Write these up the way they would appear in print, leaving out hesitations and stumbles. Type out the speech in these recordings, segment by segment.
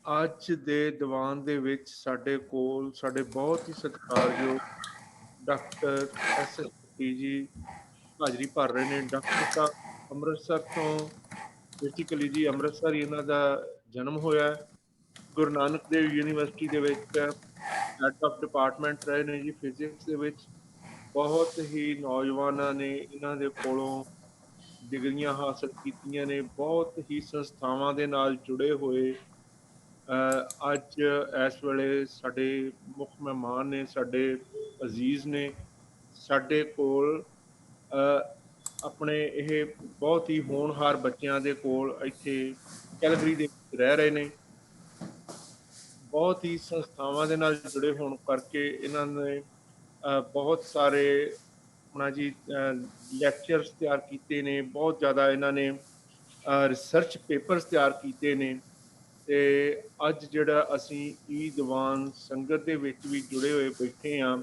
ਅੱਜ ਦੇ ਦੀਵਾਨ ਦੇ ਵਿੱਚ ਸਾਡੇ ਕੋਲ ਸਾਡੇ ਬਹੁਤ ਹੀ ਸਤਿਕਾਰਯੋਗ ਡਾਕਟਰ ਐਸ ਜੀ ਹਾਜ਼ਰੀ ਭਰ ਰਹੇ ਨੇ। ਡਾਕਟਰ ਸਾਹਿਬ ਅੰਮ੍ਰਿਤਸਰ ਤੋਂ, ਬੇਸਿਕਲੀ ਜੀ ਅੰਮ੍ਰਿਤਸਰ ਹੀ ਇਹਨਾਂ ਦਾ ਜਨਮ ਹੋਇਆ ਹੈ। ਗੁਰੂ ਨਾਨਕ ਦੇਵ ਯੂਨੀਵਰਸਿਟੀ ਦੇ ਵਿੱਚ ਹੈਡ ਆਫ ਡਿਪਾਰਟਮੈਂਟ ਰਹੇ ਨੇ ਜੀ ਫਿਜ਼ਿਕਸ ਦੇ ਵਿੱਚ। ਬਹੁਤ ਹੀ ਨੌਜਵਾਨਾਂ ਨੇ ਇਹਨਾਂ ਦੇ ਕੋਲੋਂ ਡਿਗਰੀਆਂ ਹਾਸਲ ਕੀਤੀਆਂ ਨੇ, ਬਹੁਤ ਹੀ ਸੰਸਥਾਵਾਂ ਦੇ ਨਾਲ ਜੁੜੇ ਹੋਏ ਅੱਜ ਇਸ ਵੇਲੇ ਸਾਡੇ ਮੁੱਖ ਮਹਿਮਾਨ ਨੇ, ਸਾਡੇ ਅਜ਼ੀਜ਼ ਨੇ। ਸਾਡੇ ਕੋਲ ਆਪਣੇ ਇਹ ਬਹੁਤ ਹੀ ਹੋਣਹਾਰ ਬੱਚਿਆਂ ਦੇ ਕੋਲ ਇੱਥੇ ਕੈਲਗਰੀ ਦੇ ਵਿੱਚ ਰਹਿ ਰਹੇ ਨੇ। ਬਹੁਤ ਹੀ ਸੰਸਥਾਵਾਂ ਦੇ ਨਾਲ ਜੁੜੇ ਹੋਣ ਕਰਕੇ ਇਹਨਾਂ ਨੇ ਬਹੁਤ ਸਾਰੇ ਆਪਣਾ ਜੀ ਲੈਕਚਰਸ ਤਿਆਰ ਕੀਤੇ ਨੇ, ਬਹੁਤ ਜ਼ਿਆਦਾ ਇਹਨਾਂ ਨੇ ਰਿਸਰਚ ਪੇਪਰਸ ਤਿਆਰ ਕੀਤੇ ਨੇ। ਤੇ ਅੱਜ ਜਿਹੜਾ ਅਸੀਂ ਈ ਦੀਵਾਨ ਸੰਗਤ ਦੇ ਵਿੱਚ ਵੀ ਜੁੜੇ ਹੋਏ ਬੈਠੇ ਹਾਂ,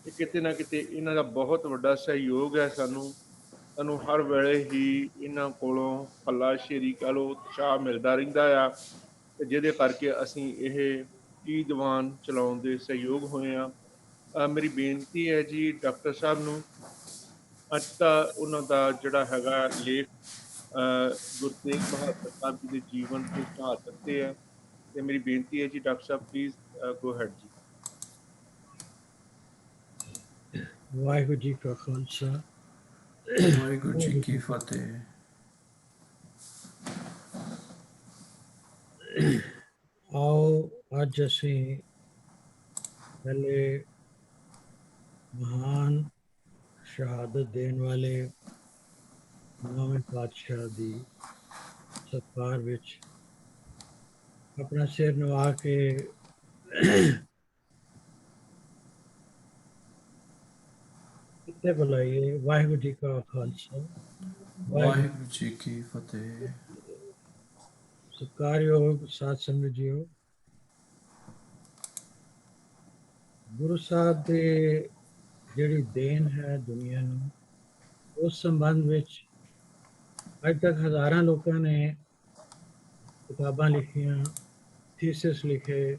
ਤੇ ਕਿਤੇ ਨਾ ਕਿਤੇ ਇਹਨਾਂ ਦਾ ਬਹੁਤ ਵੱਡਾ ਸਹਿਯੋਗ ਹੈ। ਸਾਨੂੰ ਹਰ ਵੇਲੇ ਹੀ ਇਹਨਾਂ ਕੋਲੋਂ ਹੱਲਾਸ਼ੇਰੀ ਕਹਿ ਲਓ, ਉਤਸ਼ਾਹ ਮਿਲਦਾ ਰਹਿੰਦਾ ਆ, ਤੇ ਜਿਹਦੇ ਕਰਕੇ ਅਸੀਂ ਇਹ ਈ ਦੀਵਾਨ ਚਲਾਉਣ ਦੇ ਸਹਿਯੋਗ ਹੋਏ ਆ। ਮੇਰੀ ਬੇਨਤੀ ਹੈ ਜੀ ਡਾਕਟਰ ਸਾਹਿਬ ਨੂੰ, ਅੱਜ ਦਾ ਉਹਨਾਂ ਦਾ ਜਿਹੜਾ ਹੈਗਾ ਲੇਖ ਗੁਰੂ ਤੇਗ ਬਹਾਦਰ ਸਾਹਿਬ ਜੀ ਦੇ ਜੀਵਨ ਤੇ ਸ਼ਹਾਦਤ ਤੇ ਹੈ। ਤੇ ਮੇਰੀ ਬੇਨਤੀ ਹੈ ਜੀ doctor Sahib please go ahead ਜੀ। ਵਾਹਿਗੁਰੂ ਜੀ ਕਾ ਖਾਲਸਾ, ਵਾਹਿਗੁਰੂ ਜੀ ਕੀ ਫਤਿਹ। ਆਓ ਅੱਜ ਅਸੀਂ ਪਹਿਲੇ ਮਹਾਨ ਸ਼ਹਾਦਤ ਦੇਣ ਵਾਲੇ ਨੌਵੇਂ ਪਾਤਸ਼ਾਹ ਦੀ ਸਤਿਕਾਰ ਵਿੱਚ ਆਪਣਾ ਸਿਰ ਨਵਾ ਕੇ ਕਿਤੇ ਬੁਲਾਈਏ। ਵਾਹਿਗੁਰੂ ਜੀ ਕਾ ਖਾਲਸਾ, ਵਾਹਿਗੁਰੂ ਜੀ ਕੀ ਫਤਿਹ। ਸਤਿਕਾਰਯੋਗ ਸਾਧ ਸੰਗਤ ਜੀਓ, ਗੁਰੂ ਸਾਹਿਬ ਦੇ ਜਿਹੜੀ ਦੇਣ ਹੈ ਦੁਨੀਆ ਨੂੰ, ਉਸ ਸੰਬੰਧ ਵਿੱਚ ਅੱਜ ਤੱਕ ਹਜ਼ਾਰਾਂ ਲੋਕਾਂ ਨੇ ਕਿਤਾਬਾਂ ਲਿਖੀਆਂ, ਥੀਸਿਸ ਲਿਖੇ,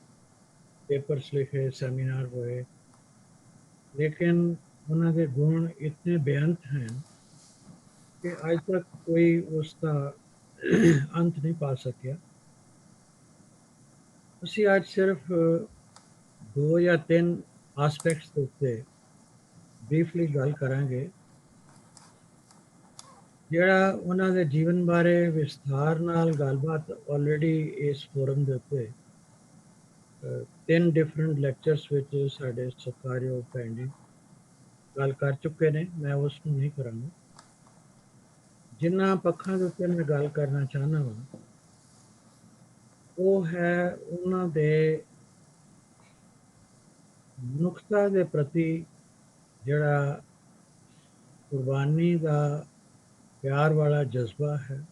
ਪੇਪਰਸ ਲਿਖੇ, ਸੈਮੀਨਾਰ ਹੋਏ, ਲੇਕਿਨ ਉਹਨਾਂ ਦੇ ਗੁਣ ਇਤਨੇ ਬੇਅੰਤ ਹਨ ਕਿ ਅੱਜ ਤੱਕ ਕੋਈ ਉਸ ਦਾ ਅੰਤ ਨਹੀਂ ਪਾ ਸਕਿਆ। ਅਸੀਂ ਅੱਜ ਸਿਰਫ 2 ਜਾਂ 3 ਆਸਪੈਕਟਸ ਦੇ ਉੱਤੇ ਬਰੀਫਲੀ ਗੱਲ ਕਰਾਂਗੇ, ਜਿਹੜਾ ਉਹਨਾਂ ਦੇ ਜੀਵਨ ਬਾਰੇ ਵਿਸਥਾਰ ਨਾਲ ਗੱਲਬਾਤ ਆਲਰੇਡੀ ਇਸ ਫੋਰਮ ਦੇ ਉੱਤੇ 3 ਡਿਫਰੈਂਟ ਲੈਕਚਰਸ ਵਿੱਚ ਸਾਡੇ ਸਤਿਕਾਰਯੋਗ ਭੈਣ ਜੀ ਗੱਲ ਕਰ ਚੁੱਕੇ ਨੇ। ਮੈਂ ਉਸ ਨੂੰ ਨਹੀਂ ਕਰਾਂਗਾ। ਜਿਨ੍ਹਾਂ ਪੱਖਾਂ ਦੇ ਉੱਤੇ ਮੈਂ ਗੱਲ ਕਰਨਾ ਚਾਹੁੰਦਾ ਹਾਂ ਉਹ ਹੈ ਉਹਨਾਂ ਦੇ ਮਨੁੱਖਤਾ ਦੇ ਪ੍ਰਤੀ ਜਿਹੜਾ ਕੁਰਬਾਨੀ ਦਾ ਪਿਆਰ ਵਾਲਾ ਜਜ਼ਬਾ ਹੈ,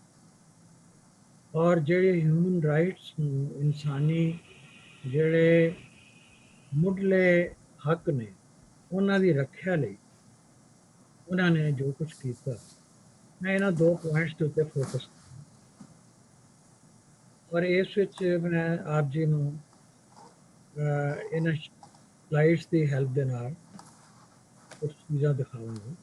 ਔਰ ਜਿਹੜੇ ਹਿਊਮਨ ਰਾਈਟਸ ਨੂੰ, ਇਨਸਾਨੀ ਜਿਹੜੇ ਮੁੱਢਲੇ ਹੱਕ ਨੇ, ਉਹਨਾਂ ਦੀ ਰੱਖਿਆ ਲਈ ਉਹਨਾਂ ਨੇ ਜੋ ਕੁਝ ਕੀਤਾ। ਮੈਂ ਇਹਨਾਂ 2 ਪੁਆਇੰਟਸ ਦੇ ਉੱਤੇ ਫੋਕਸ ਔਰ ਇਸ ਵਿੱਚ ਮੈਂ ਆਪ ਜੀ ਨੂੰ ਇਹਨਾਂ ਸਲਾਈਡਸ ਦੀ ਹੈਲਪ ਦੇ ਨਾਲ ਕੁਝ ਚੀਜ਼ਾਂ ਦਿਖਾਵਾਂਗਾ।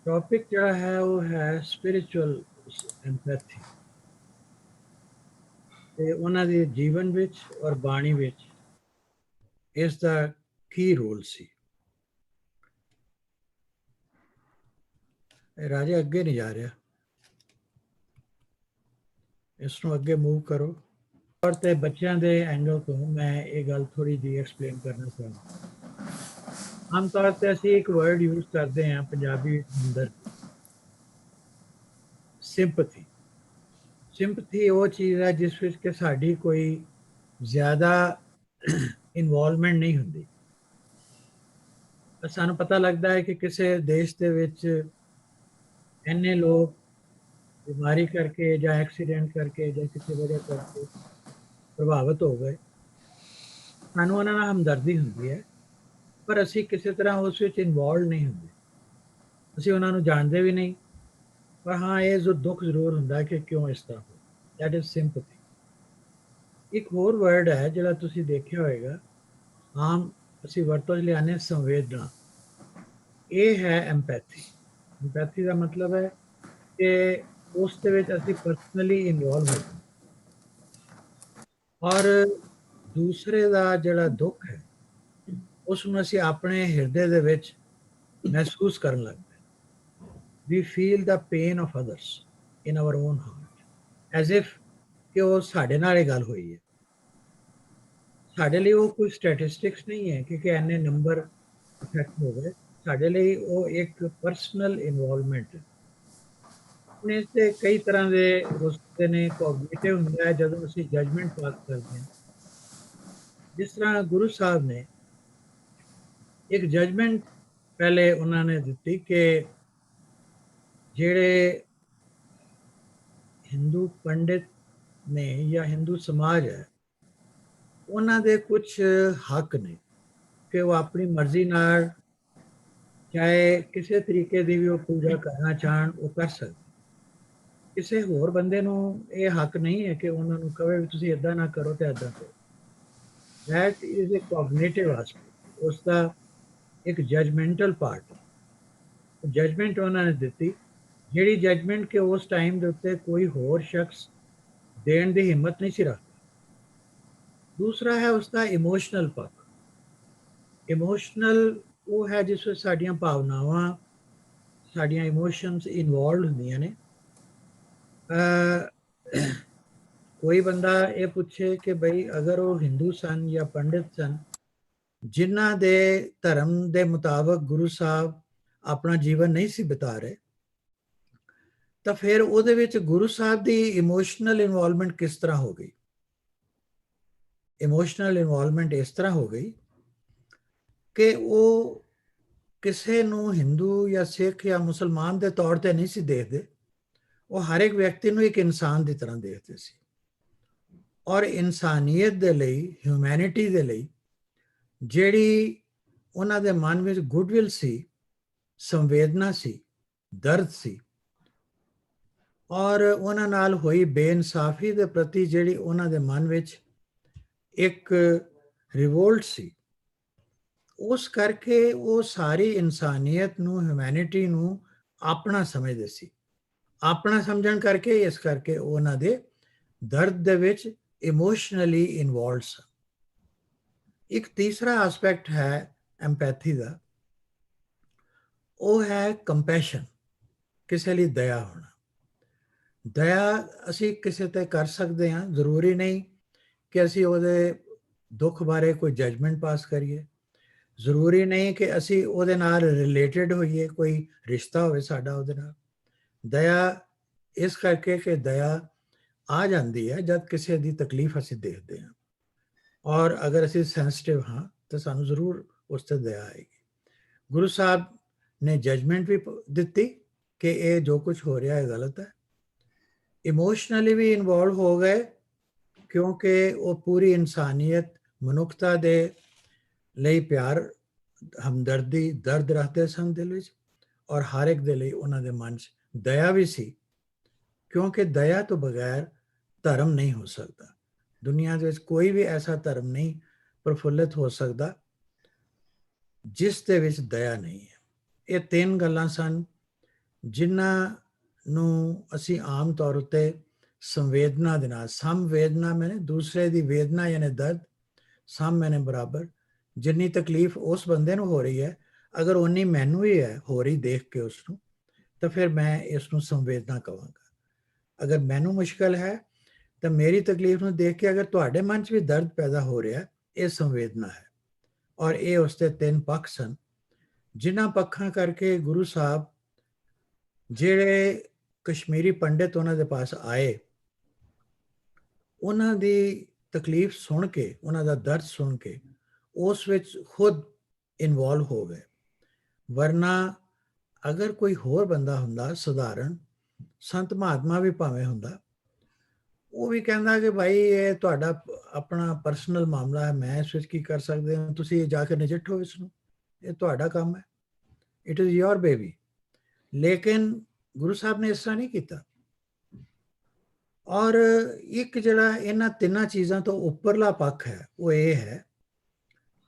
ਟੌਪਿਕ ਜਿਹੜਾ ਹੈ ਉਹ ਹੈ ਸਪਿਰਿਚੁਅਲ ਐਮਪੈਥੀ, ਤੇ ਉਹਨਾਂ ਦੇ ਜੀਵਨ ਵਿੱਚ ਔਰ ਬਾਣੀ ਵਿੱਚ ਇਸ ਦਾ ਕੀ ਰੋਲ ਸੀ। ਰਾਜੇ ਅੱਗੇ ਨਹੀਂ ਜਾ ਰਿਹਾ, ਇਸ ਨੂੰ ਅੱਗੇ ਮੂਵ ਕਰੋ। ਔਰ ਤੇ ਬੱਚਿਆਂ ਦੇ ਐਂਗਲ ਤੋਂ ਮੈਂ ਇਹ ਗੱਲ ਥੋੜੀ ਜਿਹੀ ਐਕਸਪਲੇਨ ਕਰਨਾ ਚਾਹੁੰਦਾ। ਆਮ ਤੌਰ ਤੇ ਅਸੀਂ ਇੱਕ ਵਰਡ ਯੂਜ਼ ਕਰਦੇ ਹਾਂ ਪੰਜਾਬੀ ਅੰਦਰ, ਸਿੰਪਥੀ। ਸਿੰਪਥੀ ਉਹ ਚੀਜ਼ ਹੈ ਜਿਸ ਵਿੱਚ ਕਿ ਸਾਡੀ ਕੋਈ ਜ਼ਿਆਦਾ ਇਨਵੋਲਵਮੈਂਟ ਨਹੀਂ ਹੁੰਦੀ। ਸਾਨੂੰ ਪਤਾ ਲੱਗਦਾ ਹੈ ਕਿ ਕਿਸੇ ਦੇਸ਼ ਦੇ ਵਿੱਚ ਇੰਨੇ ਲੋਕ ਬਿਮਾਰੀ ਕਰਕੇ ਜਾਂ ਐਕਸੀਡੈਂਟ ਕਰਕੇ ਜਾਂ ਕਿਸੇ ਵਜ੍ਹਾ ਕਰਕੇ ਪ੍ਰਭਾਵਿਤ ਹੋ ਗਏ, ਸਾਨੂੰ ਉਹਨਾਂ ਨਾਲ ਹਮਦਰਦੀ ਹੁੰਦੀ ਹੈ, ਪਰ ਅਸੀਂ ਕਿਸੇ ਤਰ੍ਹਾਂ ਉਸ ਵਿੱਚ ਇਨਵੋਲਵ ਨਹੀਂ ਹੁੰਦੇ। ਅਸੀਂ ਉਹਨਾਂ ਨੂੰ ਜਾਣਦੇ ਵੀ ਨਹੀਂ, ਪਰ ਹਾਂ ਇਹ ਜੋ ਦੁੱਖ ਜ਼ਰੂਰ ਹੁੰਦਾ ਕਿ ਕਿਉਂ ਇਸ ਤਰ੍ਹਾਂ ਹੋ, ਦੈਟ ਇਜ਼ ਸਿੰਪਥੀ। ਇੱਕ ਹੋਰ ਵਰਡ ਹੈ ਜਿਹੜਾ ਤੁਸੀਂ ਦੇਖਿਆ ਹੋਏਗਾ, ਆਮ ਅਸੀਂ ਵਰਤੋਂ 'ਚ ਲਿਆਉਂਦੇ ਹਾਂ, ਸੰਵੇਦਨਾ। ਇਹ ਹੈ ਐਮਪੈਥੀ। ਐਮਪੈਥੀ ਦਾ ਮਤਲਬ ਹੈ ਕਿ ਉਸ ਦੇ ਵਿੱਚ ਅਸੀਂ ਪਰਸਨਲੀ ਇਨਵੋਲਵ ਹੋ ਜਾਂਦੇ ਔਰ ਦੂਸਰੇ ਦਾ ਜਿਹੜਾ ਦੁੱਖ ਹੈ ਉਸ ਨੂੰ ਅਸੀਂ ਆਪਣੇ ਹਿਰਦੇ ਦੇ ਵਿੱਚ ਮਹਿਸੂਸ ਕਰਨ ਲੱਗਦੇ। We feel the pain of others in our own heart, as if ਕਿ ਉਹ ਸਾਡੇ ਨਾਲ ਹੀ ਗੱਲ ਹੋਈ ਹੈ। ਸਾਡੇ ਲਈ ਉਹ ਕੋਈ ਸਟੈਟਿਸਟਿਕਸ ਨਹੀਂ ਹੈ ਕਿ ਇੰਨੇ ਨੰਬਰ ਇਫੈਕਟ ਹੋ ਗਏ। ਸਾਡੇ ਲਈ ਉਹ ਇੱਕ ਪਰਸਨਲ ਇਨਵੋਲਵਮੈਂਟ ਹੈ। ਹੁਣ ਇਸ ਦੇ ਕਈ ਤਰ੍ਹਾਂ ਦੇ ਰਸਤੇ ਨੇ। ਕੋਗਨੀਟਿਵ ਹੁੰਦਾ ਹੈ ਜਦੋਂ ਅਸੀਂ ਜਜਮੈਂਟ ਪਾਸ ਕਰਦੇ ਹਾਂ, ਜਿਸ ਤਰ੍ਹਾਂ ਗੁਰੂ ਸਾਹਿਬ ਨੇ ਇੱਕ ਜਜਮੈਂਟ ਪਹਿਲੇ ਉਹਨਾਂ ਨੇ ਦਿੱਤੀ ਕਿ ਜਿਹੜੇ ਹਿੰਦੂ ਪੰਡਿਤ ਨੇ ਜਾਂ ਹਿੰਦੂ ਸਮਾਜ ਹੈ, ਉਹਨਾਂ ਦੇ ਕੁਝ ਹੱਕ ਨੇ ਕਿ ਉਹ ਆਪਣੀ ਮਰਜ਼ੀ ਨਾਲ ਚਾਹੇ ਕਿਸੇ ਤਰੀਕੇ ਦੀ ਵੀ ਉਹ ਪੂਜਾ ਕਰਨਾ ਚਾਹਣ, ਉਹ ਕਰ ਸਕਦੇ। ਕਿਸੇ ਹੋਰ ਬੰਦੇ ਨੂੰ ਇਹ ਹੱਕ ਨਹੀਂ ਹੈ ਕਿ ਉਹਨਾਂ ਨੂੰ ਕਹੇ ਵੀ ਤੁਸੀਂ ਇਦਾਂ ਨਾ ਕਰੋ ਤੇ ਇਦਾਂ ਕਰੋ। That is a cognitive aspect, ਉਸ ਦਾ ਇੱਕ ਜਜਮੈਂਟਲ ਪਾਰਟ। ਜਜਮੈਂਟ ਉਹਨਾਂ ਨੇ ਦਿੱਤੀ, ਜਿਹੜੀ ਜਜਮੈਂਟ ਕਿ ਉਸ ਟਾਈਮ ਦੇ ਉੱਤੇ ਕੋਈ ਹੋਰ ਸ਼ਖਸ ਦੇਣ ਦੀ ਹਿੰਮਤ ਨਹੀਂ ਸੀ ਰੱਖਦਾ। ਦੂਸਰਾ ਹੈ ਉਸਦਾ ਇਮੋਸ਼ਨਲ ਪੱਖ। ਇਮੋਸ਼ਨਲ ਉਹ ਹੈ ਜਿਸ ਵਿੱਚ ਸਾਡੀਆਂ ਭਾਵਨਾਵਾਂ, ਸਾਡੀਆਂ ਇਮੋਸ਼ਨਸ ਇਨਵੋਲਵ ਹੁੰਦੀਆਂ ਨੇ। ਕੋਈ ਬੰਦਾ ਇਹ ਪੁੱਛੇ ਕਿ ਬਈ ਅਗਰ ਉਹ ਹਿੰਦੂ ਸਨ ਜਾਂ ਪੰਡਿਤ ਸਨ ਜਿਨ੍ਹਾਂ ਦੇ ਧਰਮ ਦੇ ਮੁਤਾਬਕ ਗੁਰੂ ਸਾਹਿਬ ਆਪਣਾ ਜੀਵਨ ਨਹੀਂ ਸੀ ਬਿਤਾ ਰਹੇ, ਤਾਂ ਫਿਰ ਉਹਦੇ ਵਿੱਚ ਗੁਰੂ ਸਾਹਿਬ ਦੀ ਇਮੋਸ਼ਨਲ ਇਨਵੋਲਵਮੈਂਟ ਕਿਸ ਤਰ੍ਹਾਂ ਹੋ ਗਈ? ਇਮੋਸ਼ਨਲ ਇਨਵੋਲਵਮੈਂਟ ਇਸ ਤਰ੍ਹਾਂ ਹੋ ਗਈ ਕਿ ਉਹ ਕਿਸੇ ਨੂੰ ਹਿੰਦੂ ਜਾਂ ਸਿੱਖ ਜਾਂ ਮੁਸਲਮਾਨ ਦੇ ਤੌਰ ਤੇ ਨਹੀਂ ਸੀ ਦੇਖਦੇ, ਉਹ ਹਰ ਇੱਕ ਵਿਅਕਤੀ ਨੂੰ ਇੱਕ ਇਨਸਾਨ ਦੀ ਤਰ੍ਹਾਂ ਦੇਖਦੇ ਸੀ। ਔਰ ਇਨਸਾਨੀਅਤ ਦੇ ਲਈ, ਹਿਊਮੈਨਿਟੀ ਦੇ ਲਈ ਜਿਹੜੀ ਉਹਨਾਂ ਦੇ ਮਨ ਵਿੱਚ ਗੁੱਡਵਿਲ ਸੀ, ਸੰਵੇਦਨਾ ਸੀ, ਦਰਦ ਸੀ, ਔਰ ਉਹਨਾਂ ਨਾਲ ਹੋਈ ਬੇਇਨਸਾਫੀ ਦੇ ਪ੍ਰਤੀ ਜਿਹੜੀ ਉਹਨਾਂ ਦੇ ਮਨ ਵਿੱਚ ਇੱਕ ਰਿਵੋਲਟ ਸੀ, ਉਸ ਕਰਕੇ ਉਹ ਸਾਰੀ ਇਨਸਾਨੀਅਤ ਨੂੰ, ਹਿਊਮੈਨਿਟੀ ਨੂੰ ਆਪਣਾ ਸਮਝਦੇ ਸੀ। ਆਪਣਾ ਸਮਝਣ ਕਰਕੇ, ਇਸ ਕਰਕੇ ਉਹਨਾਂ ਦੇ ਦਰਦ ਦੇ ਵਿੱਚ ਇਮੋਸ਼ਨਲੀ ਇਨਵੋਲਵਡ ਸਨ। ਇੱਕ ਤੀਸਰਾ ਐਸਪੈਕਟ ਹੈ ਐਮਪੈਥੀ ਦਾ, ਉਹ ਹੈ ਕੰਪੈਸ਼ਨ, ਕਿਸੇ ਲਈ ਦਇਆ ਹੋਣਾ। ਦਇਆ ਅਸੀਂ ਕਿਸੇ ਤੇ ਕਰ ਸਕਦੇ ਹਾਂ, ਜ਼ਰੂਰੀ ਨਹੀਂ ਕਿ ਅਸੀਂ ਉਹਦੇ ਦੁੱਖ ਬਾਰੇ ਕੋਈ ਜਜਮੈਂਟ ਪਾਸ ਕਰੀਏ, ਜ਼ਰੂਰੀ ਨਹੀਂ ਕਿ ਅਸੀਂ ਉਹਦੇ ਨਾਲ ਰਿਲੇਟਡ ਹੋਈਏ, ਕੋਈ ਰਿਸ਼ਤਾ ਹੋਵੇ ਸਾਡਾ ਉਹਦੇ ਨਾਲ। ਦਇਆ ਇਸ ਕਰਕੇ ਕਿ ਦਇਆ ਆ ਜਾਂਦੀ ਹੈ ਜਦ ਕਿਸੇ ਦੀ ਤਕਲੀਫ ਅਸੀਂ ਦੇਖਦੇ ਹਾਂ, ਔਰ ਅਗਰ ਅਸੀਂ ਸੈਂਸਿਟਿਵ ਹਾਂ ਤਾਂ ਸਾਨੂੰ ਜ਼ਰੂਰ ਉਸ ਤੇ ਦਇਆ ਆਏਗੀ। ਗੁਰੂ ਸਾਹਿਬ ਨੇ ਜਜਮੈਂਟ ਵੀ ਦਿੱਤੀ ਕਿ ਇਹ ਜੋ ਕੁਝ ਹੋ ਰਿਹਾ ਹੈ ਗਲਤ ਹੈ। ਇਮੋਸ਼ਨਲੀ ਵੀ ਇਨਵੋਲਵ ਹੋ ਗਏ ਕਿਉਂਕਿ ਉਹ ਪੂਰੀ ਇਨਸਾਨੀਅਤ, ਮਨੁੱਖਤਾ ਦੇ ਲਈ ਪਿਆਰ, ਹਮਦਰਦੀ, ਦਰਦ ਰੱਖਦੇ ਸਨ ਦਿਲ ਵਿੱਚ, ਔਰ ਹਰ ਇੱਕ ਦੇ ਲਈ ਉਹਨਾਂ ਦੇ ਮਨ 'ਚ ਦਇਆ ਵੀ ਸੀ, ਕਿਉਂਕਿ ਦਇਆ ਤੋਂ ਬਗੈਰ ਧਰਮ ਨਹੀਂ ਹੋ ਸਕਦਾ। ਦੁਨੀਆ ਦੇ ਵਿੱਚ ਕੋਈ ਵੀ ਐਸਾ ਧਰਮ ਨਹੀਂ ਪ੍ਰਫੁੱਲਿਤ ਹੋ ਸਕਦਾ ਜਿਸ ਦੇ ਵਿੱਚ ਦਇਆ ਨਹੀਂ ਹੈ। ਇਹ ਤਿੰਨ ਗੱਲਾਂ ਸਨ ਜਿਨ੍ਹਾਂ ਨੂੰ ਅਸੀਂ ਆਮ ਤੌਰ ਉੱਤੇ ਸੰਵੇਦਨਾ ਦੇ ਨਾਲ, ਸਮਵੇਦਨਾ ਮੈਨੇ ਦੂਸਰੇ ਦੀ ਵੇਦਨਾ ਯਾਨੀ ਦਰਦ, ਸਮ ਮੈਨੇ ਬਰਾਬਰ, ਜਿੰਨੀ ਤਕਲੀਫ ਉਸ ਬੰਦੇ ਨੂੰ ਹੋ ਰਹੀ ਹੈ ਅਗਰ ਉਨੀ ਮੈਨੂੰ ਹੀ ਹੈ ਹੋ ਰਹੀ ਦੇਖ ਕੇ ਉਸ ਨੂੰ, ਤਾਂ ਫਿਰ ਮੈਂ ਇਸ ਨੂੰ ਸੰਵੇਦਨਾ ਕਹਾਂਗਾ। ਅਗਰ ਮੈਨੂੰ ਮੁਸ਼ਕਲ ਹੈ ਤਾਂ ਮੇਰੀ ਤਕਲੀਫ ਨੂੰ ਦੇਖ ਕੇ ਅਗਰ ਤੁਹਾਡੇ ਮਨ 'ਚ ਵੀ ਦਰਦ ਪੈਦਾ ਹੋ ਰਿਹਾ, ਇਹ ਸੰਵੇਦਨਾ ਹੈ। ਔਰ ਇਹ ਉਸ ਦੇ ਤਿੰਨ ਪੱਖ ਸਨ ਜਿਨ੍ਹਾਂ ਪੱਖਾਂ ਕਰਕੇ ਗੁਰੂ ਸਾਹਿਬ, ਜਿਹੜੇ ਕਸ਼ਮੀਰੀ ਪੰਡਿਤ ਉਹਨਾਂ ਦੇ ਪਾਸ ਆਏ, ਉਹਨਾਂ ਦੀ ਤਕਲੀਫ ਸੁਣ ਕੇ, ਉਹਨਾਂ ਦਾ ਦਰਦ ਸੁਣ ਕੇ ਉਸ ਵਿੱਚ ਖੁਦ ਇਨਵੋਲਵ ਹੋ ਗਏ। ਵਰਨਾ ਅਗਰ ਕੋਈ ਹੋਰ ਬੰਦਾ ਹੁੰਦਾ, ਸਧਾਰਨ ਸੰਤ ਮਹਾਤਮਾ ਵੀ ਭਾਵੇਂ ਹੁੰਦਾ, ਉਹ ਵੀ ਕਹਿੰਦਾ ਕਿ ਭਾਈ ਇਹ ਤੁਹਾਡਾ ਆਪਣਾ ਪਰਸਨਲ ਮਾਮਲਾ ਹੈ, ਮੈਂ ਇਸ ਵਿੱਚ ਕੀ ਕਰ ਸਕਦਾ ਹਾਂ, ਤੁਸੀਂ ਜਾ ਕੇ ਨਜਿੱਠੋ ਇਸ ਨੂੰ, ਇਹ ਤੁਹਾਡਾ ਕੰਮ ਹੈ, ਇਟ ਇਜ਼ ਯੋਰ ਬੇਬੀ। लेकिन गुरु साहब ने इस तरह नहीं किया। और एक जड़ा इन्हां तिन्नां चीज़ां तो उपरला पक्ष है वो ये है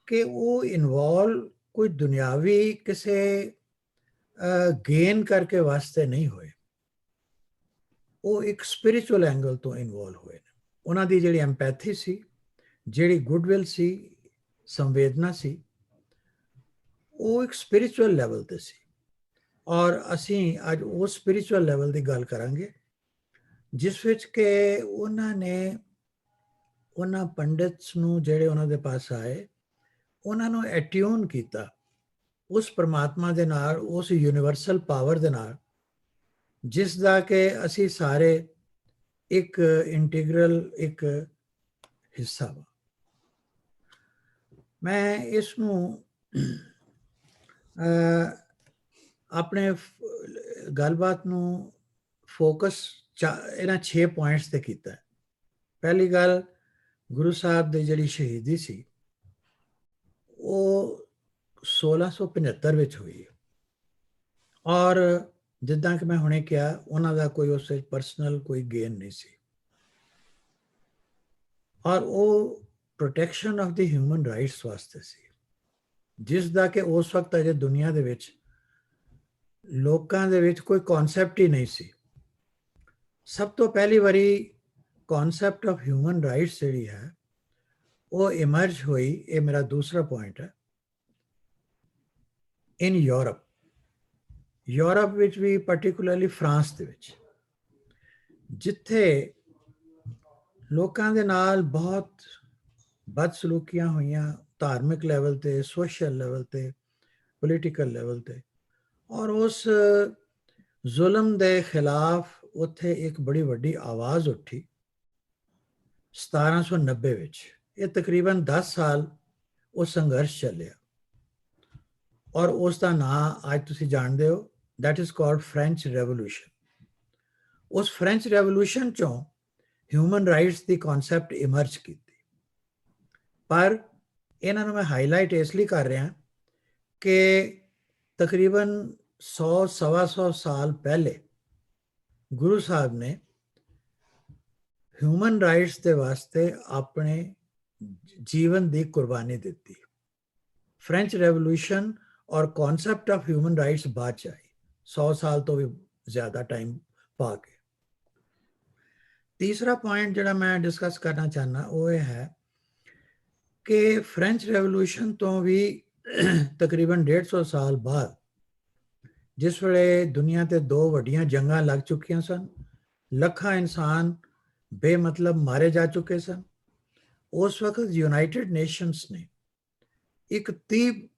कि वो इन्वॉल्व कोई दुनियावी किसी गेन करके वास्ते नहीं होए, वो एक स्पिरिचुअल एंगल तो इन्वॉल्व होए। उन्हां दी जिहड़ी एम्पैथी सी, जिहड़ी गुडविल सी, संवेदना सी, वो एक स्पिरिचुअल लेवल ते सी। और ਅਸੀਂ ਅੱਜ ਉਹ ਸਪਿਰਿਚੁਅਲ ਲੈਵਲ ਦੀ ਗੱਲ ਕਰਾਂਗੇ ਜਿਸ ਵਿੱਚ ਕਿ ਉਹਨਾਂ ਨੇ ਉਹਨਾਂ ਪੰਡਿਤਸ ਨੂੰ ਜਿਹੜੇ ਉਹਨਾਂ ਦੇ ਪਾਸ ਆਏ ਉਹਨਾਂ ਨੂੰ ਐਟਿਊਨ ਕੀਤਾ ਉਸ ਪਰਮਾਤਮਾ ਦੇ ਨਾਲ, ਉਸ ਯੂਨੀਵਰਸਲ ਪਾਵਰ ਦੇ ਨਾਲ, ਜਿਸ ਦਾ ਕਿ ਅਸੀਂ ਸਾਰੇ ਇੱਕ ਇੰਟੀਗਰਲ ਇੱਕ ਹਿੱਸਾ ਵਾ। ਮੈਂ ਇਸ ਨੂੰ ਆਪਣੇ ਗੱਲਬਾਤ ਨੂੰ ਫੋਕਸ ਇਹਨਾਂ 6 ਪੁਆਇੰਟਸ ਤੇ ਕੀਤਾ। ਪਹਿਲੀ ਗੱਲ, ਗੁਰੂ ਸਾਹਿਬ ਦੀ ਜਿਹੜੀ ਸ਼ਹੀਦੀ ਸੀ ਉਹ 1675 ਵਿੱਚ ਹੋਈ ਔਰ ਜਿੱਦਾਂ ਕਿ ਮੈਂ ਹੁਣੇ ਕਿਹਾ ਉਹਨਾਂ ਦਾ ਕੋਈ ਉਸ ਵਿੱਚ ਪਰਸਨਲ ਕੋਈ ਗੇਨ ਨਹੀਂ ਸੀ ਔਰ ਉਹ protection of the human rights ਵਾਸਤੇ ਸੀ, ਜਿਸ ਦਾ ਕਿ ਉਸ ਵਕਤ ਅਜੇ ਦੁਨੀਆ ਦੇ ਵਿੱਚ ਲੋਕਾਂ ਦੇ ਵਿੱਚ ਕੋਈ ਕਨਸੈਪਟ ਹੀ ਨਹੀਂ ਸੀ। ਸਭ ਤੋਂ ਪਹਿਲੀ ਵਾਰੀ ਕਨਸੈਪਟ ਆਫ ਹਿਊਮਨ ਰਾਈਟਸ ਜਿਹੜੀ ਹੈ ਉਹ ਇਮਰਜ ਹੋਈ, ਇਹ ਮੇਰਾ ਦੂਸਰਾ ਪੁਆਇੰਟ ਹੈ, ਇਨ ਯੂਰਪ। ਯੂਰਪ ਵਿੱਚ ਵੀ ਪਾਰਟਿਕੂਲਰਲੀ ਫਰਾਂਸ ਦੇ ਵਿੱਚ, ਜਿੱਥੇ ਲੋਕਾਂ ਦੇ ਨਾਲ ਬਹੁਤ ਬਦਸਲੂਕੀਆਂ ਹੋਈਆਂ ਧਾਰਮਿਕ ਲੈਵਲ ਤੇ, ਸੋਸ਼ਲ ਲੈਵਲ ਤੇ, ਪੋਲੀਟੀਕਲ ਲੈਵਲ ਤੇ, ਔਰ ਉਸ ਜ਼ੁਲਮ ਦੇ ਖਿਲਾਫ ਉੱਥੇ ਇੱਕ ਬੜੀ ਵੱਡੀ ਆਵਾਜ਼ ਉੱਠੀ 1790 ਵਿੱਚ। ਇਹ ਤਕਰੀਬਨ 10 ਸਾਲ ਉਹ ਸੰਘਰਸ਼ ਚੱਲਿਆ ਔਰ ਉਸ ਦਾ ਨਾਂ ਅੱਜ ਤੁਸੀਂ ਜਾਣਦੇ ਹੋ, that is called French revolution. ਉਸ ਫ੍ਰੈਂਚ ਰੈਵੋਲੂਸ਼ਨ ਚੋਂ ਹਿਊਮਨ ਰਾਈਟਸ ਦੀ ਕਨਸੈਪਟ ਇਮਰਜ ਕੀਤੀ। ਪਰ ਇਹਨਾਂ ਨੂੰ ਮੈਂ ਹਾਈਲਾਈਟ ਇਸ ਲਈ ਕਰ ਰਿਹਾ ਕਿ ਤਕਰੀਬਨ 100-125 ਸਾਲ ਪਹਿਲੇ ਗੁਰੂ ਸਾਹਿਬ ਨੇ ਹਿਊਮਨ ਰਾਈਟਸ ਦੇ ਵਾਸਤੇ ਆਪਣੇ ਜੀਵਨ ਦੀ ਕੁਰਬਾਨੀ ਦਿੱਤੀ। ਫ੍ਰੈਂਚ ਰੈਵੋਲੂਸ਼ਨ ਔਰ ਕਨਸੈਪਟ ਆਫ ਹਿਊਮਨ ਰਾਈਟਸ ਬਾਅਦ ਚ ਆਈ, 100 ਸਾਲ ਤੋਂ ਵੀ ਜ਼ਿਆਦਾ ਟਾਈਮ ਪਾ ਕੇ। ਤੀਸਰਾ ਪੁਆਇੰਟ ਜਿਹੜਾ ਮੈਂ ਡਿਸਕਸ ਕਰਨਾ ਚਾਹੁੰਦਾ ਉਹ ਇਹ ਹੈ ਕਿ ਫ੍ਰੈਂਚ ਰੈਵੋਲੂਸ਼ਨ ਤੋਂ ਵੀ ਤਕਰੀਬਨ 150 ਸਾਲ ਬਾਅਦ, ਜਿਸ ਵੇਲੇ ਦੁਨੀਆ ਤੇ 2 ਵੱਡੀਆਂ ਜੰਗਾਂ ਲੱਗ ਚੁੱਕੀਆਂ ਸਨ, ਲੱਖਾਂ ਇਨਸਾਨ ਬੇਮਤਲਬ ਮਾਰੇ ਜਾ ਚੁੱਕੇ ਸਨ, ਉਸ ਵਕਤ ਯੂਨਾਈਟਿਡ ਨੇਸ਼ਨਸ ਨੇ ਇੱਕ 30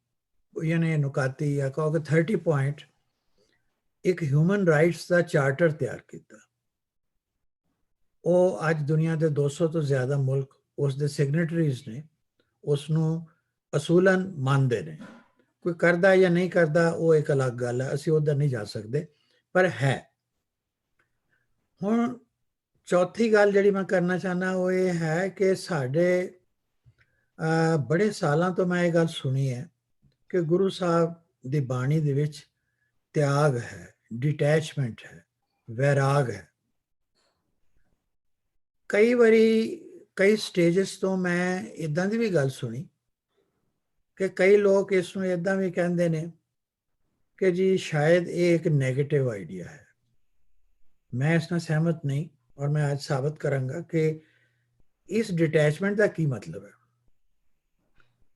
ਯਾਨੀ ਨੁਕਾਤੀ ਜਾਂ ਕਹੋ ਕਿ 30 ਪੁਆਇੰਟ ਇੱਕ ਹਿਊਮਨ ਰਾਈਟਸ ਦਾ ਚਾਰਟਰ ਤਿਆਰ ਕੀਤਾ। ਉਹ ਅੱਜ ਦੁਨੀਆ ਦੇ 200 ਤੋਂ ਜ਼ਿਆਦਾ ਮੁਲਕ ਉਸ ਦੇ ਸਿਗਨੇਟਰੀਜ਼ ਨੇ, ਉਸ ਨੂੰ ਅਸੂਲਨ ਮੰਨਦੇ ਨੇ। ਕੋਈ ਕਰਦਾ ਜਾਂ ਨਹੀਂ ਕਰਦਾ ਉਹ ਇੱਕ ਅਲੱਗ ਗੱਲ ਹੈ, ਅਸੀਂ ਉੱਧਰ ਨਹੀਂ ਜਾ ਸਕਦੇ, ਪਰ ਹੈ। ਹੁਣ ਚੌਥੀ ਗੱਲ ਜਿਹੜੀ ਮੈਂ ਕਰਨਾ ਚਾਹੁੰਦਾ ਉਹ ਇਹ ਹੈ ਕਿ ਸਾਡੇ ਬੜੇ ਸਾਲਾਂ ਤੋਂ ਮੈਂ ਇਹ ਗੱਲ ਸੁਣੀ ਹੈ ਕਿ ਗੁਰੂ ਸਾਹਿਬ ਦੀ ਬਾਣੀ ਦੇ ਵਿੱਚ ਤਿਆਗ ਹੈ, ਡਿਟੈਚਮੈਂਟ ਹੈ, ਵੈਰਾਗ ਹੈ। ਕਈ ਵਾਰੀ ਕਈ ਸਟੇਜਸ ਤੋਂ ਮੈਂ ਇੱਦਾਂ ਦੀ ਵੀ ਗੱਲ ਸੁਣੀ ਕਿ ਕਈ ਲੋਕ ਇਸ ਨੂੰ ਇੱਦਾਂ ਵੀ ਕਹਿੰਦੇ ਨੇ ਕਿ ਜੀ ਸ਼ਾਇਦ ਇਹ ਇੱਕ ਨੈਗੇਟਿਵ ਆਈਡੀਆ ਹੈ। ਮੈਂ ਇਸ ਨਾਲ ਸਹਿਮਤ ਨਹੀਂ ਔਰ ਮੈਂ ਅੱਜ ਸਾਬਤ ਕਰਾਂਗਾ ਕਿ ਇਸ ਡਿਟੈਚਮੈਂਟ ਦਾ ਕੀ ਮਤਲਬ ਹੈ।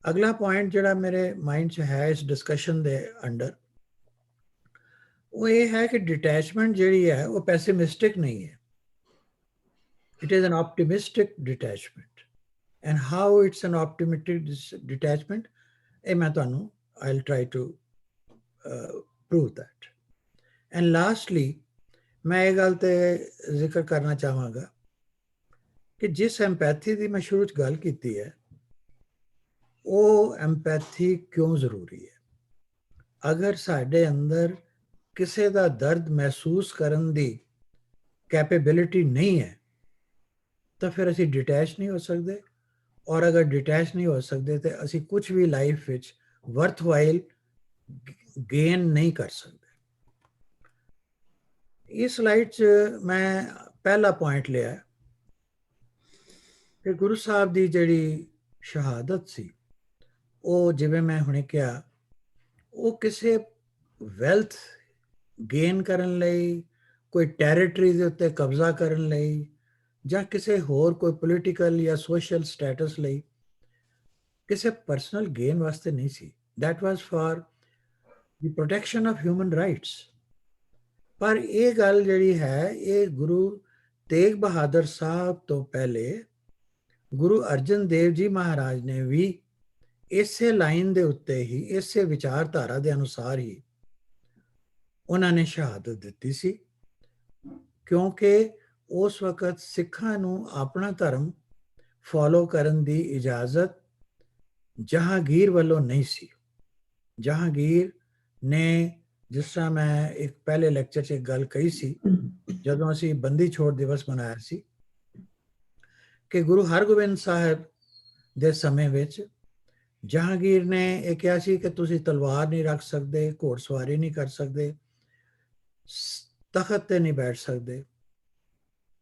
ਅਗਲਾ ਪੁਆਇੰਟ ਜਿਹੜਾ ਮੇਰੇ ਮਾਈਂਡ 'ਚ ਹੈ ਇਸ ਡਿਸਕਸ਼ਨ ਦੇ ਅੰਡਰ, ਉਹ ਇਹ ਹੈ ਕਿ ਡਿਟੈਚਮੈਂਟ ਜਿਹੜੀ ਹੈ ਉਹ ਪੈਸਿਮਿਸਟਿਕ ਨਹੀਂ ਹੈ। It is an optimistic detachment. And how it's an optimistic detachment, I'll try to prove that. And lastly, मैं एक गल ते जिक्र करना चाहांगा कि जिस एम्पैथी की मैं शुरू गल की है, वो एम्पैथी क्यों जरूरी है। अगर साडे अंदर किसी का दर्द महसूस करने की कैपेबिलिटी नहीं है तो फिर असी डिटैच नहीं हो सकते, और अगर डिटैच नहीं हो सकते तो असी कुछ भी लाइफ विच वर्थवाइल गेन नहीं कर सकते। ਇਸ ਸਲਾਈਡ 'ਚ ਮੈਂ ਪਹਿਲਾ ਪੁਆਇੰਟ ਲਿਆ ਕਿ ਗੁਰੂ ਸਾਹਿਬ ਦੀ ਜਿਹੜੀ ਸ਼ਹਾਦਤ ਸੀ, ਉਹ ਜਿਵੇਂ ਮੈਂ ਹੁਣੇ ਕਿਹਾ, ਉਹ ਕਿਸੇ ਵੈਲਥ ਗੇਨ ਕਰਨ ਲਈ, ਕੋਈ ਟੈਰੀਟਰੀ ਦੇ ਉੱਤੇ ਕਬਜ਼ਾ ਕਰਨ ਲਈ, ਜਾਂ ਕਿਸੇ ਹੋਰ ਕੋਈ ਪੋਲੀਟੀਕਲ ਜਾਂ ਸੋਸ਼ਲ ਸਟੇਟਸ ਲਈ, ਕਿਸੇ ਪਰਸਨਲ ਗੇਨ ਵਾਸਤੇ ਨਹੀਂ ਸੀ। That was for the protection of human rights. ਪਰ ਇਹ ਗੱਲ ਜਿਹੜੀ ਹੈ, ਇਹ ਗੁਰੂ ਤੇਗ ਬਹਾਦਰ ਸਾਹਿਬ ਤੋਂ ਪਹਿਲੇ ਗੁਰੂ ਅਰਜਨ ਦੇਵ ਜੀ ਮਹਾਰਾਜ ਨੇ ਵੀ ਇਸੇ ਲਾਈਨ ਦੇ ਉੱਤੇ ਹੀ, ਇਸੇ ਵਿਚਾਰਧਾਰਾ ਦੇ ਅਨੁਸਾਰ ਹੀ ਉਹਨਾਂ ਨੇ ਸ਼ਹਾਦਤ ਦਿੱਤੀ ਸੀ, ਕਿਉਂਕਿ ਉਸ ਵਕਤ ਸਿੱਖਾਂ ਨੂੰ ਆਪਣਾ ਧਰਮ ਫੋਲੋ ਕਰਨ ਦੀ ਇਜਾਜ਼ਤ ਜਹਾਂਗੀਰ ਵੱਲੋਂ ਨਹੀਂ ਸੀ। ਜਹਾਂਗੀਰ ਨੇ, ਜਿਸ ਤਰ੍ਹਾਂ ਮੈਂ ਇੱਕ ਪਹਿਲੇ ਲੈਕਚਰ 'ਚ ਇੱਕ ਗੱਲ ਕਹੀ ਸੀ, ਜਦੋਂ ਅਸੀਂ ਬੰਦੀ ਛੋੜ ਦਿਵਸ ਮਨਾਇਆ ਸੀ, ਕਿ ਗੁਰੂ ਹਰਗੋਬਿੰਦ ਸਾਹਿਬ ਦੇ ਸਮੇਂ ਵਿੱਚ ਜਹਾਂਗੀਰ ਨੇ ਇਹ ਕਿਹਾ ਸੀ ਕਿ ਤੁਸੀਂ ਤਲਵਾਰ ਨਹੀਂ ਰੱਖ ਸਕਦੇ, ਘੋੜਸਵਾਰੀ ਨਹੀਂ ਕਰ ਸਕਦੇ, ਤਖਤ ਤੇ ਨਹੀਂ ਬੈਠ ਸਕਦੇ।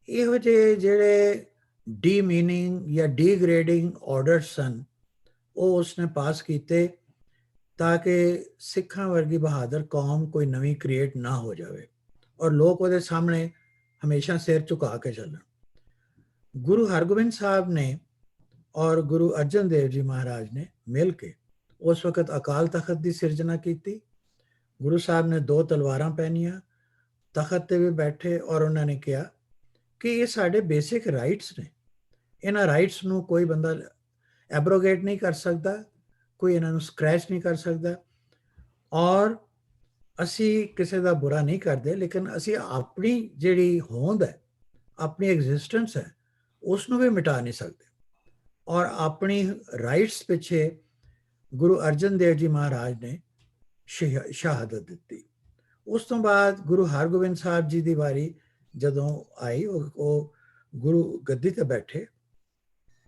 ਇਹੋ ਜਿਹੇ ਜਿਹੜੇ ਡੀਮੀਨਿੰਗ ਜਾਂ ਡੀਗ੍ਰੇਡਿੰਗ ਆਰਡਰ ਸਨ, ਉਹ ਉਸਨੇ ਪਾਸ ਕੀਤੇ ਤਾਂ ਕਿ ਸਿੱਖਾਂ ਵਰਗੀ ਬਹਾਦਰ ਕੌਮ ਕੋਈ ਨਵੀਂ ਕ੍ਰੀਏਟ ਨਾ ਹੋ ਜਾਵੇ ਔਰ ਲੋਕ ਉਹਦੇ ਸਾਹਮਣੇ ਹਮੇਸ਼ਾ ਸਿਰ ਝੁਕਾ ਕੇ ਚੱਲਣ। ਗੁਰੂ ਹਰਗੋਬਿੰਦ ਸਾਹਿਬ ਨੇ ਔਰ ਗੁਰੂ ਅਰਜਨ ਦੇਵ ਜੀ ਮਹਾਰਾਜ ਨੇ ਮਿਲ ਕੇ ਉਸ ਵਕਤ ਅਕਾਲ ਤਖਤ ਦੀ ਸਿਰਜਣਾ ਕੀਤੀ। ਗੁਰੂ ਸਾਹਿਬ ਨੇ 2 ਤਲਵਾਰਾਂ ਪਹਿਨੀਆਂ, ਤਖਤ ਤੇ ਵੀ ਬੈਠੇ ਔਰ ਉਹਨਾਂ ਨੇ ਕਿਹਾ ਕਿ ਇਹ ਸਾਡੇ ਬੇਸਿਕ ਰਾਈਟਸ ਨੇ, ਇਹਨਾਂ ਰਾਈਟਸ ਨੂੰ ਕੋਈ ਬੰਦਾ ਐਬਰੋਗੇਟ ਨਹੀਂ ਕਰ ਸਕਦਾ, ਕੋਈ ਇਹਨਾਂ ਨੂੰ ਸਕ੍ਰੈਚ ਨਹੀਂ ਕਰ ਸਕਦਾ, ਔਰ ਅਸੀਂ ਕਿਸੇ ਦਾ ਬੁਰਾ ਨਹੀਂ ਕਰਦੇ, ਲੇਕਿਨ ਅਸੀਂ ਆਪਣੀ ਜਿਹੜੀ ਹੋਂਦ ਹੈ, ਆਪਣੀ ਐਗਜ਼ਿਸਟੈਂਸ ਹੈ, ਉਸ ਨੂੰ ਵੀ ਮਿਟਾ ਨਹੀਂ ਸਕਦੇ। ਔਰ ਆਪਣੀ ਰਾਈਟਸ ਪਿੱਛੇ ਗੁਰੂ ਅਰਜਨ ਦੇਵ ਜੀ ਮਹਾਰਾਜ ਨੇ ਸ਼ਹਾਦਤ ਦਿੱਤੀ। ਉਸ ਤੋਂ ਬਾਅਦ ਗੁਰੂ ਹਰਗੋਬਿੰਦ ਸਾਹਿਬ ਜੀ ਦੀ ਵਾਰੀ ਜਦੋਂ ਆਈ, ਉਹ ਗੁਰੂ ਗੱਦੀ ਤੇ ਬੈਠੇ,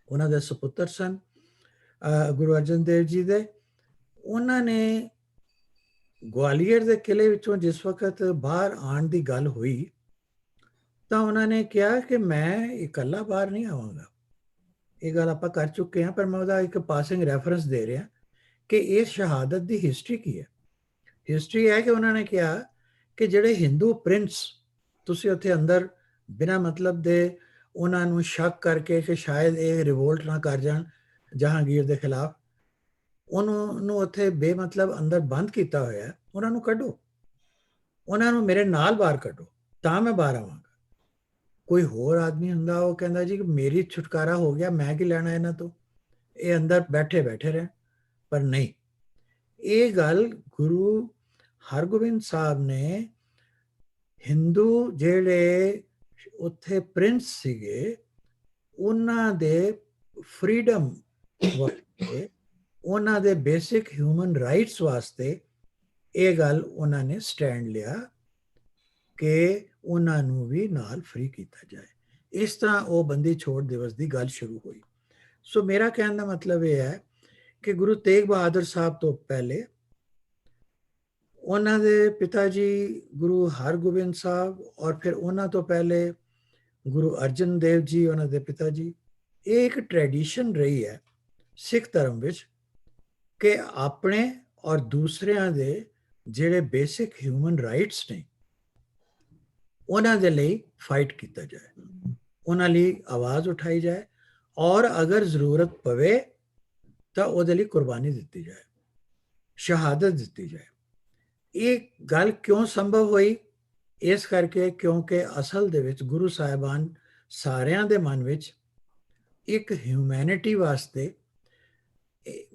ਉਹਨਾਂ ਦੇ ਸੁਪੁੱਤਰ ਸਨ ਗੁਰੂ ਅਰਜਨ ਦੇਵ ਜੀ ਦੇ। ਉਹਨਾਂ ਨੇ ਗਵਾਲੀਅਰ ਦੇ ਕਿਲੇ ਵਿੱਚੋਂ ਜਿਸ ਵਕਤ ਬਾਹਰ ਆਉਣ ਦੀ ਗੱਲ ਹੋਈ, ਤਾਂ ਉਹਨਾਂ ਨੇ ਕਿਹਾ ਕਿ ਮੈਂ ਇਕੱਲਾ ਬਾਹਰ ਨਹੀਂ ਆਵਾਂਗਾ। ਇਹ ਗੱਲ ਆਪਾਂ ਕਰ ਚੁੱਕੇ ਹਾਂ, ਪਰ ਮੈਂ ਉਹਦਾ ਇੱਕ ਪਾਸਿੰਗ ਰੈਫਰੈਂਸ ਦੇ ਰਿਹਾ ਕਿ ਇਸ ਸ਼ਹਾਦਤ ਦੀ ਹਿਸਟਰੀ ਕੀ ਹੈ। ਹਿਸਟਰੀ ਹੈ ਕਿ ਉਹਨਾਂ ਨੇ ਕਿਹਾ ਕਿ ਜਿਹੜੇ ਹਿੰਦੂ ਪ੍ਰਿੰਸ ਤੁਸੀਂ ਉੱਥੇ ਅੰਦਰ ਬਿਨਾਂ ਮਤਲਬ ਦੇ ਉਹਨਾਂ ਨੂੰ ਸ਼ੱਕ ਕਰਕੇ ਕਿ ਸ਼ਾਇਦ ਇਹ ਰਿਵੋਲਟ ਨਾ ਕਰ ਜਾਣ ਜਹਾਂਗੀਰ ਦੇ ਖਿਲਾਫ, ਉਹਨੂੰ ਉੱਥੇ ਬੇਮਤਲਬ ਅੰਦਰ ਬੰਦ ਕੀਤਾ ਹੋਇਆ, ਉਹਨਾਂ ਨੂੰ ਕੱਢੋ, ਉਹਨਾਂ ਨੂੰ ਮੇਰੇ ਨਾਲ ਬਾਹਰ ਕੱਢੋ ਤਾਂ ਮੈਂ ਬਾਹਰ ਆਵਾਂਗਾ। ਕੋਈ ਹੋਰ ਆਦਮੀ ਹੁੰਦਾ, ਉਹ ਕਹਿੰਦਾ ਜੀ ਮੇਰੀ ਛੁਟਕਾਰਾ ਹੋ ਗਿਆ, ਮੈਂ ਕੀ ਲੈਣਾ ਇਹਨਾਂ ਤੋਂ, ਇਹ ਅੰਦਰ ਬੈਠੇ ਬੈਠੇ ਰਹਿਣ। ਪਰ ਨਹੀਂ, ਇਹ ਗੱਲ ਗੁਰੂ ਹਰਗੋਬਿੰਦ ਸਾਹਿਬ ਨੇ ਹਿੰਦੂ ਜਿਹੜੇ ਉੱਥੇ ਪ੍ਰਿੰਸ ਸੀਗੇ, ਉਹਨਾਂ ਦੇ ਫਰੀडम ਵਾਸਤੇ, ਉਹਨਾਂ ਦੇ ਬੇਸਿਕ ਹਿਊਮਨ ਰਾਈਟਸ ਵਾਸਤੇ ਇਹ ਗੱਲ ਉਹਨਾਂ ਨੇ ਸਟੈਂਡ ਲਿਆ ਕਿ ਉਹਨਾਂ ਨੂੰ ਵੀ ਨਾਲ ਫ੍ਰੀ ਕੀਤਾ ਜਾਏ। ਇਸ ਤਰ੍ਹਾਂ ਉਹ ਬੰਦੀ ਛੋੜ ਦਿਵਸ ਦੀ ਗੱਲ ਸ਼ੁਰੂ ਹੋਈ। ਸੋ ਮੇਰਾ ਕਹਿਣ ਦਾ ਮਤਲਬ ਇਹ ਹੈ ਕਿ ਗੁਰੂ ਤੇਗ ਬਹਾਦਰ ਸਾਹਿਬ ਤੋਂ ਪਹਿਲੇ ਉਹਨਾਂ ਦੇ ਪਿਤਾ ਜੀ ਗੁਰੂ ਹਰਗੋਬਿੰਦ ਸਾਹਿਬ, ਔਰ ਫਿਰ ਉਹਨਾਂ ਤੋਂ ਪਹਿਲੇ ਗੁਰੂ ਅਰਜਨ ਦੇਵ ਜੀ, ਉਹਨਾਂ ਦੇ ਪਿਤਾ ਜੀ, ਇਹ ਇੱਕ ਟ੍ਰੈਡੀਸ਼ਨ ਰਹੀ ਹੈ ਸਿੱਖ ਧਰਮ ਵਿੱਚ ਕਿ ਆਪਣੇ ਔਰ ਦੂਸਰਿਆਂ ਦੇ ਜਿਹੜੇ ਬੇਸਿਕ ਹਿਊਮਨ ਰਾਈਟਸ ਨੇ, ਉਹਨਾਂ ਦੇ ਲਈ ਫਾਈਟ ਕੀਤਾ ਜਾਏ, ਉਹਨਾਂ ਲਈ ਆਵਾਜ਼ ਉਠਾਈ ਜਾਏ, ਔਰ ਅਗਰ ਜ਼ਰੂਰਤ ਪਵੇ ਤਾਂ ਉਹਦੇ ਲਈ ਕੁਰਬਾਨੀ ਦਿੱਤੀ ਜਾਏ, ਸ਼ਹਾਦਤ ਦਿੱਤੀ ਜਾਏ। ਇਹ ਗੱਲ ਕਿਉਂ ਸੰਭਵ ਹੋਈ? ਇਸ ਕਰਕੇ ਕਿਉਂਕਿ ਅਸਲ ਦੇ ਵਿੱਚ ਗੁਰੂ ਸਾਹਿਬਾਨ ਸਾਰਿਆਂ ਦੇ ਮਨ ਵਿੱਚ ਇੱਕ ਹਿਊਮੈਨਿਟੀ ਵਾਸਤੇ,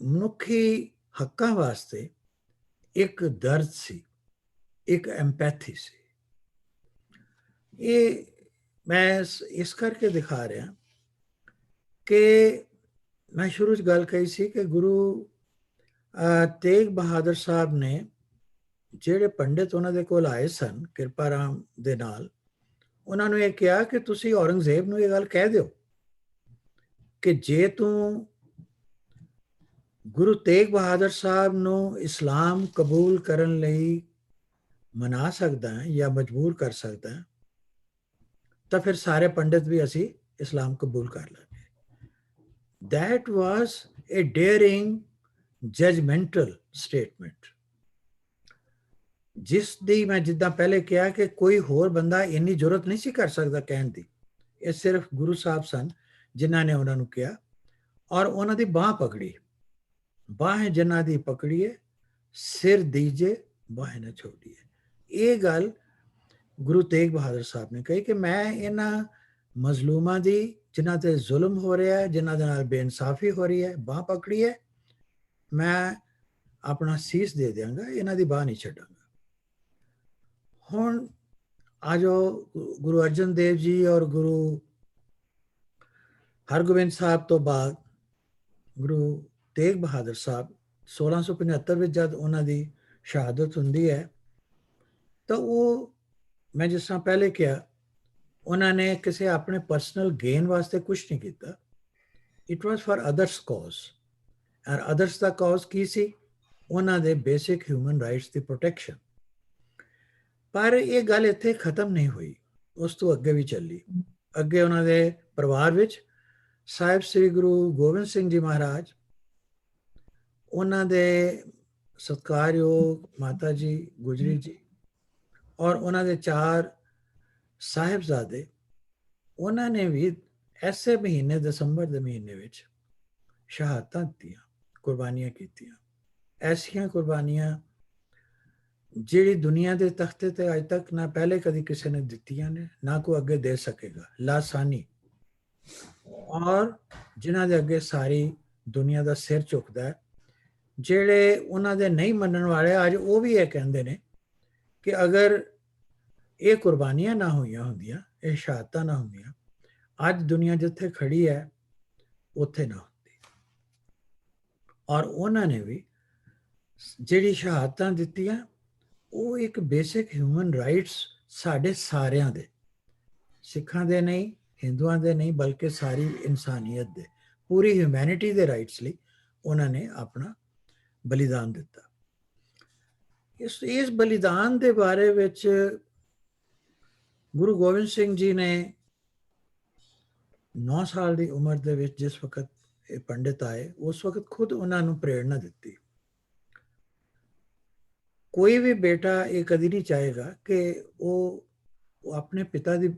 ਮਨੁੱਖੀ ਹੱਕਾਂ ਵਾਸਤੇ ਇੱਕ ਦਰਦ ਸੀ, ਇੱਕ ਐਮਪੈਥੀ ਸੀ। ਇਹ ਮੈਂ ਇਸ ਕਰਕੇ ਦਿਖਾ ਰਿਹਾ ਕਿ ਮੈਂ ਸ਼ੁਰੂ 'ਚ ਗੱਲ ਕਹੀ ਸੀ ਕਿ ਗੁਰੂ ਤੇਗ ਬਹਾਦਰ ਸਾਹਿਬ ਨੇ ਜਿਹੜੇ ਪੰਡਿਤ ਉਹਨਾਂ ਦੇ ਕੋਲ ਆਏ ਸਨ ਕਿਰਪਾ ਰਾਮ ਦੇ ਨਾਲ, ਉਹਨਾਂ ਨੂੰ ਇਹ ਕਿਹਾ ਕਿ ਤੁਸੀਂ ਔਰੰਗਜ਼ੇਬ ਨੂੰ ਇਹ ਗੱਲ ਕਹਿ ਦਿਓ ਕਿ ਜੇ ਤੂੰ ਗੁਰੂ ਤੇਗ ਬਹਾਦਰ ਸਾਹਿਬ ਨੂੰ ਇਸਲਾਮ ਕਬੂਲ ਕਰਨ ਲਈ ਮਨਾ ਸਕਦਾ ਜਾਂ ਮਜਬੂਰ ਕਰ ਸਕਦਾ ਤਾਂ ਫਿਰ ਸਾਰੇ ਪੰਡਿਤ ਵੀ ਅਸੀਂ ਇਸਲਾਮ ਕਬੂਲ ਕਰ ਲਾਂਗੇ। That was a daring judgmental statement, ਜਿਸ ਦੀ ਮੈਂ ਜਿੱਦਾਂ ਪਹਿਲੇ ਕਿਹਾ ਕਿ ਕੋਈ ਹੋਰ ਬੰਦਾ ਇੰਨੀ ਜ਼ਰੂਰਤ ਨਹੀਂ ਸੀ ਕਰ ਸਕਦਾ ਕਹਿਣ ਦੀ। ਇਹ ਸਿਰਫ ਗੁਰੂ ਸਾਹਿਬ ਸਨ ਜਿਨ੍ਹਾਂ ਨੇ ਉਹਨਾਂ ਨੂੰ ਕਿਹਾ ਔਰ ਉਹਨਾਂ ਦੀ ਬਾਹ ਪਕੜੀ। ਬਾਹ ਜਿਨ੍ਹਾਂ ਦੀ ਪਕੜੀਏ ਸਿਰ ਦੀਜੇ ਬਾਹ ਨਾ ਛੋੜੀਏ। ਇਹ ਗੱਲ ਗੁਰੂ ਤੇਗ ਬਹਾਦਰ ਸਾਹਿਬ ਨੇ ਕਹੀ ਕਿ ਮੈਂ ਇਹਨਾਂ ਮਜ਼ਲੂਮਾਂ ਦੀ ਜਿਨ੍ਹਾਂ ਤੇ ਜ਼ੁਲਮ ਹੋ ਰਿਹਾ ਹੈ, ਜਿਨ੍ਹਾਂ ਦੇ ਨਾਲ ਬੇਇਨਸਾਫੀ ਹੋ ਰਹੀ ਹੈ, ਬਾਹ ਪਕੜੀ ਹੈ, ਮੈਂ ਆਪਣਾ ਸੀਸ ਦੇ ਦਿਆਂਗਾ, ਇਹਨਾਂ ਦੀ ਬਾਹ ਨਹੀਂ ਛੱਡਾਂਗਾ। ਹੁਣ ਆ ਜੋ ਗੁਰੂ ਅਰਜਨ ਦੇਵ ਜੀ ਔਰ ਗੁਰੂ ਹਰਗੋਬਿੰਦ ਸਾਹਿਬ ਤੋਂ ਬਾਅਦ ਗੁਰੂ ਤੇਗ ਬਹਾਦਰ ਸਾਹਿਬ 1675 ਵਿੱਚ ਜਦ ਉਹਨਾਂ ਦੀ ਸ਼ਹਾਦਤ ਹੁੰਦੀ ਹੈ ਤਾਂ ਉਹ ਮੈਂ ਜਿਸ ਤਰ੍ਹਾਂ ਪਹਿਲੇ ਕਿਹਾ ਉਹਨਾਂ ਨੇ ਕਿਸੇ ਆਪਣੇ ਪਰਸਨਲ ਗੇਨ ਵਾਸਤੇ ਕੁਝ ਨਹੀਂ ਕੀਤਾ। ਇਟ ਵਾਸ ਫॉर ਅਦਰਸ ਕਾਜ਼। ਔਰ ਅਦਰਸ ਦਾ ਕਾਜ਼ ਕੀ ਸੀ? ਉਹਨਾਂ ਦੇ ਬੇਸਿਕ ਹਿਊਮਨ ਰਾਈਟਸ ਦੀ ਪ੍ਰੋਟੈਕਸ਼ਨ। ਪਰ ਇਹ ਗੱਲ ਇੱਥੇ ਖਤਮ ਨਹੀਂ ਹੋਈ, ਉਸ ਤੋਂ ਅੱਗੇ ਵੀ ਚੱਲੀ। ਅੱਗੇ ਉਹਨਾਂ ਦੇ ਪਰਿਵਾਰ ਵਿੱਚ ਸਾਹਿਬ ਸ੍ਰੀ ਗੁਰੂ ਗੋਬਿੰਦ ਸਿੰਘ ਜੀ ਮਹਾਰਾਜ, ਉਹਨਾਂ ਦੇ ਸਤਿਕਾਰਯੋਗ ਮਾਤਾ ਜੀ ਗੁਜਰੀ ਜੀ ਔਰ ਉਹਨਾਂ ਦੇ 4 ਸਾਹਿਬਜ਼ਾਦੇ, ਉਹਨਾਂ ਨੇ ਵੀ ਐਸੇ ਮਹੀਨੇ ਦਸੰਬਰ ਦੇ ਮਹੀਨੇ ਵਿੱਚ ਸ਼ਹਾਦਤਾਂ ਦਿੱਤੀਆਂ, ਕੁਰਬਾਨੀਆਂ ਕੀਤੀਆਂ। ਐਸੀਆਂ ਕੁਰਬਾਨੀਆਂ ਜਿਹੜੀ ਦੁਨੀਆ ਦੇ ਤਖਤੇ ਤੇ ਅੱਜ ਤੱਕ ਨਾ ਪਹਿਲੇ ਕਦੀ ਕਿਸੇ ਨੇ ਦਿੱਤੀਆਂ ਨੇ, ਨਾ ਕੋਈ ਅੱਗੇ ਦੇ ਸਕੇਗਾ। ਲਾਸਾਨੀ ਔਰ ਜਿਨ੍ਹਾਂ ਦੇ ਅੱਗੇ ਸਾਰੀ ਦੁਨੀਆ ਦਾ ਸਿਰ ਝੁਕਦਾ ਹੈ। ਜਿਹੜੇ ਉਹਨਾਂ ਦੇ ਨਹੀਂ ਮੰਨਣ ਵਾਲੇ ਅੱਜ ਉਹ ਵੀ ਇਹ ਕਹਿੰਦੇ ਨੇ ਕਿ ਅਗਰ ਇਹ ਕੁਰਬਾਨੀਆਂ ਨਾ ਹੋਈਆਂ ਹੁੰਦੀਆਂ, ਇਹ ਸ਼ਹਾਦਤਾਂ ਨਾ ਹੁੰਦੀਆਂ, ਅੱਜ ਦੁਨੀਆ ਜਿੱਥੇ ਖੜੀ ਹੈ ਉੱਥੇ ਨਾ ਹੁੰਦੀ। ਔਰ ਉਹਨਾਂ ਨੇ ਵੀ ਜਿਹੜੀ ਸ਼ਹਾਦਤਾਂ ਦਿੱਤੀਆਂ ਉਹ ਇੱਕ ਬੇਸਿਕ ਹਿਊਮਨ ਰਾਈਟਸ ਸਾਡੇ ਸਾਰਿਆਂ ਦੇ, ਸਿੱਖਾਂ ਦੇ ਨਹੀਂ, ਹਿੰਦੂਆਂ ਦੇ ਨਹੀਂ, ਬਲਕਿ ਸਾਰੀ ਇਨਸਾਨੀਅਤ ਦੇ, ਪੂਰੀ ਹਿਊਮੈਨਿਟੀ ਦੇ ਰਾਈਟਸ ਲਈ ਉਹਨਾਂ ਨੇ ਆਪਣਾ ਬਲੀਦਾਨ ਦਿੱਤਾ। ਇਸ ਬਲੀਦਾਨ ਦੇ ਬਾਰੇ ਵਿੱਚ ਗੁਰੂ ਗੋਬਿੰਦ ਸਿੰਘ ਜੀ ਨੇ 9 ਸਾਲ ਦੀ ਉਮਰ ਦੇ ਵਿੱਚ ਜਿਸ ਵਕਤ ਇਹ ਪੰਡਿਤ ਆਏ, ਉਸ ਵਕਤ ਖੁਦ ਉਹਨਾਂ ਨੂੰ ਪ੍ਰੇਰਣਾ ਦਿੱਤੀ। ਕੋਈ ਵੀ ਬੇਟਾ ਇਹ ਕਦੀ ਨਹੀਂ ਚਾਹੇਗਾ ਕਿ ਉਹ ਆਪਣੇ ਪਿਤਾ ਦੀ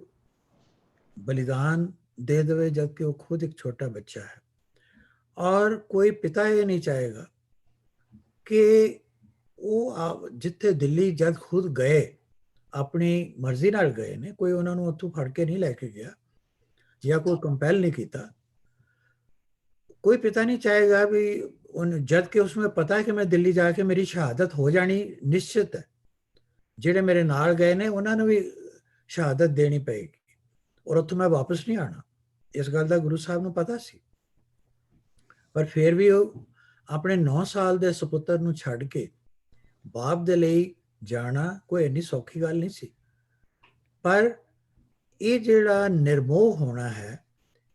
ਬਲੀਦਾਨ ਦੇ ਦੇਵੇ ਜਦਕਿ ਉਹ ਖੁਦ ਇੱਕ ਛੋਟਾ ਬੱਚਾ ਹੈ। ਔਰ ਕੋਈ ਪਿਤਾ ਇਹ ਨਹੀਂ ਚਾਹੇਗਾ ਕਿ ਉਹ ਜਿੱਥੇ ਦਿੱਲੀ ਜਦ ਖੁਦ ਗਏ, ਆਪਣੀ ਮਰਜ਼ੀ ਨਾਲ ਗਏ ਨੇ, ਕੋਈ ਉਹਨਾਂ ਨੂੰ ਉੱਥੋਂ ਫੜ ਕੇ ਨਹੀਂ ਲੈ ਕੇ ਗਿਆ ਜਾਂ ਕੋਈ ਕੰਪੈਲ ਨਹੀਂ ਕੀਤਾ। ਕੋਈ ਪਿਤਾ ਨਹੀਂ ਚਾਹੇਗਾ ਵੀ ਜਦ ਕਿ ਉਸਨੂੰ ਪਤਾ ਹੈ ਕਿ ਮੈਂ ਦਿੱਲੀ ਜਾ ਕੇ ਮੇਰੀ ਸ਼ਹਾਦਤ ਹੋ ਜਾਣੀ ਨਿਸ਼ਚਿਤ ਹੈ, ਜਿਹੜੇ ਮੇਰੇ ਨਾਲ ਗਏ ਨੇ ਉਹਨਾਂ ਨੂੰ ਵੀ ਸ਼ਹਾਦਤ ਦੇਣੀ ਪਏਗੀ ਔਰ ਉੱਥੋਂ ਮੈਂ ਵਾਪਸ ਨਹੀਂ ਆਉਣਾ। ਇਸ ਗੱਲ ਦਾ ਗੁਰੂ ਸਾਹਿਬ ਨੂੰ ਪਤਾ ਸੀ। ਪਰ ਫਿਰ ਵੀ ਉਹ ਆਪਣੇ 9 ਸਾਲ ਦੇ ਸੁਪੁੱਤਰ ਨੂੰ ਛੱਡ ਕੇ ਬਾਪ ਦੇ ਲਈ ਜਾਣਾ ਕੋਈ ਇੰਨੀ ਸੌਖੀ ਗੱਲ ਨਹੀਂ ਸੀ। ਪਰ ਇਹ ਜਿਹੜਾ ਨਿਰਮੋਹ ਹੋਣਾ ਹੈ,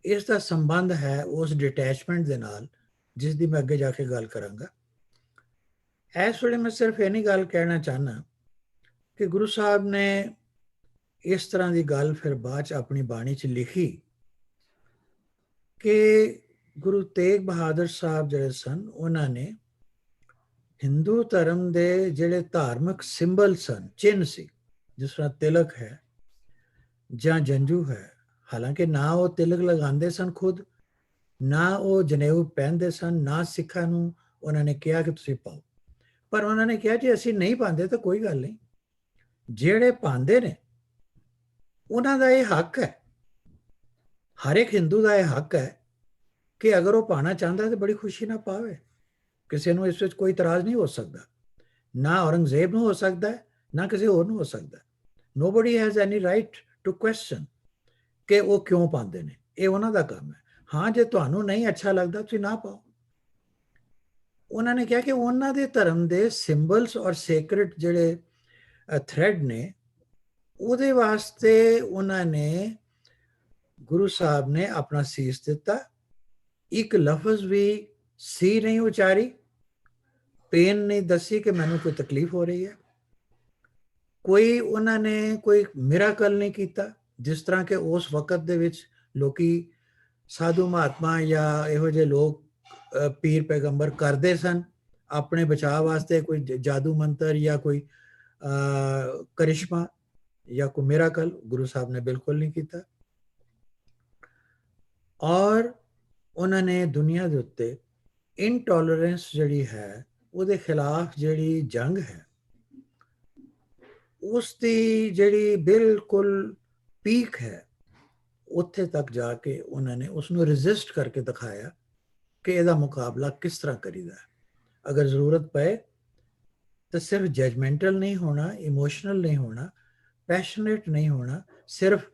ਇਸ ਦਾ ਸੰਬੰਧ ਹੈ ਉਸ ਡਿਟੈਚਮੈਂਟ ਦੇ ਨਾਲ ਜਿਸ ਦੀ ਮੈਂ ਅੱਗੇ ਜਾ ਕੇ ਗੱਲ ਕਰਾਂਗਾ। ਇਸ ਵੇਲੇ ਮੈਂ ਸਿਰਫ ਇੰਨੀ ਗੱਲ ਕਹਿਣਾ ਚਾਹੁੰਦਾ ਕਿ ਗੁਰੂ ਸਾਹਿਬ ਨੇ ਇਸ ਤਰ੍ਹਾਂ ਦੀ ਗੱਲ ਫਿਰ ਬਾਅਦ 'ਚ ਆਪਣੀ ਬਾਣੀ 'ਚ ਲਿਖੀ ਕਿ ਗੁਰੂ ਤੇਗ ਬਹਾਦਰ ਸਾਹਿਬ ਜਿਹੜੇ ਸਨ, ਉਹਨਾਂ ਨੇ ਹਿੰਦੂ ਧਰਮ ਦੇ ਜਿਹੜੇ ਧਾਰਮਿਕ ਸਿੰਬਲ ਸਨ, ਚਿੰਨ੍ਹ ਸੀ, ਜਿਸ ਤਰ੍ਹਾਂ ਤਿਲਕ ਹੈ ਜਾਂ ਜੰਝੂ ਹੈ, ਹਾਲਾਂਕਿ ਨਾ ਉਹ ਤਿਲਕ ਲਗਾਉਂਦੇ ਸਨ ਖੁਦ, ਨਾ ਉਹ ਜਨੇਊ ਪਹਿਨਦੇ ਸਨ, ਨਾ ਸਿੱਖਾਂ ਨੂੰ ਉਹਨਾਂ ਨੇ ਕਿਹਾ ਕਿ ਤੁਸੀਂ ਪਾਓ, ਪਰ ਉਹਨਾਂ ਨੇ ਕਿਹਾ ਜੇ ਅਸੀਂ ਨਹੀਂ ਪਾਉਂਦੇ ਤਾਂ ਕੋਈ ਗੱਲ ਨਹੀਂ, ਜਿਹੜੇ ਪਾਉਂਦੇ ਨੇ ਉਹਨਾਂ ਦਾ ਇਹ ਹੱਕ ਹੈ, ਹਰ ਇੱਕ ਹਿੰਦੂ ਦਾ ਇਹ ਹੱਕ ਹੈ ਕਿ ਅਗਰ ਉਹ ਪਾਣਾ ਚਾਹੁੰਦਾ ਤਾਂ ਬੜੀ ਖੁਸ਼ੀ ਨਾਲ ਪਾਵੇ। ਕਿਸੇ ਨੂੰ ਇਸ ਵਿੱਚ ਕੋਈ ਇਤਰਾਜ਼ ਨਹੀਂ ਹੋ ਸਕਦਾ, ਨਾ ਔਰੰਗਜ਼ੇਬ ਨੂੰ ਹੋ ਸਕਦਾ, ਨਾ ਕਿਸੇ ਹੋਰ ਨੂੰ ਹੋ ਸਕਦਾ। Nobody has any right to question ਕਿ ਉਹ ਕਿਉਂ ਪਾਉਂਦੇ ਨੇ, ਇਹ ਉਹਨਾਂ ਦਾ ਕੰਮ ਹੈ। ਹਾਂ, ਜੇ ਤੁਹਾਨੂੰ ਨਹੀਂ ਅੱਛਾ ਲੱਗਦਾ ਤੁਸੀਂ ਨਾ ਪਾਓ। ਉਹਨਾਂ ਨੇ ਕਿਹਾ ਕਿ ਉਹਨਾਂ ਦੇ ਧਰਮ ਦੇ ਸਿੰਬਲਸ ਔਰ ਸੇਕ੍ਰੇਟ ਜਿਹੜੇ ਥ੍ਰੈਡ ਨੇ, ਉਹਦੇ ਵਾਸਤੇ ਉਹਨਾਂ ਨੇ ਗੁਰੂ ਸਾਹਿਬ ਨੇ ਆਪਣਾ ਸੀਸ ਦਿੱਤਾ। ਇੱਕ ਲਫ਼ਜ਼ ਵੀ ਸੀ ਨਹੀਂ ਉਚਾਰੀ, ਪੇਨ ਨਹੀਂ ਦੱਸੀ ਕਿ ਮੈਨੂੰ ਕੋਈ ਤਕਲੀਫ ਹੋ ਰਹੀ ਹੈ। ਕੋਈ ਉਹਨਾਂ ਨੇ ਕੋਈ ਮਿਰਾਕਲ ਨਹੀਂ ਕੀਤਾ, ਜਿਸ ਤਰ੍ਹਾਂ ਕਿ ਉਸ ਵਕਤ ਦੇ ਵਿੱਚ ਲੋਕੀ ਸਾਧੂ ਮਹਾਤਮਾ ਜਾਂ ਇਹੋ ਜਿਹੇ ਲੋਕ ਪੀਰ ਪੈਗੰਬਰ ਕਰਦੇ ਸਨ ਆਪਣੇ ਬਚਾਅ ਵਾਸਤੇ, ਕੋਈ ਜਾਦੂ ਮੰਤਰ ਜਾਂ ਕੋਈ ਕਰਿਸ਼ਮਾ ਜਾਂ ਕੋਈ ਮਿਰਾਕਲ ਗੁਰੂ ਸਾਹਿਬ ਨੇ ਬਿਲਕੁਲ ਨਹੀਂ ਕੀਤਾ। ਔਰ ਉਹਨਾਂ ਨੇ ਦੁਨੀਆ ਦੇ ਉੱਤੇ ਇਨਟੋਲਰੈਂਸ ਜਿਹੜੀ ਹੈ ਉਹਦੇ ਖਿਲਾਫ ਜਿਹੜੀ ਜੰਗ ਹੈ ਉਸ ਦੀ ਜਿਹੜੀ ਬਿਲਕੁਲ ਪੀਕ ਹੈ, ਉੱਥੇ ਤੱਕ ਜਾ ਕੇ ਉਹਨਾਂ ਨੇ ਉਸ ਨੂੰ ਰੈਜ਼ਿਸਟ ਕਰਕੇ ਦਿਖਾਇਆ ਕਿ ਇਹਦਾ ਮੁਕਾਬਲਾ ਕਿਸ ਤਰ੍ਹਾਂ ਕਰੀਦਾ ਹੈ। ਅਗਰ ਜ਼ਰੂਰਤ ਪਏ ਤਾਂ ਸਿਰਫ ਜਜਮੈਂਟਲ ਨਹੀਂ ਹੋਣਾ, ਇਮੋਸ਼ਨਲ ਨਹੀਂ ਹੋਣਾ, ਪੈਸ਼ਨੇਟ ਨਹੀਂ ਹੋਣਾ, ਸਿਰਫ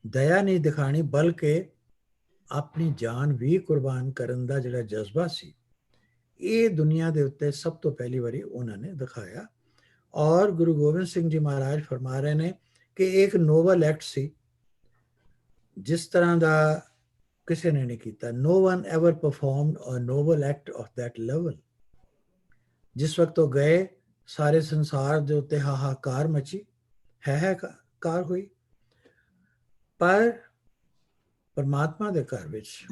ਦਇਆ ਨਹੀਂ ਦਿਖਾਣੀ, ਬਲਕਿ ਆਪਣੀ ਜਾਨ ਵੀ ਕੁਰਬਾਨ ਕਰਨ ਦਾ ਜਿਹੜਾ ਜਜ਼ਬਾ ਸੀ, ਇਹ ਦੁਨੀਆ ਦੇ ਉੱਤੇ ਸਭ ਤੋਂ ਪਹਿਲੀ ਵਾਰੀ ਉਹਨਾਂ ਨੇ ਦਿਖਾਇਆ। ਔਰ ਗੁਰੂ ਗੋਬਿੰਦ ਸਿੰਘ ਜੀ ਮਹਾਰਾਜ ਫਰਮਾ ਰਹੇ ਨੇ ਕਿ ਇੱਕ ਨੋਬਲ ਐਕਟ ਸੀ ਜਿਸ ਤਰ੍ਹਾਂ ਦਾ ਕਿਸੇ ਨੇ ਨਹੀਂ ਕੀਤਾ। No one ever performed a noble act of that level। ਜਿਸ ਵਕਤ ਉਹ ਗਏ ਸਾਰੇ ਸੰਸਾਰ ਦੇ ਉੱਤੇ ਹਾਹਾਕਾਰ ਮਚੀ, ਹੈ ਕਾਰ ਹੋਈ, ਪਰ ਪਰਮਾਤਮਾ ਦੇ ਘਰ ਵਿੱਚ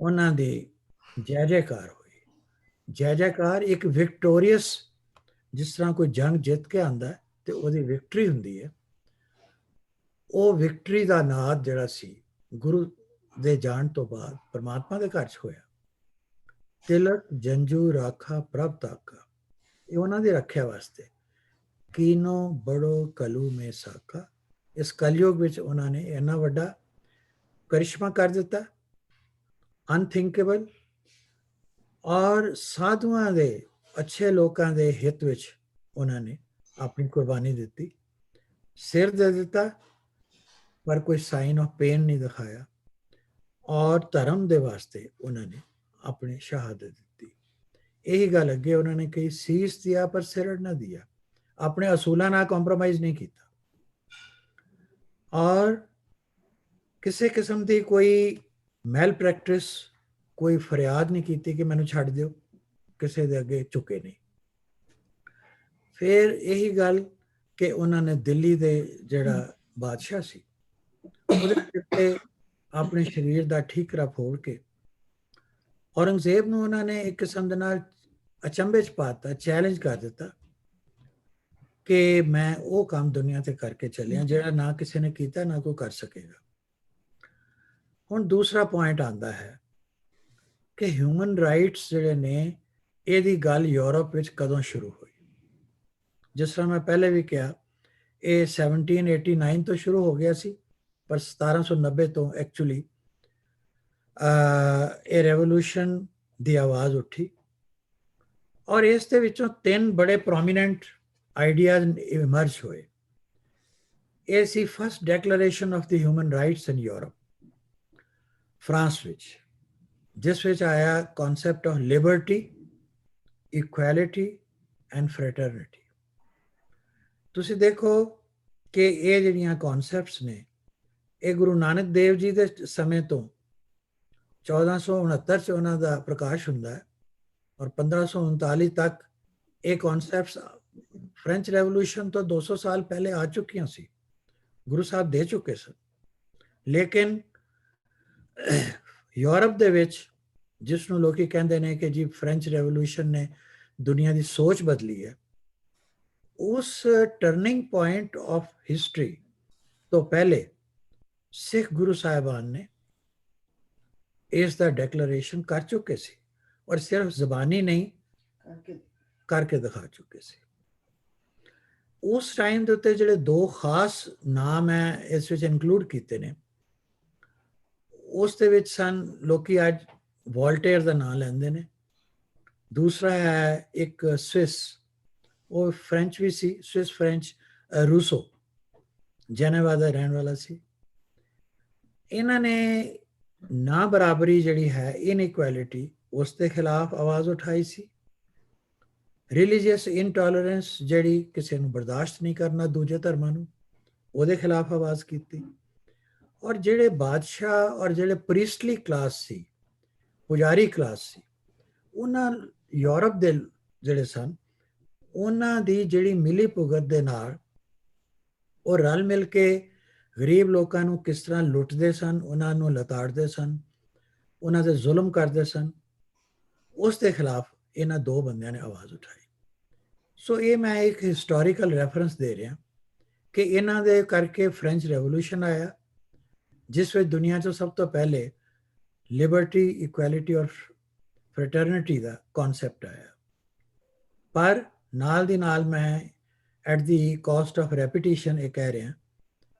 ਉਹਨਾਂ ਦੀ ਜੈ ਜੈਕਾਰ ਹੋਈ। ਜੈ ਜੈਕਾਰ ਇੱਕ ਵਿਕਟੋਰੀਅਸ, ਜਿਸ ਤਰ੍ਹਾਂ ਕੋਈ ਜੰਗ ਜਿੱਤ ਕੇ ਆਉਂਦਾ ਤੇ ਉਹਦੀ ਵਿਕਟਰੀ ਹੁੰਦੀ ਹੈ, ਉਹ ਵਿਕਟਰੀ ਦਾ ਨਾਦ ਜਿਹੜਾ ਸੀ ਗੁਰੂ ਦੇ ਜਾਣ ਤੋਂ ਬਾਅਦ ਪਰਮਾਤਮਾ ਦੇ ਘਰ 'ਚ ਹੋਇਆ। ਤਿਲਕ ਜੰਜੂ ਰਾਖਾ ਪ੍ਰਭ ਤਾਕਾ, ਇਹ ਉਹਨਾਂ ਦੀ ਰੱਖਿਆ ਵਾਸਤੇ। ਕੀਨੋ ਬੜੋ ਕਲੂ ਮੇ ਸਾਕਾ, ਇਸ ਕਲਯੁਗ ਵਿੱਚ ਉਹਨਾਂ ਨੇ ਇੰਨਾ ਵੱਡਾ ਕਰਿਸ਼ਮਾ ਕਰ ਦਿੱਤਾ, ਅਨਥਿੰਕੇਬਲ। ਔਰ ਸਾਧੂਆਂ ਦੇ, ਅੱਛੇ ਲੋਕਾਂ ਦੇ ਹਿੱਤ ਵਿੱਚ ਉਹਨਾਂ ਨੇ ਆਪਣੀ ਕੁਰਬਾਨੀ ਦਿੱਤੀ, ਸਿਰ ਦੇ ਦਿੱਤਾ, ਪਰ ਕੋਈ ਸਾਈਨ ਆਫ ਪੇਨ ਨਹੀਂ ਦਿਖਾਇਆ। ਔਰ ਧਰਮ ਦੇ ਵਾਸਤੇ ਉਹਨਾਂ ਨੇ ਆਪਣੀ ਸ਼ਹਾਦਤ ਦਿੱਤੀ। ਇਹੀ ਗੱਲ ਅੱਗੇ ਉਹਨਾਂ ਨੇ ਕਹੀ, ਸੀਸ ਦਿਆ ਪਰ ਸਿਰ ਨਾ ਦਿਆ, ਆਪਣੇ ਅਸੂਲਾਂ ਨਾਲ ਕੰਪਰੋਮਾਈਜ਼ ਨਹੀਂ ਕੀਤਾ। ਔਰ ਕਿਸੇ ਕਿਸਮ ਦੀ ਕੋਈ ਮੈਲ ਪ੍ਰੈਕਟਿਸ, ਕੋਈ ਫਰਿਆਦ ਨਹੀਂ ਕੀਤੀ ਕਿ ਮੈਨੂੰ ਛੱਡ ਦਿਓ, ਕਿਸੇ ਦੇ ਅੱਗੇ ਝੁਕੇ ਨਹੀਂ। ਫਿਰ ਇਹੀ ਗੱਲ ਕਿ ਉਹਨਾਂ ਨੇ ਦਿੱਲੀ ਦੇ ਜਿਹੜਾ ਬਾਦਸ਼ਾਹ ਸੀ ਉਹਦੇ ਉੱਤੇ ਆਪਣੇ ਸਰੀਰ ਦਾ ਠੀਕਰਾ ਫੋੜ ਕੇ ਔਰੰਗਜ਼ੇਬ ਨੂੰ ਉਹਨਾਂ ਨੇ ਇੱਕ ਕਿਸਮ ਦੇ ਨਾਲ ਅਚੰਭੇ 'ਚ ਪਾਤਾ, ਚੈਲੰਜ ਕਰ ਦਿੱਤਾ ਕਿ ਮੈਂ ਉਹ ਕੰਮ ਦੁਨੀਆ ਤੇ ਕਰਕੇ ਚੱਲਿਆ ਜਿਹੜਾ ਨਾ ਕਿਸੇ ਨੇ ਕੀਤਾ, ਨਾ ਕੋਈ ਕਰ ਸਕੇਗਾ। ਹੁਣ ਦੂਸਰਾ ਪੁਆਇੰਟ ਆਉਂਦਾ ਹੈ ਕਿ ਹਿਊਮਨ ਰਾਈਟਸ ਜਿਹੜੇ ਨੇ, ਇਹਦੀ ਗੱਲ ਯੂਰਪ ਵਿੱਚ ਕਦੋਂ ਸ਼ੁਰੂ ਹੋਈ। ਜਿਸ ਤਰ੍ਹਾਂ ਮੈਂ ਪਹਿਲੇ ਵੀ ਕਿਹਾ, ਇਹ 1789 ਤੋਂ ਸ਼ੁਰੂ ਹੋ ਗਿਆ ਸੀ, ਪਰ 1790 ਤੋਂ ਐਕਚੁਅਲੀ ਇਹ ਰੈਵੋਲੂਸ਼ਨ ਦੀ ਆਵਾਜ਼ ਉੱਠੀ। ਔਰ ਇਸ ਦੇ ਵਿੱਚੋਂ 3 ਬੜੇ ਪ੍ਰੋਮੀਨੈਂਟ ਆਈਡੀਆਜ਼ ਇਮਰਜ ਹੋਏ। ਇਹ ਸੀ first declaration of the human rights in Europe, France ਵਿੱਚ, ਜਿਸ ਵਿੱਚ ਆਇਆ concept of liberty, equality and fraternity. ਤੁਸੀਂ ਦੇਖੋ ਕਿ ਇਹ ਜਿਹੜੀਆਂ ਕਨਸੈਪਟਸ ਨੇ, ਇਹ ਗੁਰੂ ਨਾਨਕ ਦੇਵ ਜੀ ਦੇ ਸਮੇਂ ਤੋਂ 1469 'ਚ ਉਹਨਾਂ ਦਾ ਪ੍ਰਕਾਸ਼ ਹੁੰਦਾ ਹੈ, ਔਰ 1539 ਤੱਕ ਇਹ ਕਨਸੈਪਟਸ ਫ੍ਰੈਂਚ ਰੈਵੋਲੂਸ਼ਨ ਤੋਂ 200 ਸਾਲ ਪਹਿਲੇ ਆ ਚੁੱਕੀਆਂ ਸੀ, ਗੁਰੂ ਸਾਹਿਬ ਦੇ ਚੁੱਕੇ ਸਨ। ਲੇਕਿਨ ਯੂਰਪ ਦੇ ਵਿੱਚ, ਜਿਸ ਨੂੰ ਲੋਕੀ ਕਹਿੰਦੇ ਨੇ ਕਿ ਜੀ ਫ੍ਰੈਂਚ ਰੈਵੋਲੂਸ਼ਨ ਨੇ ਦੁਨੀਆ ਦੀ ਸੋਚ ਬਦਲੀ ਹੈ, ਉਸ ਟਰਨਿੰਗ ਪੁਆਇੰਟ ਆਫ ਹਿਸਟਰੀ ਤੋਂ ਪਹਿਲੇ ਸਿੱਖ ਗੁਰੂ ਸਾਹਿਬਾਨ ਨੇ ਇਸ ਦਾ ਡੈਕਲੇਰੇਸ਼ਨ ਕਰ ਚੁੱਕੇ ਸੀ, ਔਰ ਸਿਰਫ ਜ਼ਬਾਨੀ ਨਹੀਂ ਕਰਕੇ ਦਿਖਾ ਚੁੱਕੇ ਸੀ। ਉਸ ਟਾਈਮ ਦੇ ਉੱਤੇ ਜਿਹੜੇ 2 ਖਾਸ ਨਾਮ ਹੈ ਇਸ ਵਿੱਚ ਇਨਕਲੂਡ ਕੀਤੇ ਨੇ, ਉਸ ਦੇ ਵਿੱਚ ਸਨ, ਲੋਕੀ ਅੱਜ ਵੋਲਟੇਅਰ ਦਾ ਨਾਮ ਲੈਂਦੇ ਨੇ। ਦੂਸਰਾ ਹੈ ਇੱਕ ਸਵਿਸ, ਉਹ ਫ੍ਰੈਂਚ ਵੀ ਸੀ, ਸਵਿਸ ਫ੍ਰੈਂਚ, ਰੂਸੋ, ਜੈਨੇਵਾ ਦਾ ਰਹਿਣ ਵਾਲਾ ਸੀ। ਇਹਨਾਂ ਨੇ ਨਾ ਬਰਾਬਰੀ ਜਿਹੜੀ ਹੈ, ਇਨਇਕੁਐਲਿਟੀ, ਉਸ ਦੇ ਖਿਲਾਫ ਆਵਾਜ਼ ਉਠਾਈ ਸੀ। ਰਿਲੀਜੀਅਸ ਇਨਟੋਲਰੈਂਸ, ਜਿਹੜੀ ਕਿਸੇ ਨੂੰ ਬਰਦਾਸ਼ਤ ਨਹੀਂ ਕਰਨਾ ਦੂਜੇ ਧਰਮਾਂ ਨੂੰ, ਉਹਦੇ ਖਿਲਾਫ ਆਵਾਜ਼ ਕੀਤੀ। ਔਰ ਜਿਹੜੇ ਬਾਦਸ਼ਾਹ ਔਰ ਜਿਹੜੇ ਪ੍ਰੀਸਟਲੀ ਕਲਾਸ ਸੀ, ਪੁਜਾਰੀ ਕਲਾਸ ਸੀ, ਉਹਨਾਂ ਯੂਰਪ ਦੇ ਜਿਹੜੇ ਸਨ, ਉਹਨਾਂ ਦੀ ਜਿਹੜੀ ਮਿਲੀ ਭੁਗਤ ਦੇ ਨਾਲ ਉਹ ਰਲ ਮਿਲ ਕੇ ਗਰੀਬ ਲੋਕਾਂ ਨੂੰ ਕਿਸ ਤਰ੍ਹਾਂ ਲੁੱਟਦੇ ਸਨ, ਉਹਨਾਂ ਨੂੰ ਲਤਾੜਦੇ ਸਨ, ਉਹਨਾਂ ਤੇ ਜ਼ੁਲਮ ਕਰਦੇ ਸਨ, ਉਸ ਦੇ ਖਿਲਾਫ ਇਹਨਾਂ ਦੋ ਬੰਦਿਆਂ ਨੇ ਆਵਾਜ਼ ਉਠਾਈ। ਸੋ ਇਹ ਮੈਂ ਇੱਕ ਹਿਸਟੋਰੀਕਲ ਰੈਫਰੈਂਸ ਦੇ ਰਿਹਾ ਕਿ ਇਹਨਾਂ ਦੇ ਕਰਕੇ ਫ੍ਰੈਂਚ ਰੈਵੋਲੂਸ਼ਨ ਆਇਆ, ਜਿਸ ਵਿੱਚ ਦੁਨੀਆ 'ਚ ਸਭ ਤੋਂ ਪਹਿਲੇ ਲਿਬਰਟੀ, ਇਕੁਐਲਿਟੀ ਔਰ ਫਰੈਟਰਨਿਟੀ ਦਾ ਕਨਸੈਪਟ ਆਇਆ। ਪਰ ਨਾਲ ਦੀ ਨਾਲ ਮੈਂ at the caste of repetition ਇਹ ਕਹਿ ਰਿਹਾ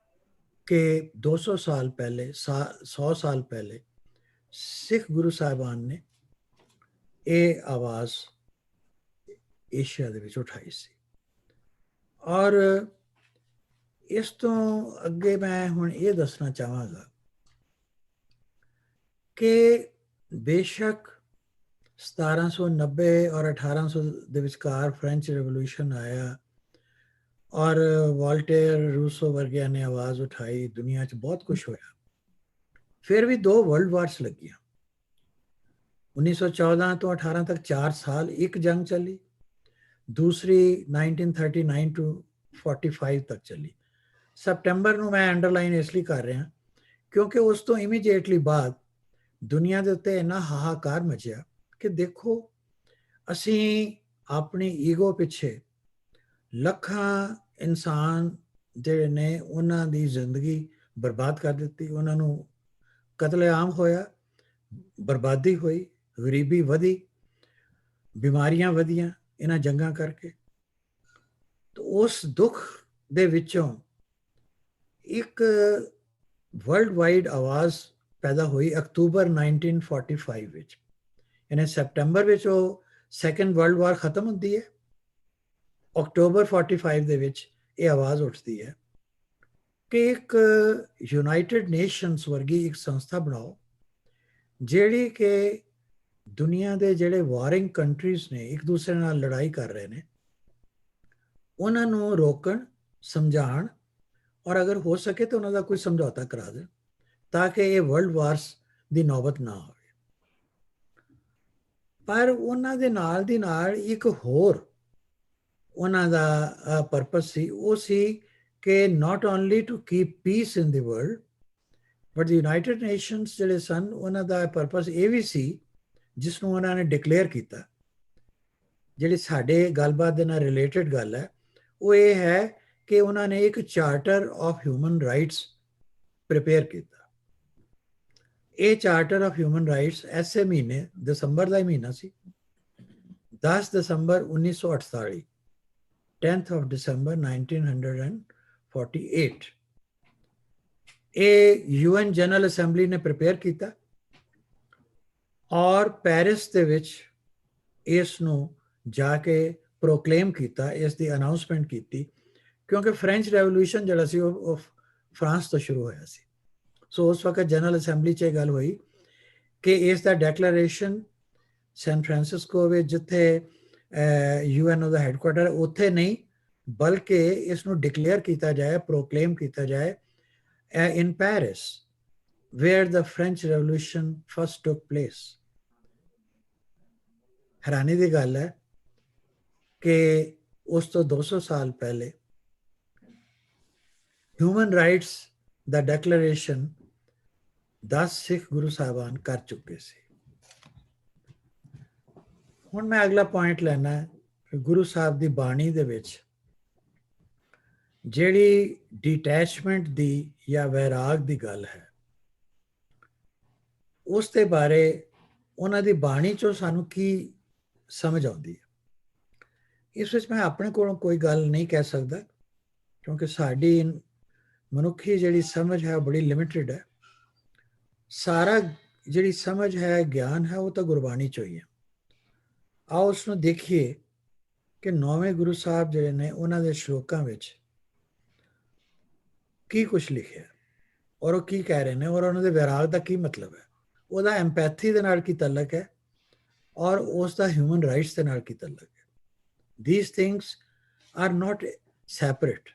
ਕਿ 200 ਸਾਲ ਪਹਿਲੇ 100 ਸਾਲ ਪਹਿਲੇ ਸਿੱਖ ਗੁਰੂ ਸਾਹਿਬਾਨ ਨੇ ਇਹ ਆਵਾਜ਼ ਏਸ਼ੀਆ ਦੇ ਵਿੱਚ ਉਠਾਈ ਸੀ। ਔਰ ਇਸ ਤੋਂ ਅੱਗੇ ਮੈਂ ਹੁਣ ਇਹ ਦੱਸਣਾ ਚਾਹਾਂਗਾ ਕਿ ਬੇਸ਼ੱਕ 1790 ਔਰ 1800 ਦੇ ਵਿਚਕਾਰ ਫ੍ਰੈਂਚ ਰੈਵੋਲੂਸ਼ਨ ਆਇਆ ਔਰ ਵਾਲਟੇਰ, ਰੂਸੋ ਵਰਗਿਆਂ ਨੇ ਆਵਾਜ਼ ਉਠਾਈ, ਦੁਨੀਆ 'ਚ ਬਹੁਤ ਕੁਝ ਹੋਇਆ, ਫਿਰ ਵੀ 2 ਵਰਲਡ ਵਾਰਸ ਲੱਗੀਆਂ। 1914 ਤੋਂ 18 ਤੱਕ 4 ਸਾਲ ਇੱਕ ਜੰਗ ਚੱਲੀ, ਦੂਸਰੀ 1939 to 45 ਤੱਕ ਚੱਲੀ। ਸਪਟੈਂਬਰ ਨੂੰ ਮੈਂ ਅੰਡਰਲਾਈਨ ਇਸ ਲਈ ਕਰ ਰਿਹਾ ਕਿਉਂਕਿ ਉਸ ਤੋਂ ਇਮੀਡੀਏਟਲੀ ਬਾਅਦ ਦੁਨੀਆ ਦੇ ਉੱਤੇ ਇੰਨਾ ਹਾਹਾਕਾਰ ਮਚਿਆ ਕਿ ਦੇਖੋ, ਅਸੀਂ ਆਪਣੀ ਈਗੋ ਪਿੱਛੇ ਲੱਖਾਂ ਇਨਸਾਨ ਜਿਹੜੇ ਨੇ ਉਹਨਾਂ ਦੀ ਜ਼ਿੰਦਗੀ ਬਰਬਾਦ ਕਰ ਦਿੱਤੀ, ਉਹਨਾਂ ਨੂੰ ਕਤਲੇਆਮ ਹੋਇਆ, ਬਰਬਾਦੀ ਹੋਈ, ਗਰੀਬੀ ਵਧੀ, ਬਿਮਾਰੀਆਂ ਵਧੀਆਂ ਇਹਨਾਂ ਜੰਗਾਂ ਕਰਕੇ। ਤਾਂ ਉਸ ਦੁੱਖ ਦੇ ਵਿੱਚੋਂ ਇੱਕ ਵਰਲਡ ਵਾਈਡ ਆਵਾਜ਼ ਪੈਦਾ ਹੋਈ ਅਕਤੂਬਰ 1945 ਵਿੱਚ। ਯਾਨੀ ਸੈਪਟੈਂਬਰ ਵਿੱਚ ਉਹ ਸੈਕੰਡ ਵਰਲਡ ਵਾਰ ਖਤਮ ਹੁੰਦੀ ਹੈ, ਅਕਤੂਬਰ 45 ਦੇ ਵਿੱਚ ਇਹ ਆਵਾਜ਼ ਉੱਠਦੀ ਹੈ ਕਿ ਇੱਕ ਯੂਨਾਈਟਿਡ ਨੇਸ਼ਨਸ ਵਰਗੀ ਇੱਕ ਸੰਸਥਾ ਬਣਾਓ ਜਿਹੜੀ ਕਿ ਦੁਨੀਆ ਦੇ ਜਿਹੜੇ ਵਾਰਿੰਗ ਕੰਟਰੀਜ਼ ਨੇ, ਇੱਕ ਦੂਸਰੇ ਨਾਲ ਲੜਾਈ ਕਰ ਰਹੇ ਨੇ, ਉਹਨਾਂ ਨੂੰ ਰੋਕਣ, ਸਮਝਾਉਣ ਔਰ ਅਗਰ ਹੋ ਸਕੇ ਤਾਂ ਉਹਨਾਂ ਦਾ ਕੋਈ ਸਮਝੌਤਾ ਕਰਾ ਦੇਣ ਤਾਂ ਕਿ ਇਹ ਵਰਲਡ ਵਾਰਸ ਦੀ ਨੌਬਤ ਨਾ ਹੋਵੇ। ਪਰ ਉਹਨਾਂ ਦੇ ਨਾਲ ਦੀ ਨਾਲ ਇੱਕ ਹੋਰ ਉਹਨਾਂ ਦਾ ਪਰਪਸ ਸੀ, ਉਹ ਸੀ ਕਿ not only to keep peace in the world but the United Nations ਜਿਹੜੇ ਸਨ, ਉਹਨਾਂ ਦਾ ਪਰਪਸ ਇਹ ਵੀ ਸੀ ਜਿਸ ਨੂੰ ਉਹਨਾਂ ਨੇ ਡਿਕਲੇਅਰ ਕੀਤਾ, ਜਿਹੜੀ ਸਾਡੇ ਗੱਲਬਾਤ ਦੇ ਨਾਲ ਰਿਲੇਟਡ ਗੱਲ ਹੈ, ਉਹ ਇਹ ਹੈ ਕਿ ਉਹਨਾਂ ਨੇ ਇੱਕ charter of human rights prepare ਕੀਤਾ। ਇਹ ਚਾਰਟਰ ਆਫ ਹਿਊਮਨ ਰਾਈਟਸ ਐਸੇ ਮਹੀਨੇ, ਦਸੰਬਰ ਦਾ ਹੀ ਮਹੀਨਾ ਸੀ, 10 ਦਸੰਬਰ 1948, 10th of December 1948, ਇਹ UN ਜਨਰਲ ਅਸੈਂਬਲੀ ਨੇ ਪ੍ਰਿਪੇਅਰ ਕੀਤਾ ਔਰ ਪੈਰਿਸ ਦੇ ਵਿੱਚ ਇਸ ਨੂੰ ਜਾ ਕੇ ਪ੍ਰੋਕਲੇਮ ਕੀਤਾ, ਇਸ ਦੀ ਅਨਾਉਂਸਮੈਂਟ ਕੀਤੀ, ਕਿਉਂਕਿ ਫ੍ਰੈਂਚ ਰੈਵੋਲੂਸ਼ਨ ਜਿਹੜਾ ਸੀ ਉਹ ਫਰਾਂਸ ਤੋਂ ਸ਼ੁਰੂ ਹੋਇਆ ਸੀ। ਸੋ ਉਸ ਵਕਤ ਜਨਰਲ ਅਸੈਂਬਲੀ 'ਚ ਇਹ ਗੱਲ ਹੋਈ ਕਿ ਇਸ ਦਾ ਡੈਕਲੇਰੇਸ਼ਨ ਸੈਨ ਫਰਾਂਸਿਸਕੋ ਵਿੱਚ, ਜਿੱਥੇ UN ਦਾ ਹੈਡਕੁਆਟਰ, ਉੱਥੇ ਨਹੀਂ ਬਲਕਿ ਇਸ ਨੂੰ ਡਿਕਲੇਅਰ ਕੀਤਾ ਜਾਏ, ਪ੍ਰੋਕਲੇਮ ਕੀਤਾ ਜਾਏ in Paris where the French Revolution first took place। ਹੈਰਾਨੀ ਦੀ ਗੱਲ ਹੈ ਕਿ ਉਸ ਤੋਂ 200 ਸਾਲ ਪਹਿਲੇ ਹਿਊਮਨ ਰਾਈਟਸ ਦਾ ਡੈਕਲੇਰੇਸ਼ਨ 10 ਸਿੱਖ ਗੁਰੂ ਸਾਹਿਬਾਨ ਕਰ ਚੁੱਕੇ ਸੀ। ਹੁਣ ਮੈਂ ਅਗਲਾ ਪੁਆਇੰਟ ਲੈਣਾ ਹੈ ਕਿ ਗੁਰੂ ਸਾਹਿਬ ਦੀ ਬਾਣੀ ਦੇ ਵਿੱਚ ਜਿਹੜੀ ਡਿਟੈਚਮੈਂਟ ਦੀ ਜਾਂ ਵੈਰਾਗ ਦੀ ਗੱਲ ਹੈ, ਉਸ ਦੇ ਬਾਰੇ ਉਹਨਾਂ ਦੀ ਬਾਣੀ 'ਚੋਂ ਸਾਨੂੰ ਕੀ ਸਮਝ ਆਉਂਦੀ ਹੈ। ਇਸ ਵਿੱਚ ਮੈਂ ਆਪਣੇ ਕੋਲੋਂ ਕੋਈ ਗੱਲ ਨਹੀਂ ਕਹਿ ਸਕਦਾ ਕਿਉਂਕਿ ਸਾਡੀ ਮਨੁੱਖੀ ਜਿਹੜੀ ਸਮਝ ਹੈ ਉਹ ਬੜੀ ਲਿਮਿਟਿਡ ਹੈ। ਸਾਰਾ ਜਿਹੜੀ ਸਮਝ ਹੈ, ਗਿਆਨ ਹੈ, ਉਹ ਤਾਂ ਗੁਰਬਾਣੀ 'ਚੋਂ ਹੀ ਹੈ। ਆਓ ਉਸ ਨੂੰ ਦੇਖੀਏ ਕਿ 9ਵੇਂ ਗੁਰੂ ਸਾਹਿਬ ਜਿਹੜੇ ਨੇ ਉਹਨਾਂ ਦੇ ਸ਼ਲੋਕਾਂ ਵਿੱਚ ਕੀ ਕੁਛ ਲਿਖਿਆ ਔਰ ਉਹ ਕੀ ਕਹਿ ਰਹੇ ਨੇ ਔਰ ਉਹਨਾਂ ਦੇ ਵੈਰਾਗ ਦਾ ਕੀ ਮਤਲਬ ਹੈ, ਉਹਦਾ ਐਮਪੈਥੀ ਦੇ ਨਾਲ ਕੀ ਤਾਲੁਕ ਹੈ ਔਰ ਉਸ ਦਾ ਹਿਊਮਨ ਰਾਈਟਸ ਦੇ ਨਾਲ ਕੀ ਤਾਲੁਕ ਹੈ। These things are not separate.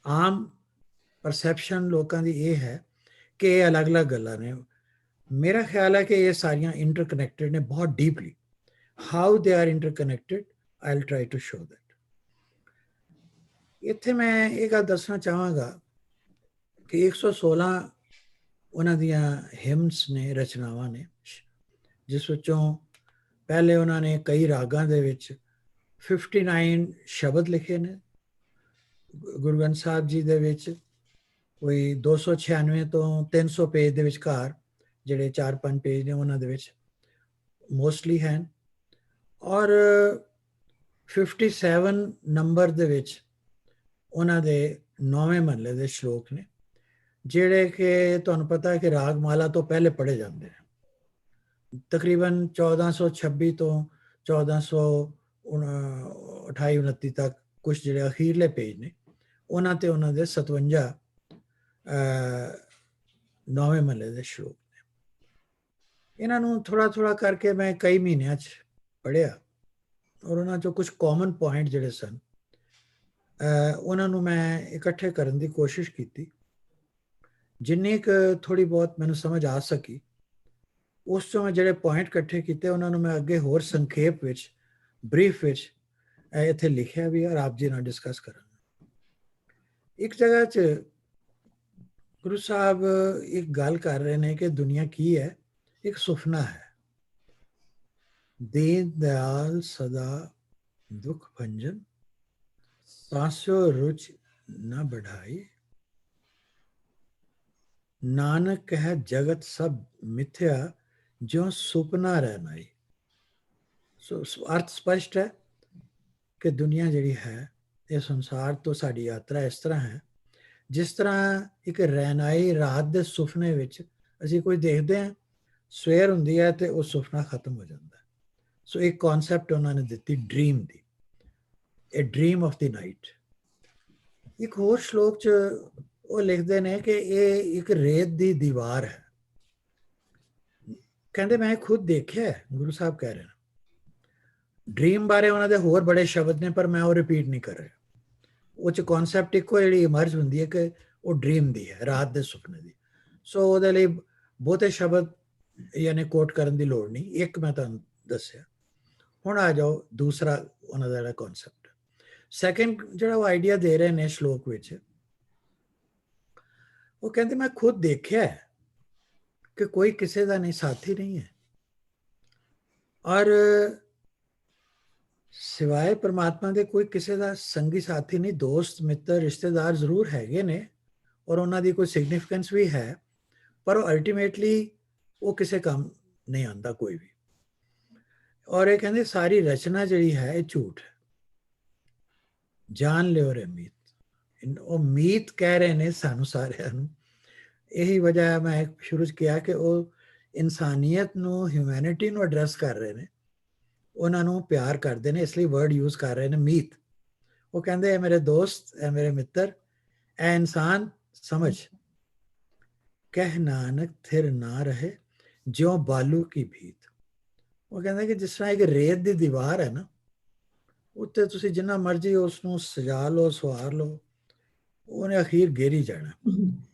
Aam perception ਲੋਕਾਂ ਦੀ ਇਹ ਹੈ ਕਿ ਇਹ ਅਲੱਗ-ਅਲੱਗ ਗੱਲਾਂ ਨੇ। ਮੇਰਾ ਖਿਆਲ ਹੈ ਕਿ ਇਹ ਸਾਰੀਆਂ ਇੰਟਰਕਨੈਕਟਡ ਨੇ ਬਹੁਤ deeply. How they are interconnected, I will try to show that. ਇੱਥੇ ਮੈਂ ਇਹ ਗੱਲ ਦੱਸਣਾ ਚਾਹਾਂਗਾ ਕਿ 116 ਉਹਨਾਂ ਦੀਆਂ ਹਿਮਸ ਨੇ, ਰਚਨਾਵਾਂ ਨੇ, ਜਿਸ ਵਿੱਚੋਂ ਪਹਿਲੇ ਉਹਨਾਂ ਨੇ ਕਈ ਰਾਗਾਂ ਦੇ ਵਿੱਚ 59 ਸ਼ਬਦ ਲਿਖੇ ਨੇ। ਗੁਰੂ ਗ੍ਰੰਥ ਸਾਹਿਬ ਜੀ ਦੇ ਵਿੱਚ ਕੋਈ 296 ਤੋਂ 300 ਪੇਜ ਦੇ ਵਿਚਕਾਰ, ਜਿਹੜੇ 4-5 ਪੇਜ ਨੇ ਉਹਨਾਂ ਦੇ ਵਿੱਚ ਮੋਸਟਲੀ ਹਨ। ਔਰ 57 ਨੰਬਰ ਦੇ ਵਿੱਚ ਉਹਨਾਂ ਦੇ 9ਵੇਂ ਮਹੱਲੇ ਦੇ ਸ਼ਲੋਕ ਨੇ, ਜਿਹੜੇ ਕਿ ਤੁਹਾਨੂੰ ਪਤਾ ਹੈ ਕਿ ਰਾਗਮਾਲਾ ਤੋਂ ਪਹਿਲੇ ਪੜ੍ਹੇ ਜਾਂਦੇ ਨੇ। ਤਕਰੀਬਨ 1426 ਤੋਂ 1428-29 ਤੱਕ ਕੁਝ ਜਿਹੜੇ ਅਖੀਰਲੇ ਪੇਜ ਨੇ, ਉਹਨਾਂ ਤੇ ਉਹਨਾਂ ਦੇ 57 9ਵੇਂ ਮਹੱਲੇ ਦੇ ਸ਼ਲੋਕ ਨੇ। ਇਹਨਾਂ ਨੂੰ ਥੋੜਾ ਥੋੜਾ ਕਰਕੇ ਮੈਂ ਕਈ ਮਹੀਨਿਆਂ 'ਚ ਪੜ੍ਹਿਆ, ਔਰ ਉਹਨਾਂ 'ਚੋਂ ਕੁਝ ਕਾਮਨ ਪੁਆਇੰਟ ਜਿਹੜੇ ਸਨ ਉਹਨਾਂ ਨੂੰ ਮੈਂ ਇਕੱਠੇ ਕਰਨ ਦੀ ਕੋਸ਼ਿਸ਼ ਕੀਤੀ। ਜਿੰਨੀ ਕੁ ਥੋੜੀ ਬਹੁਤ ਮੈਨੂੰ ਸਮਝ ਆ ਸਕੀ, ਉਸ ਤੋਂ ਮੈਂ ਜਿਹੜੇ ਪੁਆਇੰਟ ਇਕੱਠੇ ਕੀਤੇ ਉਹਨਾਂ ਨੂੰ ਮੈਂ ਅੱਗੇ ਹੋਰ ਸੰਖੇਪ ਵਿੱਚ, ਬਰੀਫ ਵਿੱਚ ਇੱਥੇ ਲਿਖਿਆ ਵੀ ਔਰ ਆਪ ਜੀ ਨਾਲ ਡਿਸਕਸ ਕਰਾਂਗਾ। ਇੱਕ ਜਗ੍ਹਾ 'ਚ ਗੁਰੂ ਸਾਹਿਬ ਇੱਕ ਗੱਲ ਕਰ ਰਹੇ ਨੇ ਕਿ ਦੁਨੀਆ ਕੀ ਹੈ, ਇੱਕ ਸੁਪਨਾ ਹੈ। ਦੀਨ ਦਿਆਲ ਸਦਾ ਦੁੱਖ ਭੰਜਨ, ਤਾਂਸੋ ਰੁਚ ਨਾ बढ़ाई, ਨਾਨਕ ਕਹਿ ਜਗਤ ਸਭ ਮਿਥਿਆ, ਜਿਉ ਸੁਪਨਾ ਰਹਿਨਾਈ। ਸੋ ਅਰਥ ਸਪਸ਼ਟ ਹੈ ਕਿ ਦੁਨੀਆ ਜਿਹੜੀ ਹੈ, ਇਹ ਸੰਸਾਰ ਤੋਂ ਸਾਡੀ ਯਾਤਰਾ ਇਸ ਤਰ੍ਹਾਂ ਹੈ ਜਿਸ ਤਰ੍ਹਾਂ ਇੱਕ ਰਹਿਨਾਈ, ਰਾਤ ਦੇ ਸੁਪਨੇ ਵਿੱਚ ਅਸੀਂ ਕੋਈ ਦੇਖਦੇ ਹਾਂ, ਸਵੇਰ ਹੁੰਦੀ ਹੈ ਤੇ ਉਹ ਸੁਪਨਾ ਖਤਮ ਹੋ ਜਾਂਦਾ। ਸੋ ਇੱਕ ਕਨਸੈਪਟ ਉਹਨਾਂ ਨੇ ਦਿੱਤੀ dream the, A dream of the night. ਇੱਕ ਹੋਰ ਸ਼ਲੋਕ 'ਚ ਉਹ ਲਿਖਦੇ ਨੇ ਕਿ ਇਹ ਇੱਕ ਰੇਤ ਦੀ ਦੀਵਾਰ ਹੈ। ਕਹਿੰਦੇ ਮੈਂ ਖੁਦ ਦੇਖਿਆ, ਗੁਰੂ ਸਾਹਿਬ ਕਹਿ ਰਹੇ ਨੇ। ਡ੍ਰੀਮ ਬਾਰੇ ਉਹਨਾਂ ਦੇ ਹੋਰ ਬੜੇ ਸ਼ਬਦ ਨੇ, ਪਰ ਮੈਂ ਉਹ ਰਿਪੀਟ ਨਹੀਂ ਕਰ ਰਿਹਾ। ਉਹ 'ਚ ਕਨਸੈਪਟ ਇੱਕੋ ਜਿਹੜੀ ਇਮਰਜ ਹੁੰਦੀ ਹੈ ਕਿ ਉਹ ਡ੍ਰੀਮ ਦੀ ਹੈ, ਰਾਤ ਦੇ ਸੁਪਨੇ ਦੀ। ਸੋ ਉਹਦੇ ਲਈ ਬਹੁਤੇ ਸ਼ਬਦ ਯਾਨੀ ਕੋਟ ਕਰਨ ਦੀ ਲੋੜ ਨਹੀਂ, ਇੱਕ ਮੈਂ ਤੁਹਾਨੂੰ ਦੱਸਿਆ। ਹੁਣ ਆ ਜਾਓ ਦੂਸਰਾ ਉਹਨਾਂ ਦਾ ਜਿਹੜਾ ਕਨਸੈਪਟ, ਸੈਕਿੰਡ ਜਿਹੜਾ ਉਹ ਆਈਡੀਆ ਦੇ ਰਹੇ ਨੇ ਸ਼ਲੋਕ ਵਿੱਚ। ਉਹ ਕਹਿੰਦੇ ਮੈਂ ਖੁਦ ਦੇਖਿਆ ਕਿ ਕੋਈ ਕਿਸੇ ਦਾ ਨਹੀਂ, ਸਾਥੀ ਨਹੀਂ ਹੈ, ਔਰ ਸਿਵਾਏ ਪਰਮਾਤਮਾ ਦੇ ਕੋਈ ਕਿਸੇ ਦਾ ਸੰਗੀ ਸਾਥੀ ਨਹੀਂ। ਦੋਸਤ ਮਿੱਤਰ ਰਿਸ਼ਤੇਦਾਰ ਜ਼ਰੂਰ ਹੈਗੇ ਨੇ, ਔਰ ਉਹਨਾਂ ਦੀ ਕੋਈ ਸਿਗਨੀਫੀਕੈਂਸ ਵੀ ਹੈ, ਪਰ ਉਹ ਅਲਟੀਮੇਟਲੀ ਉਹ ਕਿਸੇ ਕੰਮ ਨਹੀਂ ਆਉਂਦਾ ਕੋਈ ਵੀ। ਔਰ ਇਹ ਕਹਿੰਦੇ ਸਾਰੀ ਰਚਨਾ ਜਿਹੜੀ ਹੈ ਇਹ ਝੂਠ ਹੈ, ਜਾਣ ਲਿਓ ਰੇ ਮੀਤ। ਉਹ ਮੀਤ ਕਹਿ ਰਹੇ ਨੇ ਸਾਨੂੰ ਸਾਰਿਆਂ ਨੂੰ। ਇਹੀ ਵਜ੍ਹਾ ਹੈ ਮੈਂ ਸ਼ੁਰੂ 'ਚ ਕਿਹਾ ਕਿ ਉਹ ਇਨਸਾਨੀਅਤ ਨੂੰ, ਹਿਊਮੈਨਿਟੀ ਨੂੰ ਐਡਰੈਸ ਕਰ ਰਹੇ ਨੇ, ਉਹਨਾਂ ਨੂੰ ਪਿਆਰ ਕਰਦੇ ਨੇ, ਇਸ ਲਈ ਵਰਡ ਯੂਜ਼ ਕਰ ਰਹੇ ਨੇ ਮੀਤ। ਉਹ ਕਹਿੰਦੇ ਇਹ ਮੇਰੇ ਦੋਸਤ, ਇਹ ਮੇਰੇ ਮਿੱਤਰ, ਇਹ ਇਨਸਾਨ ਸਮਝ, ਕਹਿ ਨਾਨਕ ਥਿਰ ਨਾ ਰਹੇ ਜਿਉਂ ਬਾਲੂ ਕੀ ਭੀਤ। ਉਹ ਕਹਿੰਦੇ ਕਿ ਜਿਸ ਤਰ੍ਹਾਂ ਇੱਕ ਰੇਤ ਦੀ ਦੀਵਾਰ ਹੈ ਨਾ, ਉੱਤੇ ਤੁਸੀਂ ਜਿੰਨਾ ਮਰਜ਼ੀ ਉਸ ਨੂੰ ਸਜਾ ਲਓ, ਸਵਾਰ ਲਓ, ਉਹਨੇ ਅਖੀਰ ਗੇਰੀ ਜਾਣਾ,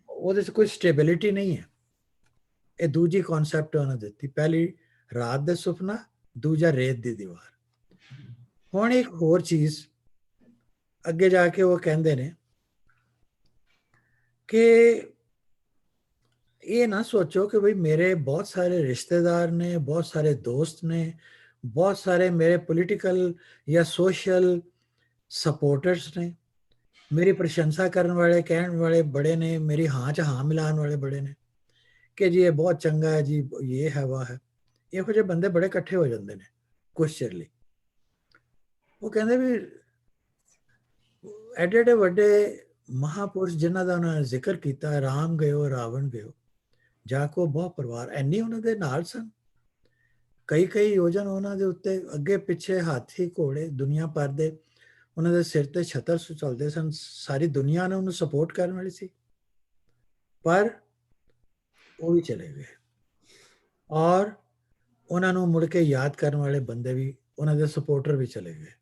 ਉਹਦੇ 'ਚ ਕੋਈ ਸਟੇਬਿਲਿਟੀ ਨਹੀਂ ਹੈ। ਇਹ ਦੂਜੀ ਕਨਸੈਪਟ ਉਹਨਾਂ ਦਿੱਤੀ, ਪਹਿਲੀ ਰਾਤ ਦੇ ਸੁਪਨਾ, ਦੂਜਾ ਰੇਤ ਦੀ ਦੀਵਾਰ। ਹੁਣ ਇੱਕ ਹੋਰ ਚੀਜ਼ ਅੱਗੇ ਜਾ ਕੇ ਉਹ ਕਹਿੰਦੇ ਨੇ ਕਿ ਇਹ ਨਾ ਸੋਚੋ ਕਿ ਬਈ ਮੇਰੇ ਬਹੁਤ ਸਾਰੇ ਰਿਸ਼ਤੇਦਾਰ ਨੇ, ਬਹੁਤ ਸਾਰੇ ਦੋਸਤ ਨੇ, ਬਹੁਤ ਸਾਰੇ ਮੇਰੇ ਪੋਲੀਟੀਕਲ ਜਾਂ ਸੋਸ਼ਲ ਸਪੋਰਟਰਸ ਨੇ, ਮੇਰੀ ਪ੍ਰਸ਼ੰਸਾ ਕਰਨ ਵਾਲੇ, ਕਹਿਣ ਵਾਲੇ ਬੜੇ ਨੇ, ਮੇਰੀ ਹਾਂ 'ਚ ਹਾਂ ਮਿਲਾਉਣ ਵਾਲੇ ਬੜੇ ਨੇ ਕਿ ਜੀ ਇਹ ਬਹੁਤ ਚੰਗਾ ਹੈ ਜੀ, ਇਹ ਹੈ ਵਾਹ ਹੈ। ਇਹੋ ਜਿਹੇ ਬੰਦੇ ਬੜੇ ਇਕੱਠੇ ਹੋ ਜਾਂਦੇ ਨੇ ਕੁਛ ਚਿਰ ਲਈ। ਉਹ ਕਹਿੰਦੇ ਵੀ ਐਡੇ ਐਡੇ ਵੱਡੇ ਮਹਾਪੁਰਸ਼ ਜਿਨ੍ਹਾਂ ਦਾ ਉਹਨਾਂ ਨੇ ਜ਼ਿਕਰ ਕੀਤਾ, ਰਾਮ ਗਇਓ ਰਾਵਣ ਗਇਓ, ਜਾ ਕੋ ਬਹੁ ਪਰਿਵਾਰ, ਐਨੀ ਉਹਨਾਂ ਦੇ ਨਾਲ ਸਨ। ਕਈ ਕਈ ਯੋਜਨ ਉਹਨਾਂ ਦੇ ਉੱਤੇ ਅੱਗੇ ਪਿੱਛੇ ਹਾਥੀ ਘੋੜੇ ਦੁਨੀਆ ਭਰ ਦੇ ਉਹਨਾਂ ਦੇ ਸਿਰ ਤੇ ਛਤਰ ਚੱਲਦੇ ਸਨ। ਸਾਰੀ ਦੁਨੀਆ ਨੇ ਉਹਨੂੰ ਸਪੋਰਟ ਕਰਨ ਵਾਲੀ ਸੀ, ਪਰ ਉਹ ਵੀ ਚਲੇ ਗਏ, ਔਰ ਉਹਨਾਂ ਨੂੰ ਮੁੜ ਕੇ ਯਾਦ ਕਰਨ ਵਾਲੇ ਬੰਦੇ ਵੀ, ਉਹਨਾਂ ਦੇ ਸਪੋਰਟਰ ਵੀ ਚਲੇ ਗਏ।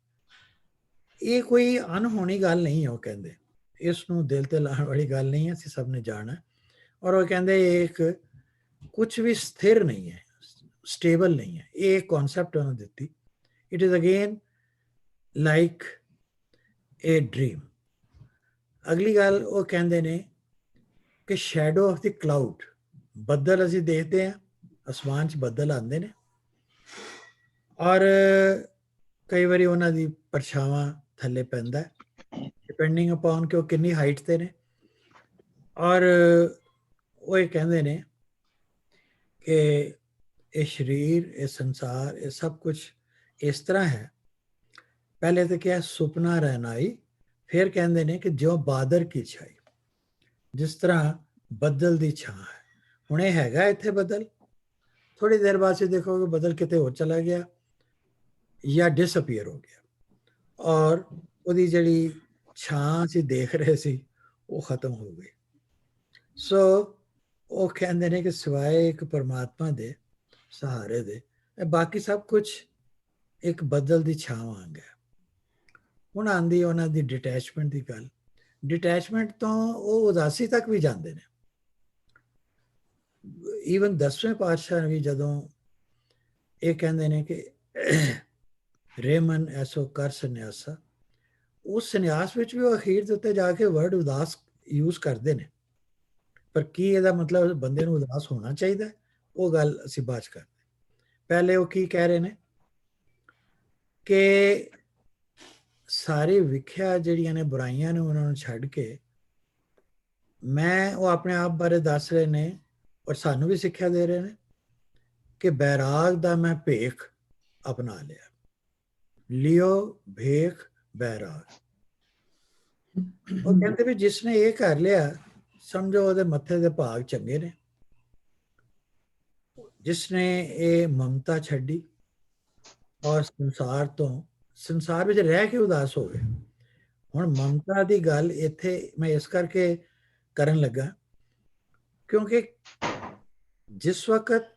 ਇਹ ਕੋਈ ਅਨਹੋਣੀ ਗੱਲ ਨਹੀਂ ਹੈ। ਉਹ ਕਹਿੰਦੇ ਇਸ ਨੂੰ ਦਿਲ ਤੇ ਲਾਉਣ ਵਾਲੀ ਗੱਲ ਨਹੀਂ ਹੈ, ਅਸੀਂ ਸਭ ਨੇ ਜਾਣਾ। ਔਰ ਉਹ ਕਹਿੰਦੇ ਇਹ ਇੱਕ ਕੁਛ ਵੀ ਸਥਿਰ ਨਹੀਂ ਹੈ, ਸਟੇਬਲ ਨਹੀਂ ਹੈ। ਇਹ ਕਨਸੈਪਟ ਉਹਨਾਂ ਦਿੱਤੀ। It is again like a dream, ਅਗਲੀ ਗੱਲ ਉਹ ਕਹਿੰਦੇ ਨੇ ਕਿ ਸ਼ੈਡੋ ਆਫ ਦੀ ਕਲਾਊਡ, ਬੱਦਲ ਅਸੀਂ ਦੇਖਦੇ ਹਾਂ, ਅਸਮਾਨ 'ਚ ਬੱਦਲ ਆਉਂਦੇ ਨੇ ਔਰ ਕਈ ਵਾਰੀ ਉਹਨਾਂ ਦੀ ਪਰਛਾਵਾਂ ਥੱਲੇ ਪੈਂਦਾ, ਡਿਪੈਂਡਿੰਗ ਅਪਨ ਕਿ ਉਹ ਕਿੰਨੀ ਹਾਈਟ ਤੇ ਨੇ। ਔਰ ਉਹ ਇਹ ਕਹਿੰਦੇ ਨੇ ਕਿ ਇਹ ਸਰੀਰ, ਇਹ ਸੰਸਾਰ, ਇਹ ਸਭ ਕੁਝ ਇਸ ਤਰ੍ਹਾਂ ਹੈ। ਪਹਿਲੇ ਤਾਂ ਕਿਹਾ ਸੁਪਨਾ ਰਹਿਨਾਈ, ਫਿਰ ਕਹਿੰਦੇ ਨੇ ਕਿ ਜੋ ਬਾਦਰ ਕੀ ਛਾਈ, ਜਿਸ ਤਰ੍ਹਾਂ ਬੱਦਲ ਦੀ ਛਾਂ ਹੈ। ਹੁਣ ਇਹ ਹੈਗਾ ਇੱਥੇ ਬੱਦਲ, ਥੋੜੀ ਦੇਰ ਬਾਅਦ से देखोगे बदल किते ਹੋਰ ਚਲਾ ਗਿਆ ਜਾਂ ਡਿਸਅਪੀਅਰ ਹੋ ਗਿਆ, ਔਰ ਉਹਦੀ ਜਿਹੜੀ ਛਾਂ ਅਸੀਂ ਦੇਖ ਰਹੇ ਸੀ ਉਹ ਖਤਮ ਹੋ ਗਈ। ਸੋ ਉਹ ਕਹਿੰਦੇ ਨੇ ਕਿ ਸਿਵਾਏ ਇੱਕ ਪਰਮਾਤਮਾ ਦੇ ਸਹਾਰੇ ਦੇ ਇਹ ਬਾਕੀ ਸਭ ਕੁਝ ਇੱਕ ਬੱਦਲ ਦੀ ਛਾਂ ਵਾਂਗ ਹੈ। ਹੁਣ ਆਂਦੀ ਉਹਨਾਂ ਦੀ ਡਿਟੈਚਮੈਂਟ ਦੀ ਗੱਲ। ਡਿਟੈਚਮੈਂਟ ਤੋਂ ਉਹ ਉਦਾਸੀ ਤੱਕ ਵੀ ਜਾਂਦੇ ਨੇ। ਈਵਨ 10ਵੇਂ ਪਾਤਸ਼ਾਹ ਵੀ ਜਦੋਂ ਇਹ ਕਹਿੰਦੇ ਨੇ ਕਿ ਰੇਮਨ ਐਸੋ ਕਰ ਸੰਨਿਆਸਾ, ਉਸ ਸੰਨਿਆਸ ਵਿੱਚ ਵੀ ਉਹ ਅਖੀਰ ਦੇ ਉੱਤੇ ਜਾ ਕੇ ਵਰਡ ਉਦਾਸ ਯੂਜ਼ ਕਰਦੇ ਨੇ। ਪਰ ਕੀ ਇਹਦਾ ਮਤਲਬ ਬੰਦੇ ਨੂੰ ਉਦਾਸ ਹੋਣਾ ਚਾਹੀਦਾ, ਉਹ ਗੱਲ ਅਸੀਂ ਬਾਅਦ 'ਚ ਕਰਦੇ। ਪਹਿਲੇ ਉਹ ਕੀ ਕਹਿ ਰਹੇ ਨੇ ਕਿ ਸਾਰੀ ਵਿਖਿਆ ਜਿਹੜੀਆਂ ਨੇ, ਬੁਰਾਈਆਂ ਨੇ, ਉਹਨਾਂ ਨੂੰ ਛੱਡ ਕੇ ਮੈਂ ਉਹ ਆਪਣੇ ਆਪ ਬਾਰੇ ਦੱਸ ਰਹੇ ਨੇ ਔਰ ਸਾਨੂੰ ਵੀ ਸਿੱਖਿਆ ਦੇ ਰਹੇ ਨੇ ਕਿ ਬੈਰਾਗ ਦਾ ਮੈਂ ਭੇਖ ਅਪਣਾ ਲਿਆ, ਲਿਓ ਭੇਖ ਬੈਰਾਗ। ਉਹ ਕਹਿੰਦੇ ਵੀ ਜਿਸਨੇ ਇਹ ਕਰ ਲਿਆ ਸਮਝੋ ਉਹਦੇ ਮੱਥੇ ਦੇ ਭਾਗ ਚੰਗੇ ਨੇ। ਜਿਸਨੇ ਇਹ ਮਮਤਾ ਛੱਡੀ ਔਰ ਸੰਸਾਰ ਵਿੱਚ ਰਹਿ ਕੇ ਉਦਾਸ ਹੋ ਗਏ। ਹੁਣ ਮਮਤਾ ਦੀ ਗੱਲ ਇੱਥੇ ਮੈਂ ਇਸ ਕਰਕੇ ਕਰਨ ਲੱਗਾ ਕਿਉਂਕਿ ਜਿਸ ਵਕਤ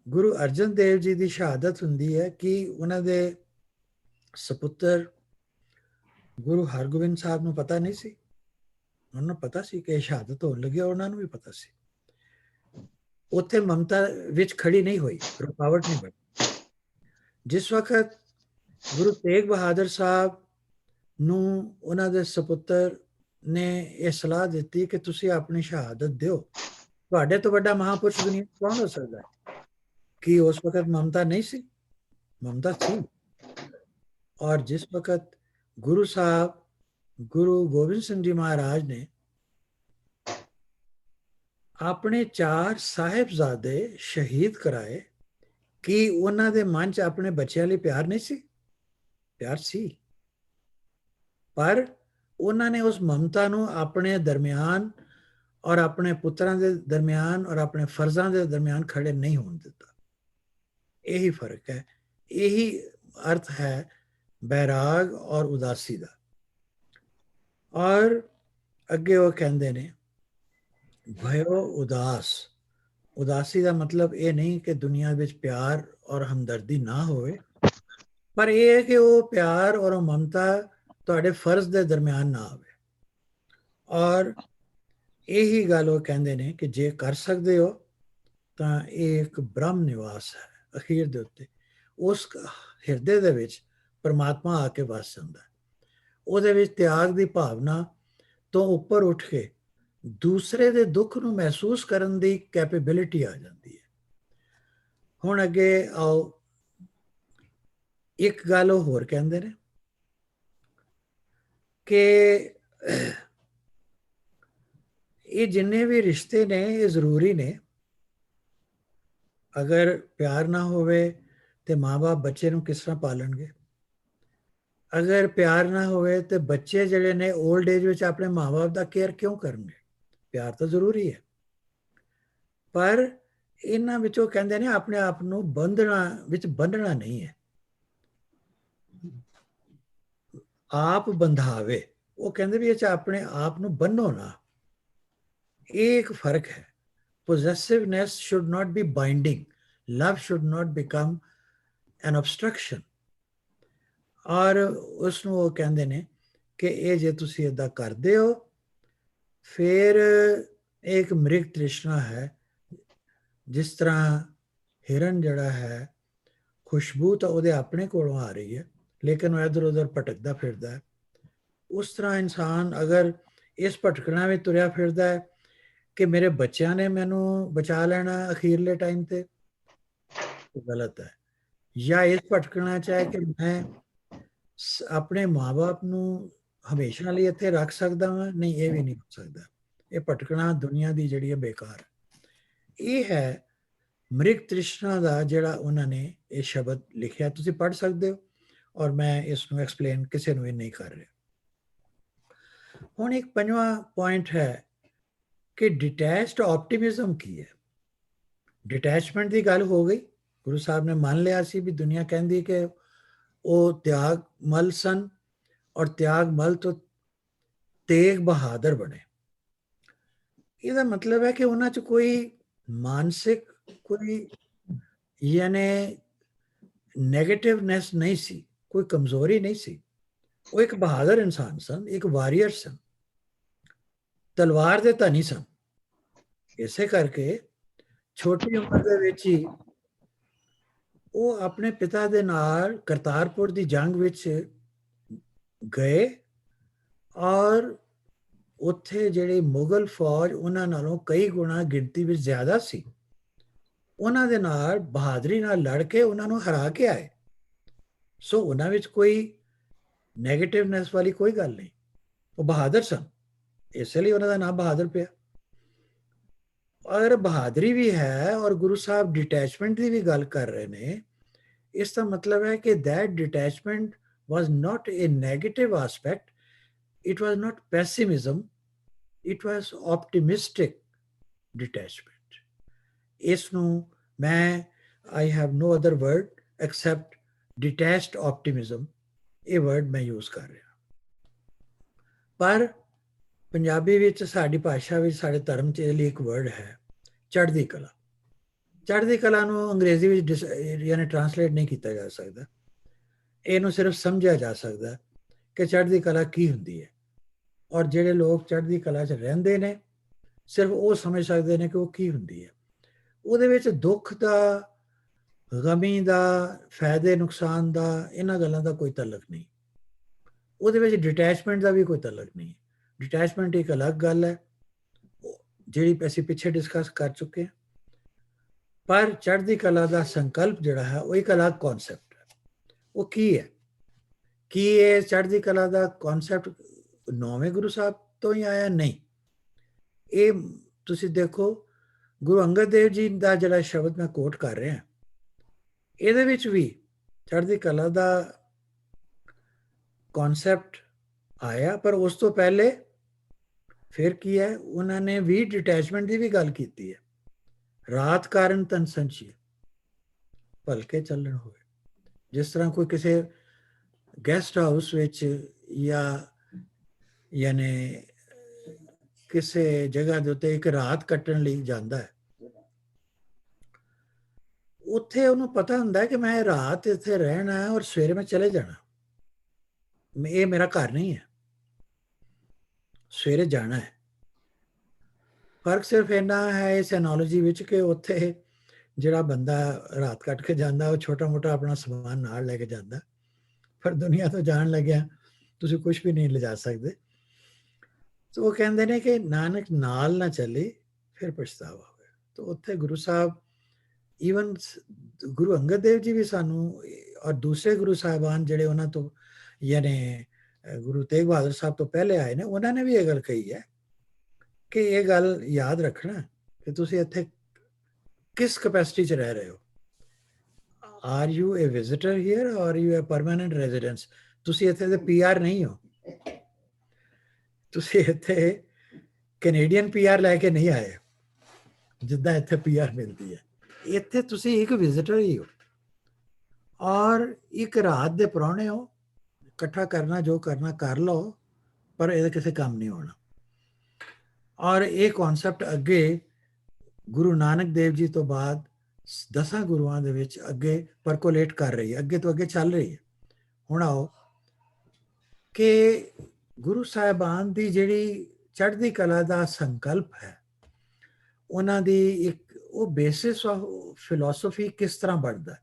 ਗੁਰੂ ਅਰਜਨ ਦੇਵ ਜੀ ਦੀ ਸ਼ਹਾਦਤ ਹੁੰਦੀ ਹੈ ਕਿ ਉਹਨਾਂ ਦੇ ਸਪੁੱਤਰ ਗੁਰੂ ਹਰਗੋਬਿੰਦ ਸਾਹਿਬ ਨੂੰ ਪਤਾ ਨਹੀਂ ਸੀ। ਉਹਨਾਂ ਨੂੰ ਪਤਾ ਸੀ ਕਿ ਸ਼ਹਾਦਤ ਹੋਣ ਲੱਗੀ, ਉਹਨਾਂ ਨੂੰ ਵੀ ਪਤਾ ਸੀ। ਉੱਥੇ ਮਮਤਾ ਵਿੱਚ ਖੜੀ ਨਹੀਂ ਹੋਈ, ਰੁਕਾਵਟ ਨਹੀਂ ਬਣੀ। ਜਿਸ ਵਕਤ ਗੁਰੂ ਤੇਗ ਬਹਾਦਰ ਸਾਹਿਬ ਨੂੰ ਉਹਨਾਂ ਦੇ ਸਪੁੱਤਰ ਨੇ ਇਹ ਸਲਾਹ ਦਿੱਤੀ ਕਿ ਤੁਸੀਂ ਆਪਣੀ ਸ਼ਹਾਦਤ ਦਿਓ, ਤੁਹਾਡੇ ਤੋਂ ਵੱਡਾ ਮਹਾਪੁਰਸ਼ ਦੁਨੀਆ ਕੌਣ ਹੋ ਸਕਦਾ ਹੈ? ਕਿ ਉਸ ਵਕਤ ਮਮਤਾ ਨਹੀਂ ਸੀ? ਮਮਤਾ ਸੀ। ਔਰ ਜਿਸ ਵਕਤ ਗੁਰੂ ਸਾਹਿਬ ਗੁਰੂ ਗੋਬਿੰਦ ਸਿੰਘ ਜੀ ਮਹਾਰਾਜ ਨੇ ਆਪਣੇ 4 ਸਾਹਿਬਜ਼ਾਦੇ ਸ਼ਹੀਦ ਕਰਾਏ, ਕਿ ਉਹਨਾਂ ਦੇ ਮਨ 'ਚ ਆਪਣੇ ਬੱਚਿਆਂ ਲਈ ਪਿਆਰ ਨਹੀਂ ਸੀ? ਪਿਆਰ ਸੀ, ਪਰ ਉਹਨਾਂ ਨੇ ਉਸ ਮਮਤਾ ਨੂੰ ਆਪਣੇ ਦਰਮਿਆਨ ਔਰ ਆਪਣੇ ਪੁੱਤਰਾਂ ਦੇ ਦਰਮਿਆਨ ਔਰ ਆਪਣੇ ਫਰਜ਼ਾਂ ਦੇ ਦਰਮਿਆਨ ਖੜੇ ਨਹੀਂ ਹੋਣ ਦਿੱਤਾ। ਇਹੀ ਫਰਕ ਹੈ, ਇਹੀ ਅਰਥ ਹੈ ਬੈਰਾਗ ਔਰ ਉਦਾਸੀ ਦਾ। ਔਰ ਅੱਗੇ ਉਹ ਕਹਿੰਦੇ ਨੇ ਭਇਓ ਉਦਾਸ। ਉਦਾਸੀ ਦਾ ਮਤਲਬ ਇਹ ਨਹੀਂ ਕਿ ਦੁਨੀਆ ਵਿੱਚ ਪਿਆਰ ਔਰ ਹਮਦਰਦੀ ਨਾ ਹੋਵੇ, ਪਰ ਇਹ ਹੈ ਕਿ ਉਹ ਪਿਆਰ ਔਰ ਉਹ ਮਮਤਾ ਤੁਹਾਡੇ ਫਰਜ਼ ਦੇ ਦਰਮਿਆਨ ਨਾ ਆਵੇ। ਔਰ ਇਹੀ ਗੱਲ ਉਹ ਕਹਿੰਦੇ ਨੇ ਕਿ ਜੇ ਕਰ ਸਕਦੇ ਹੋ ਤਾਂ ਇਹ ਇੱਕ ਬ੍ਰਹਮ ਨਿਵਾਸ ਹੈ। ਅਖੀਰ ਦੇ ਉੱਤੇ ਉਸ ਹਿਰਦੇ ਦੇ ਵਿੱਚ ਪਰਮਾਤਮਾ ਆ ਕੇ ਵਸ ਜਾਂਦਾ ਹੈ। ਉਹਦੇ ਵਿੱਚ ਤਿਆਗ ਦੀ ਭਾਵਨਾ ਤੋਂ ਉੱਪਰ ਉੱਠ ਕੇ ਦੂਸਰੇ ਦੇ ਦੁੱਖ ਨੂੰ ਮਹਿਸੂਸ ਕਰਨ ਦੀ ਕੈਪੇਬਿਲਿਟੀ ਆ ਜਾਂਦੀ ਹੈ। ਹੁਣ ਅੱਗੇ ਆਓ, ਇੱਕ ਗੱਲ ਉਹ ਹੋਰ ਕਹਿੰਦੇ ਨੇ ਕਿ ਇਹ ਜਿੰਨੇ ਵੀ ਰਿਸ਼ਤੇ ਨੇ ਇਹ ਜ਼ਰੂਰੀ ਨੇ। ਅਗਰ ਪਿਆਰ ਨਾ ਹੋਵੇ ਤੇ ਮਾਂ-ਬਾਪ ਬੱਚੇ ਨੂੰ ਕਿਸ ਤਰ੍ਹਾਂ ਪਾਲਣਗੇ? ਅਗਰ ਪਿਆਰ ਨਾ ਹੋਵੇ ਤੇ ਬੱਚੇ ਜਿਹੜੇ ਨੇ 올ਡ ਏਜ ਵਿੱਚ ਆਪਣੇ ਮਾਂ-ਬਾਪ ਦਾ ਕੇਅਰ ਕਿਉਂ ਕਰਨਗੇ? ਪਿਆਰ ਤਾਂ ਜ਼ਰੂਰੀ ਹੈ, ਪਰ ਇਹਨਾਂ ਵਿੱਚੋਂ ਕਹਿੰਦੇ ਨੇ ਆਪਣੇ ਆਪ ਨੂੰ ਬੰਧਣਾ ਨਹੀਂ ਹੈ, ਆਪ ਬੰਧਾਵੇ। ਉਹ ਕਹਿੰਦੇ ਵੀ ਇਹ 'ਚ ਆਪਣੇ ਆਪ ਨੂੰ ਬੰਨੋ ਨਾ। ਇਹ ਇੱਕ ਫਰਕ ਹੈ। Possessiveness should not be binding. Love should not become an obstruction. ਔਰ ਉਸ ਨੂੰ ਉਹ ਕਹਿੰਦੇ ਨੇ ਕਿ ਇਹ ਜੇ ਤੁਸੀਂ ਇੱਦਾਂ ਕਰਦੇ ਹੋ ਫਿਰ ਇਹ ਇੱਕ ਮ੍ਰਿਗ ਤ੍ਰਿਸ਼ਨਾ ਹੈ। ਜਿਸ ਤਰ੍ਹਾਂ ਹਿਰਨ ਜਿਹੜਾ ਹੈ, ਖੁਸ਼ਬੂ ਤਾਂ ਉਹਦੇ ਆਪਣੇ ਕੋਲੋਂ ਆ ਰਹੀ ਹੈ, ਲੇਕਿਨ ਉਹ ਇੱਧਰ ਉੱਧਰ ਭਟਕਦਾ ਫਿਰਦਾ ਹੈ। ਉਸ ਤਰ੍ਹਾਂ ਇਨਸਾਨ ਅਗਰ ਇਸ ਭਟਕਣਾ ਵਿੱਚ ਤੁਰਿਆ ਫਿਰਦਾ ਹੈ ਕਿ ਮੇਰੇ ਬੱਚਿਆਂ ਨੇ ਮੈਨੂੰ ਬਚਾ ਲੈਣਾ ਅਖੀਰਲੇ ਟਾਈਮ ਤੇ, ਉਹ ਗਲਤ ਹੈ। ਜਾਂ ਇਸ ਭਟਕਣਾ 'ਚ ਹੈ ਕਿ ਮੈਂ ਆਪਣੇ ਮਾਂ-ਬਾਪ ਨੂੰ ਹਮੇਸ਼ਾ ਲਈ ਇੱਥੇ ਰੱਖ ਸਕਦਾ ਹਾਂ, ਨਹੀਂ, ਇਹ ਵੀ ਨਹੀਂ ਹੋ ਸਕਦਾ। ਇਹ ਭਟਕਣਾ ਦੁਨੀਆ ਦੀ ਜਿਹੜੀ ਹੈ ਬੇਕਾਰ। ਇਹ ਹੈ ਮ੍ਰਿਗ ਤ੍ਰਿਸ਼ਨਾ ਦਾ ਜਿਹੜਾ ਉਹਨਾਂ ਨੇ ਇਹ ਸ਼ਬਦ ਲਿਖਿਆ, ਤੁਸੀਂ ਪੜ੍ਹ ਸਕਦੇ ਹੋ, ਔਰ ਮੈਂ ਇਸ ਨੂੰ ਐਕਸਪਲੇਨ ਕਿਸੇ ਨੂੰ ਵੀ ਨਹੀਂ ਕਰ ਰਿਹਾ। ਹੁਣ ਇੱਕ ਪੰਜਵਾਂ ਪੁਆਇੰਟ ਹੈ ਕਿ ਡਿਟੈਚਡ ਆਪਟੀਮਿਜ਼ਮ ਕੀ ਹੈ। ਡਿਟੈਚਮੈਂਟ ਦੀ ਗੱਲ ਹੋ ਗਈ, ਗੁਰੂ ਸਾਹਿਬ ਨੇ ਮੰਨ ਲਿਆ ਸੀ ਵੀ ਦੁਨੀਆ ਕਹਿੰਦੀ ਕਿ ਉਹ ਤਿਆਗ ਮਲ ਸਨ ਔਰ ਤਿਆਗ ਮਲ ਤੋਂ ਤੇਗ ਬਹਾਦਰ ਬਣੇ। ਇਹਦਾ ਮਤਲਬ ਹੈ ਕਿ ਉਹਨਾਂ 'ਚ ਕੋਈ ਮਾਨਸਿਕ ਕੋਈ ਯਾਨੀ ਨੈਗੇਟਿਵਨੈਸ ਨਹੀਂ ਸੀ, ਕੋਈ ਕਮਜ਼ੋਰੀ ਨਹੀਂ ਸੀ। ਉਹ ਇੱਕ ਬਹਾਦਰ ਇਨਸਾਨ ਸਨ, ਇੱਕ ਵਾਰੀਅਰ ਸਨ, ਤਲਵਾਰ ਦੇ ਧਨੀ ਸਨ। ਇਸੇ ਕਰਕੇ ਛੋਟੀ ਉਮਰ ਦੇ ਵਿੱਚ ਹੀ ਉਹ ਆਪਣੇ ਪਿਤਾ ਦੇ ਨਾਲ ਕਰਤਾਰਪੁਰ ਦੀ ਜੰਗ ਵਿੱਚ ਗਏ ਔਰ ਉੱਥੇ ਜਿਹੜੀ ਮੁਗਲ ਫੌਜ ਉਹਨਾਂ ਨਾਲੋਂ ਕਈ ਗੁਣਾ ਗਿਣਤੀ ਵਿੱਚ ਜ਼ਿਆਦਾ ਸੀ, ਉਹਨਾਂ ਦੇ ਨਾਲ ਬਹਾਦਰੀ ਨਾਲ ਲੜ ਕੇ ਉਹਨਾਂ ਨੂੰ ਹਰਾ ਕੇ ਆਏ। ਸੋ ਉਹਨਾਂ ਵਿੱਚ ਕੋਈ ਨੈਗੇਟਿਵਨੈਸ ਵਾਲੀ ਕੋਈ ਗੱਲ ਨਹੀਂ, ਉਹ ਬਹਾਦਰ ਸਨ, ਇਸੇ ਲਈ ਉਹਨਾਂ ਦਾ ਨਾਮ ਬਹਾਦਰ ਪਿਆ। ਅਗਰ ਬਹਾਦਰੀ ਵੀ ਹੈ ਔਰ ਗੁਰੂ ਸਾਹਿਬ ਡਿਟੈਚਮੈਂਟ ਦੀ ਵੀ ਗੱਲ ਕਰ ਰਹੇ ਨੇ, ਇਸ ਦਾ ਮਤਲਬ ਹੈ ਕਿ that detachment was not a negative aspect, it was not pessimism, it was optimistic detachment. ਇਸ ਨੂੰ ਮੈਂ I have no other word except detached optimism, ਇਹ ਵਰਡ ਮੈਂ ਯੂਜ਼ ਕਰ ਰਿਹਾ। ਪਰ ਪੰਜਾਬੀ ਵਿੱਚ, ਸਾਡੀ ਭਾਸ਼ਾ ਵਿੱਚ, ਸਾਡੇ ਧਰਮ 'ਚ ਇਹਦੇ ਲਈ ਇੱਕ ਵਰਡ ਹੈ, ਚੜ੍ਹਦੀ ਕਲਾ। ਚੜ੍ਹਦੀ ਕਲਾ ਨੂੰ ਅੰਗਰੇਜ਼ੀ ਵਿੱਚ ਯਾਨੀ ਟਰਾਂਸਲੇਟ ਨਹੀਂ ਕੀਤਾ ਜਾ ਸਕਦਾ। ਇਹਨੂੰ ਸਿਰਫ ਸਮਝਿਆ ਜਾ ਸਕਦਾ ਕਿ ਚੜ੍ਹਦੀ ਕਲਾ ਕੀ ਹੁੰਦੀ ਹੈ, ਔਰ ਜਿਹੜੇ ਲੋਕ ਚੜ੍ਹਦੀ ਕਲਾ 'ਚ ਰਹਿੰਦੇ ਨੇ ਸਿਰਫ ਉਹ ਸਮਝ ਸਕਦੇ ਨੇ ਕਿ ਉਹ ਕੀ ਹੁੰਦੀ ਹੈ। ਉਹਦੇ ਵਿੱਚ ਦੁੱਖ ਦਾ, ਗਮੀ ਦਾ, ਫਾਇਦੇ ਨੁਕਸਾਨ ਦਾ, ਇਹਨਾਂ ਗੱਲਾਂ ਦਾ ਕੋਈ ਤਾਲੁਕ ਨਹੀਂ। ਉਹਦੇ ਵਿੱਚ ਡਿਟੈਚਮੈਂਟ ਦਾ ਵੀ ਕੋਈ ਤਾਲੁਕ ਨਹੀਂ। ਡਿਟੈਚਮੈਂਟ ਇੱਕ ਅਲੱਗ ਗੱਲ ਹੈ ਜਿਹੜੀ ਅਸੀਂ ਪਿੱਛੇ ਡਿਸਕਸ ਕਰ ਚੁੱਕੇ ਹਾਂ। ਪਰ ਚੜ੍ਹਦੀ ਕਲਾ ਦਾ ਸੰਕਲਪ ਜਿਹੜਾ ਹੈ ਉਹ ਇੱਕ ਅਲੱਗ ਕਨਸੈਪਟ ਹੈ। ਉਹ ਕੀ ਹੈ? ਕੀ ਇਹ ਚੜ੍ਹਦੀ ਕਲਾ ਦਾ ਕਨਸੈਪਟ 9ਵੇਂ ਗੁਰੂ ਸਾਹਿਬ ਤੋਂ ਹੀ ਆਇਆ? ਨਹੀਂ। ਇਹ ਤੁਸੀਂ ਦੇਖੋ, ਗੁਰੂ ਅੰਗਦ ਦੇਵ ਜੀ ਦਾ ਜਿਹੜਾ ਸ਼ਬਦ ਮੈਂ ਕੋਟ ਕਰ ਰਿਹਾ, ਇਹਦੇ ਵਿੱਚ ਵੀ ਚੜ੍ਹਦੀ ਕਲਾ ਦਾ ਕਨਸੈਪਟ ਆਇਆ। ਪਰ ਉਸ ਤੋਂ ਪਹਿਲੇ ਫਿਰ ਕੀ ਹੈ, ਉਹਨਾਂ ਨੇ ਵੀ ਡਿਟੈਚਮੈਂਟ ਦੀ ਵੀ ਗੱਲ ਕੀਤੀ ਹੈ। ਰਾਤ ਕਾਰਨ ਤਨ ਸੰਚੀਏ ਭਲਕੇ ਚੱਲਣ ਹੋਵੇ। ਜਿਸ ਤਰ੍ਹਾਂ ਕੋਈ ਕਿਸੇ ਗੈਸਟ ਹਾਊਸ ਵਿੱਚ ਜਾਂ ਯਾਨੀ ਕਿਸੇ ਜਗ੍ਹਾ ਦੇ ਉੱਤੇ ਇੱਕ ਰਾਤ ਕੱਟਣ ਲਈ ਜਾਂਦਾ ਹੈ, ਉੱਥੇ ਉਹਨੂੰ ਪਤਾ ਹੁੰਦਾ ਹੈ ਕਿ ਮੈਂ ਰਾਤ ਇੱਥੇ ਰਹਿਣਾ ਹੈ ਔਰ ਸਵੇਰੇ ਮੈਂ ਚਲੇ ਜਾਣਾ, ਇਹ ਮੇਰਾ ਘਰ ਨਹੀਂ ਹੈ, ਸਵੇਰੇ ਜਾਣਾ ਹੈ। ਫਰਕ ਸਿਰਫ ਇੰਨਾ ਹੈ ਇਸ ਐਨੋਲੋਜੀ ਵਿੱਚ ਕਿ ਉੱਥੇ ਜਿਹੜਾ ਬੰਦਾ ਰਾਤ ਕੱਟ ਕੇ ਜਾਂਦਾ ਉਹ ਛੋਟਾ ਮੋਟਾ ਆਪਣਾ ਸਮਾਨ ਨਾਲ ਲੈ ਕੇ ਜਾਂਦਾ, ਪਰ ਦੁਨੀਆ ਤੋਂ ਜਾਣ ਲੱਗਿਆ ਤੁਸੀਂ ਕੁਝ ਵੀ ਨਹੀਂ ਲਿਜਾ ਸਕਦੇ। ਸੋ ਉਹ ਕਹਿੰਦੇ ਨੇ ਕਿ ਨਾਨਕ ਨਾਲ ਨਾ ਚੱਲੇ ਫਿਰ ਪਛਤਾਵਾ ਹੋਵੇ। ਤਾਂ ਉੱਥੇ ਗੁਰੂ ਸਾਹਿਬ, ਈਵਨ ਗੁਰੂ ਅੰਗਦ ਦੇਵ ਜੀ ਵੀ ਸਾਨੂੰ ਔਰ ਦੂਸਰੇ ਗੁਰੂ ਸਾਹਿਬਾਨ ਜਿਹੜੇ ਉਹਨਾਂ ਤੋਂ ਯਾਨੀ ਗੁਰੂ ਤੇਗ ਬਹਾਦਰ ਸਾਹਿਬ ਤੋਂ ਪਹਿਲੇ ਆਏ ਨੇ, ਉਹਨਾਂ ਨੇ ਵੀ ਇਹ ਗੱਲ ਕਹੀ ਹੈ ਕਿ ਇਹ ਗੱਲ ਯਾਦ ਰੱਖਣਾ ਕਿ ਤੁਸੀਂ ਇੱਥੇ ਕਿਸ ਕੈਪੈਸਿਟੀ 'ਚ ਰਹਿ ਰਹੇ ਹੋ। Are you a visitor here or you a permanent residence? ਤੁਸੀਂ ਇੱਥੇ ਦੇ PR ਨਹੀਂ ਹੋ, ਤੁਸੀਂ ਇੱਥੇ ਕੈਨੇਡੀਅਨ PR ਲੈ ਕੇ ਨਹੀਂ ਆਏ ਜਿੱਦਾਂ ਇੱਥੇ PR ਮਿਲਦੀ ਹੈ। ਇੱਥੇ ਤੁਸੀਂ ਇੱਕ ਵਿਜ਼ਿਟਰ ਹੀ ਹੋ ਔਰ ਇੱਕ ਰਾਤ ਦੇ ਪ੍ਰਾਹੁਣੇ ਹੋ। ਇਕੱਠਾ ਕਰਨਾ ਜੋ ਕਰਨਾ ਕਰ ਲਓ, ਪਰ ਇਹਦੇ ਕਿਸੇ ਕੰਮ ਨਹੀਂ ਹੋਣਾ। ਔਰ ਇਹ ਕਨਸੈਪਟ ਅੱਗੇ ਗੁਰੂ ਨਾਨਕ ਦੇਵ ਜੀ ਤੋਂ ਬਾਅਦ 10 ਗੁਰੂਆਂ ਦੇ ਵਿੱਚ ਅੱਗੇ ਪਰਕੋਲੇਟ ਕਰ ਰਹੀ ਹੈ, ਅੱਗੇ ਤੋਂ ਅੱਗੇ ਚੱਲ ਰਹੀ ਹੈ। ਹੁਣ ਆਓ ਕਿ ਗੁਰੂ ਸਾਹਿਬਾਨ ਦੀ ਜਿਹੜੀ ਚੜ੍ਹਦੀ ਕਲਾ ਦਾ ਸੰਕਲਪ ਹੈ, ਉਹਨਾਂ ਦੀ ਇੱਕ ਉਹ ਬੇਸਿਸ ਆਫ ਫਿਲਾਸਫੀ ਕਿਸ ਤਰ੍ਹਾਂ ਬਣਦਾ।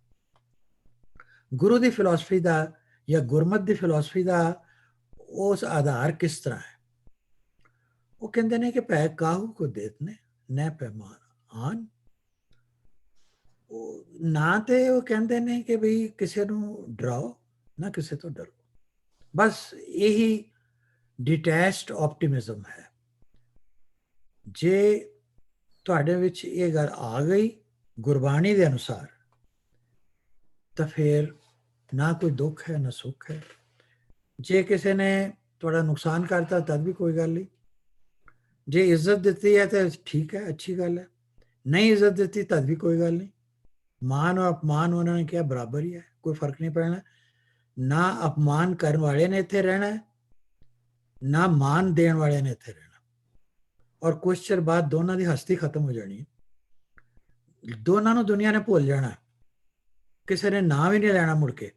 ਗੁਰੂ ਦੀ ਫਿਲਾਸਫੀ ਦਾ ਜਾਂ ਗੁਰਮਤ ਦੀ ਫਿਲਾਸਫੀ ਦਾ ਉਸ ਆਧਾਰ ਕਿਸ ਤਰ੍ਹਾਂ ਹੈ? ਉਹ ਕਹਿੰਦੇ ਨੇ ਕਿ ਪੈ ਕਾਹੂ ਕੋ ਦੇਤਨੇ ਨੈ ਪੈਮਾਨ ਆਨ। ਉਹ ਨਾ ਤੇ ਉਹ ਕਹਿੰਦੇ ਨੇ ਕਿ ਬਈ ਕਿਸੇ ਨੂੰ ਡਰਾਓ ਨਾ ਕਿਸੇ ਤੋਂ ਡਰੋ, ਬਸ ਇਹੀ ਡਿਟੈਚਡ ਆਪਟੀਮਿਜ਼ਮ ਹੈ। ਜੇ ਤੁਹਾਡੇ ਵਿੱਚ ਇਹ ਗੱਲ ਆ ਗਈ ਗੁਰਬਾਣੀ ਦੇ ਅਨੁਸਾਰ, ਤਾਂ ਫਿਰ ਨਾ ਕੋਈ ਦੁੱਖ ਹੈ ਨਾ ਸੁੱਖ ਹੈ। ਜੇ ਕਿਸੇ ਨੇ ਤੁਹਾਡਾ ਨੁਕਸਾਨ ਕਰਤਾ ਤਦ ਵੀ ਕੋਈ ਗੱਲ ਨਹੀਂ, ਜੇ ਇੱਜ਼ਤ ਦਿੱਤੀ ਹੈ ਤਾਂ ਠੀਕ ਹੈ, ਅੱਛੀ ਗੱਲ ਹੈ, ਨਹੀਂ ਇੱਜ਼ਤ ਦਿੱਤੀ ਤਦ ਵੀ ਕੋਈ ਗੱਲ ਨਹੀਂ। ਮਾਨ ਔਰ ਅਪਮਾਨ ਉਹਨਾਂ ਨੇ ਕਿਹਾ ਬਰਾਬਰ ਹੀ ਹੈ, ਕੋਈ ਫਰਕ ਨਹੀਂ ਪੈਣਾ। ਨਾ ਅਪਮਾਨ ਕਰਨ ਵਾਲੇ ਨੇ ਇੱਥੇ ਰਹਿਣਾ ਹੈ, ਨਾ ਮਾਨ ਦੇਣ ਵਾਲੇ ਨੇ ਇੱਥੇ ਰਹਿਣਾ, ਔਰ ਕੁਝ ਚਿਰ ਬਾਅਦ ਦੋਨਾਂ ਦੀ ਹਸਤੀ ਖਤਮ ਹੋ ਜਾਣੀ ਹੈ। ਦੋਨਾਂ ਨੂੰ ਦੁਨੀਆ ਨੇ ਭੁੱਲ ਜਾਣਾ, ਕਿਸੇ ਨੇ ਨਾਂ ਵੀ ਨਹੀਂ ਲੈਣਾ ਮੁੜ ਕੇ।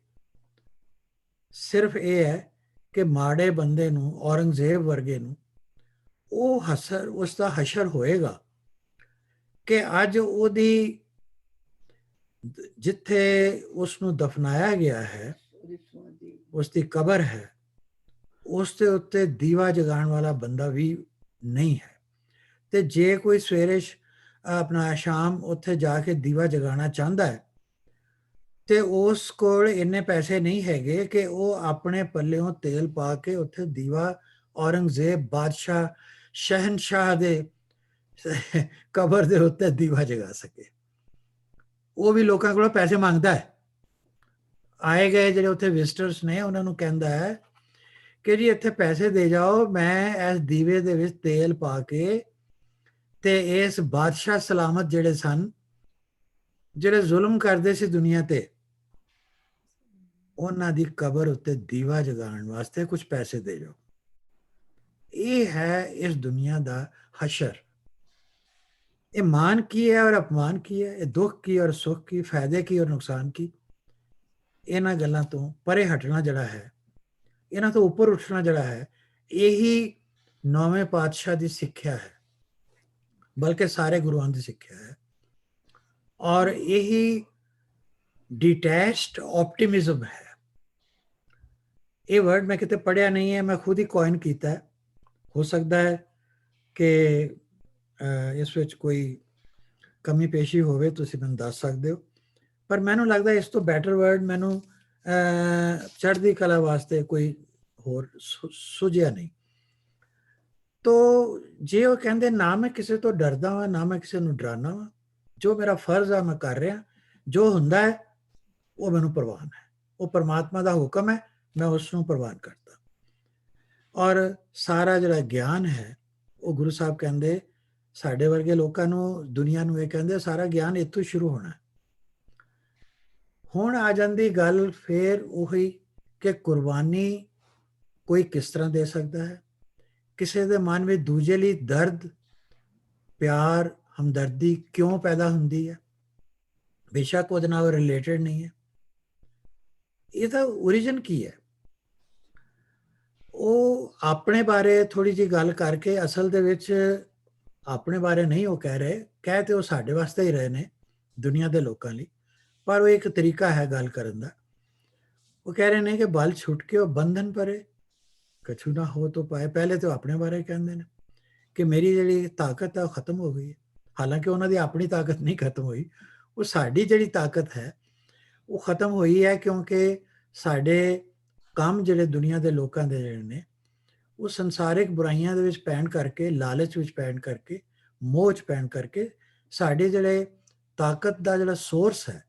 ਸਿਰਫ ਇਹ ਹੈ ਕਿ ਮਾੜੇ ਬੰਦੇ ਨੂੰ, ਔਰੰਗਜ਼ੇਬ ਵਰਗੇ ਨੂੰ, ਉਹ ਹਸਰ, ਉਸ ਦਾ ਹਸ਼ਰ ਹੋਏਗਾ ਕਿ ਅੱਜ ਉਹਦੀ ਜਿੱਥੇ ਉਸ ਨੂੰ ਦਫਨਾਇਆ ਗਿਆ ਹੈ, ਉਸ ਦੀ ਕਬਰ ਹੈ, ਉਸ ਦੇ ਉੱਤੇ ਦੀਵਾ ਜਗਾਉਣ ਵਾਲਾ ਬੰਦਾ ਵੀ ਨਹੀਂ ਹੈ। ਤੇ ਜੇ ਕੋਈ ਸਵੇਰੇ ਆਪਣਾ ਸ਼ਾਮ ਉੱਥੇ ਜਾ ਕੇ ਦੀਵਾ ਜਗਾਉਣਾ ਚਾਹੁੰਦਾ ਹੈ, ਤੇ ਉਸ ਕੋਲ ਇੰਨੇ ਪੈਸੇ ਨਹੀਂ ਹੈਗੇ ਕਿ ਉਹ ਆਪਣੇ ਪੱਲਿਓਂ ਤੇਲ ਪਾ ਕੇ ਉੱਥੇ ਦੀਵਾ, ਔਰੰਗਜ਼ੇਬ ਬਾਦਸ਼ਾਹ ਸ਼ਹਿਨਸ਼ਾਹ ਦੇ ਕਬਰ ਦੇ ਉੱਤੇ ਦੀਵਾ ਜਗਾ ਸਕੇ। ਉਹ ਵੀ ਲੋਕਾਂ ਕੋਲੋਂ ਪੈਸੇ ਮੰਗਦਾ ਹੈ। ਆਏ ਗਏ ਜਿਹੜੇ ਉੱਥੇ ਵਿਜ਼ਟਰਸ ਨੇ ਉਹਨਾਂ ਨੂੰ ਕਹਿੰਦਾ ਹੈ ਕਿ ਜੀ ਇੱਥੇ ਪੈਸੇ ਦੇ ਜਾਓ, ਮੈਂ ਇਸ ਦੀਵੇ ਦੇ ਵਿੱਚ ਤੇਲ ਪਾ ਕੇ ਤੇ ਇਸ ਬਾਦਸ਼ਾਹ ਸਲਾਮਤ ਜਿਹੜੇ ਸਨ, ਜਿਹੜੇ ਜ਼ੁਲਮ ਕਰਦੇ ਸੀ ਦੁਨੀਆ ਤੇ, ਉਹਨਾਂ ਦੀ ਕਬਰ ਉੱਤੇ ਦੀਵਾ ਜਗਾਉਣ ਵਾਸਤੇ ਕੁਝ ਪੈਸੇ ਦੇ ਜਾਓ। ਇਹ ਹੈ ਇਸ ਦੁਨੀਆ ਦਾ ਹਸ਼ਰ। ਇਹ ਮਾਨ ਕੀ ਹੈ ਔਰ ਅਪਮਾਨ ਕੀ ਹੈ, ਇਹ ਦੁੱਖ ਕੀ ਔਰ ਸੁੱਖ ਕੀ, ਫਾਇਦੇ ਕੀ ਔਰ ਨੁਕਸਾਨ ਕੀ, ਇਹਨਾਂ ਗੱਲਾਂ ਤੋਂ ਪਰੇ ਹਟਣਾ ਜਿਹੜਾ ਹੈ, ਇਹਨਾਂ ਤੋਂ ਉੱਪਰ ਉੱਠਣਾ ਜਿਹੜਾ ਹੈ, ਇਹੀ ਨੌਵੇਂ ਪਾਤਸ਼ਾਹ ਦੀ ਸਿੱਖਿਆ ਹੈ, ਬਲਕਿ ਸਾਰੇ ਗੁਰੂਆਂ ਦੀ ਸਿੱਖਿਆ ਹੈ। ਔਰ ਇਹੀ ਡਿਟੈਚਡ ਆਪਟੀਮਿਜ਼ਮ ਹੈ। ਇਹ ਵਰਡ ਮੈਂ ਕਿਤੇ ਪੜ੍ਹਿਆ ਨਹੀਂ ਹੈ, ਮੈਂ ਖੁਦ ਹੀ ਕੋਇਨ ਕੀਤਾ ਹੈ। ਹੋ ਸਕਦਾ ਹੈ ਕਿ ਇਸ ਵਿੱਚ ਕੋਈ ਕਮੀ ਪੇਸ਼ੀ ਹੋਵੇ, ਤੁਸੀਂ ਮੈਨੂੰ ਦੱਸ ਸਕਦੇ ਹੋ, ਪਰ ਮੈਨੂੰ ਲੱਗਦਾ ਇਸ ਤੋਂ ਬੈਟਰ ਵਰਡ ਮੈਨੂੰ ਚੜ੍ਹਦੀ ਕਲਾ ਵਾਸਤੇ ਕੋਈ ਹੋਰ ਸੁਝਿਆ ਨਹੀਂ। ਤੋ ਜੇ ਉਹ ਕਹਿੰਦੇ ਨਾ ਮੈਂ ਕਿਸੇ ਤੋਂ ਡਰਦਾ ਹਾਂ, ਨਾ ਮੈਂ ਕਿਸੇ ਨੂੰ ਡਰਾਨਾ ਹਾਂ, ਜੋ ਮੇਰਾ ਫਰਜ਼ ਆ ਮੈਂ ਕਰ ਰਿਹਾ, ਜੋ ਹੁੰਦਾ ਹੈ ਉਹ ਮੈਨੂੰ ਪ੍ਰਵਾਨ ਹੈ, ਉਹ ਪਰਮਾਤਮਾ ਦਾ ਹੁਕਮ ਹੈ, ਮੈਂ ਉਸ ਨੂੰ ਪ੍ਰਵਾਨ ਕਰਦਾ। ਔਰ ਸਾਰਾ ਜਿਹੜਾ ਗਿਆਨ ਹੈ ਉਹ ਗੁਰੂ ਸਾਹਿਬ ਕਹਿੰਦੇ, ਸਾਡੇ ਵਰਗੇ ਲੋਕਾਂ ਨੂੰ, ਦੁਨੀਆ ਨੂੰ ਇਹ ਕਹਿੰਦੇ ਸਾਰਾ ਗਿਆਨ ਇੱਥੋਂ ਸ਼ੁਰੂ ਹੋਣਾ। ਹੁਣ ਆ ਜਾਂਦੀ ਗੱਲ ਫੇਰ ਉਹੀ ਕਿ ਕੁਰਬਾਨੀ ਕੋਈ ਕਿਸ ਤਰ੍ਹਾਂ ਦੇ ਸਕਦਾ ਹੈ, ਕਿਸੇ ਦੇ ਮਨ ਵਿੱਚ ਦੂਜੇ ਲਈ ਦਰਦ, ਪਿਆਰ, ਹਮਦਰਦੀ ਕਿਉਂ ਪੈਦਾ ਹੁੰਦੀ ਹੈ, ਬੇਸ਼ੱਕ ਉਹਦੇ ਨਾਲ ਰਿਲੇਟਡ ਨਹੀਂ ਹੈ। ਇਹਦਾ ਓਰੀਜਨ ਕੀ ਹੈ? ਉਹ ਆਪਣੇ ਬਾਰੇ ਥੋੜੀ ਜਿਹੀ ਗੱਲ ਕਰਕੇ, ਅਸਲ ਦੇ ਵਿੱਚ ਆਪਣੇ ਬਾਰੇ ਨਹੀਂ ਉਹ ਕਹਿ ਰਹੇ, ਕਹਿ ਤੇ ਉਹ ਸਾਡੇ ਵਾਸਤੇ ਹੀ ਰਹੇ ਨੇ, ਦੁਨੀਆ ਦੇ ਲੋਕਾਂ ਲਈ, ਪਰ ਉਹ ਇੱਕ ਤਰੀਕਾ ਹੈ ਗੱਲ ਕਰਨ ਦਾ। ਉਹ ਕਹਿ ਰਹੇ ਨੇ ਕਿ ਬਲ ਛੁੱਟ ਕੇ ਉਹ ਬੰਧਨ ਪਰੇ ਕਛੂ ਨਾ ਹੋ ਤੋ ਪਾਏ। ਪਹਿਲੇ ਤਾਂ ਆਪਣੇ ਬਾਰੇ ਕਹਿੰਦੇ ਨੇ ਕਿ ਮੇਰੀ ਜਿਹੜੀ ਤਾਕਤ ਹੈ ਉਹ ਖਤਮ ਹੋ ਗਈ ਹੈ। ਹਾਲਾਂਕਿ ਉਹਨਾਂ ਦੀ ਆਪਣੀ ਤਾਕਤ ਨਹੀਂ ਖਤਮ ਹੋਈ, ਉਹ ਸਾਡੀ ਜਿਹੜੀ ਤਾਕਤ ਹੈ ਉਹ ਖਤਮ ਹੋਈ ਹੈ, ਕਿਉਂਕਿ ਸਾਡੇ ਕੰਮ ਜਿਹੜੇ ਦੁਨੀਆ ਦੇ ਲੋਕਾਂ ਦੇ ਜਿਹੜੇ ਨੇ, ਉਹ ਸੰਸਾਰਿਕ ਬੁਰਾਈਆਂ ਦੇ ਵਿੱਚ ਪੈਣ ਕਰਕੇ, ਲਾਲਚ ਵਿੱਚ ਪੈਣ ਕਰਕੇ, ਮੋਹ 'ਚ ਪੈਣ ਕਰਕੇ, ਸਾਡੇ ਜਿਹੜੇ ਤਾਕਤ ਦਾ ਜਿਹੜਾ ਸੋਰਸ ਹੈ,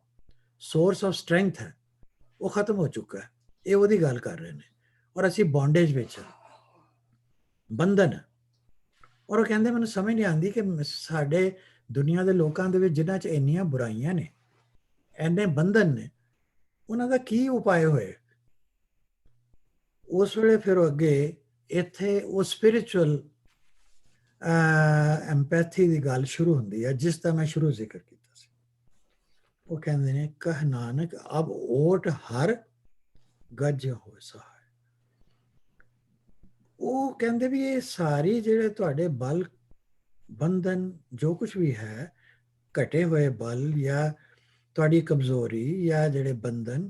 ਸੋਰਸ ਆਫ ਸਟਰੈਂਥ ਹੈ, ਉਹ ਖਤਮ ਹੋ ਚੁੱਕਾ ਹੈ। ਇਹ ਉਹਦੀ ਗੱਲ ਕਰ ਰਹੇ ਨੇ। ਔਰ ਅਸੀਂ ਬੌਂਡੇਜ ਵਿੱਚ, ਬੰਧਨ। ਔਰ ਉਹ ਕਹਿੰਦੇ ਮੈਨੂੰ ਸਮਝ ਨਹੀਂ ਆਉਂਦੀ ਕਿ ਸਾਡੇ ਦੁਨੀਆ ਦੇ ਲੋਕਾਂ ਦੇ ਵਿੱਚ ਜਿਨ੍ਹਾਂ 'ਚ ਇੰਨੀਆਂ ਬੁਰਾਈਆਂ ਨੇ, ਇੰਨੇ ਬੰਧਨ ਨੇ, ਉਹਨਾਂ ਦਾ ਕੀ ਉਪਾਅ ਹੋਏ। ਉਸ ਵੇਲੇ ਫਿਰ ਉਹ ਅੱਗੇ ਇੱਥੇ ਉਹ ਸਪਿਰਿਚੁਅਲ ਐਮਪੈਥੀ ਦੀ ਗੱਲ ਸ਼ੁਰੂ ਹੁੰਦੀ ਹੈ, ਜਿਸ ਦਾ ਮੈਂ ਸ਼ੁਰੂ ਜ਼ਿਕਰ ਕੀਤਾ ਸੀ। ਉਹ ਕਹਿੰਦੇ ਨੇ ਕਹਿ ਨਾਨਕ ਅਬ ਓਟ ਹਰ ਗੱਜ ਹੋਏ ਸਹਾਇ। ਉਹ ਕਹਿੰਦੇ ਵੀ ਇਹ ਸਾਰੀ ਜਿਹੜੇ ਤੁਹਾਡੇ ਬਲ, ਬੰਧਨ, ਜੋ ਕੁਝ ਵੀ ਹੈ, ਘਟੇ ਹੋਏ ਬਲ ਜਾਂ ਤੁਹਾਡੀ ਕਮਜ਼ੋਰੀ ਜਾਂ ਜਿਹੜੇ ਬੰਧਨ,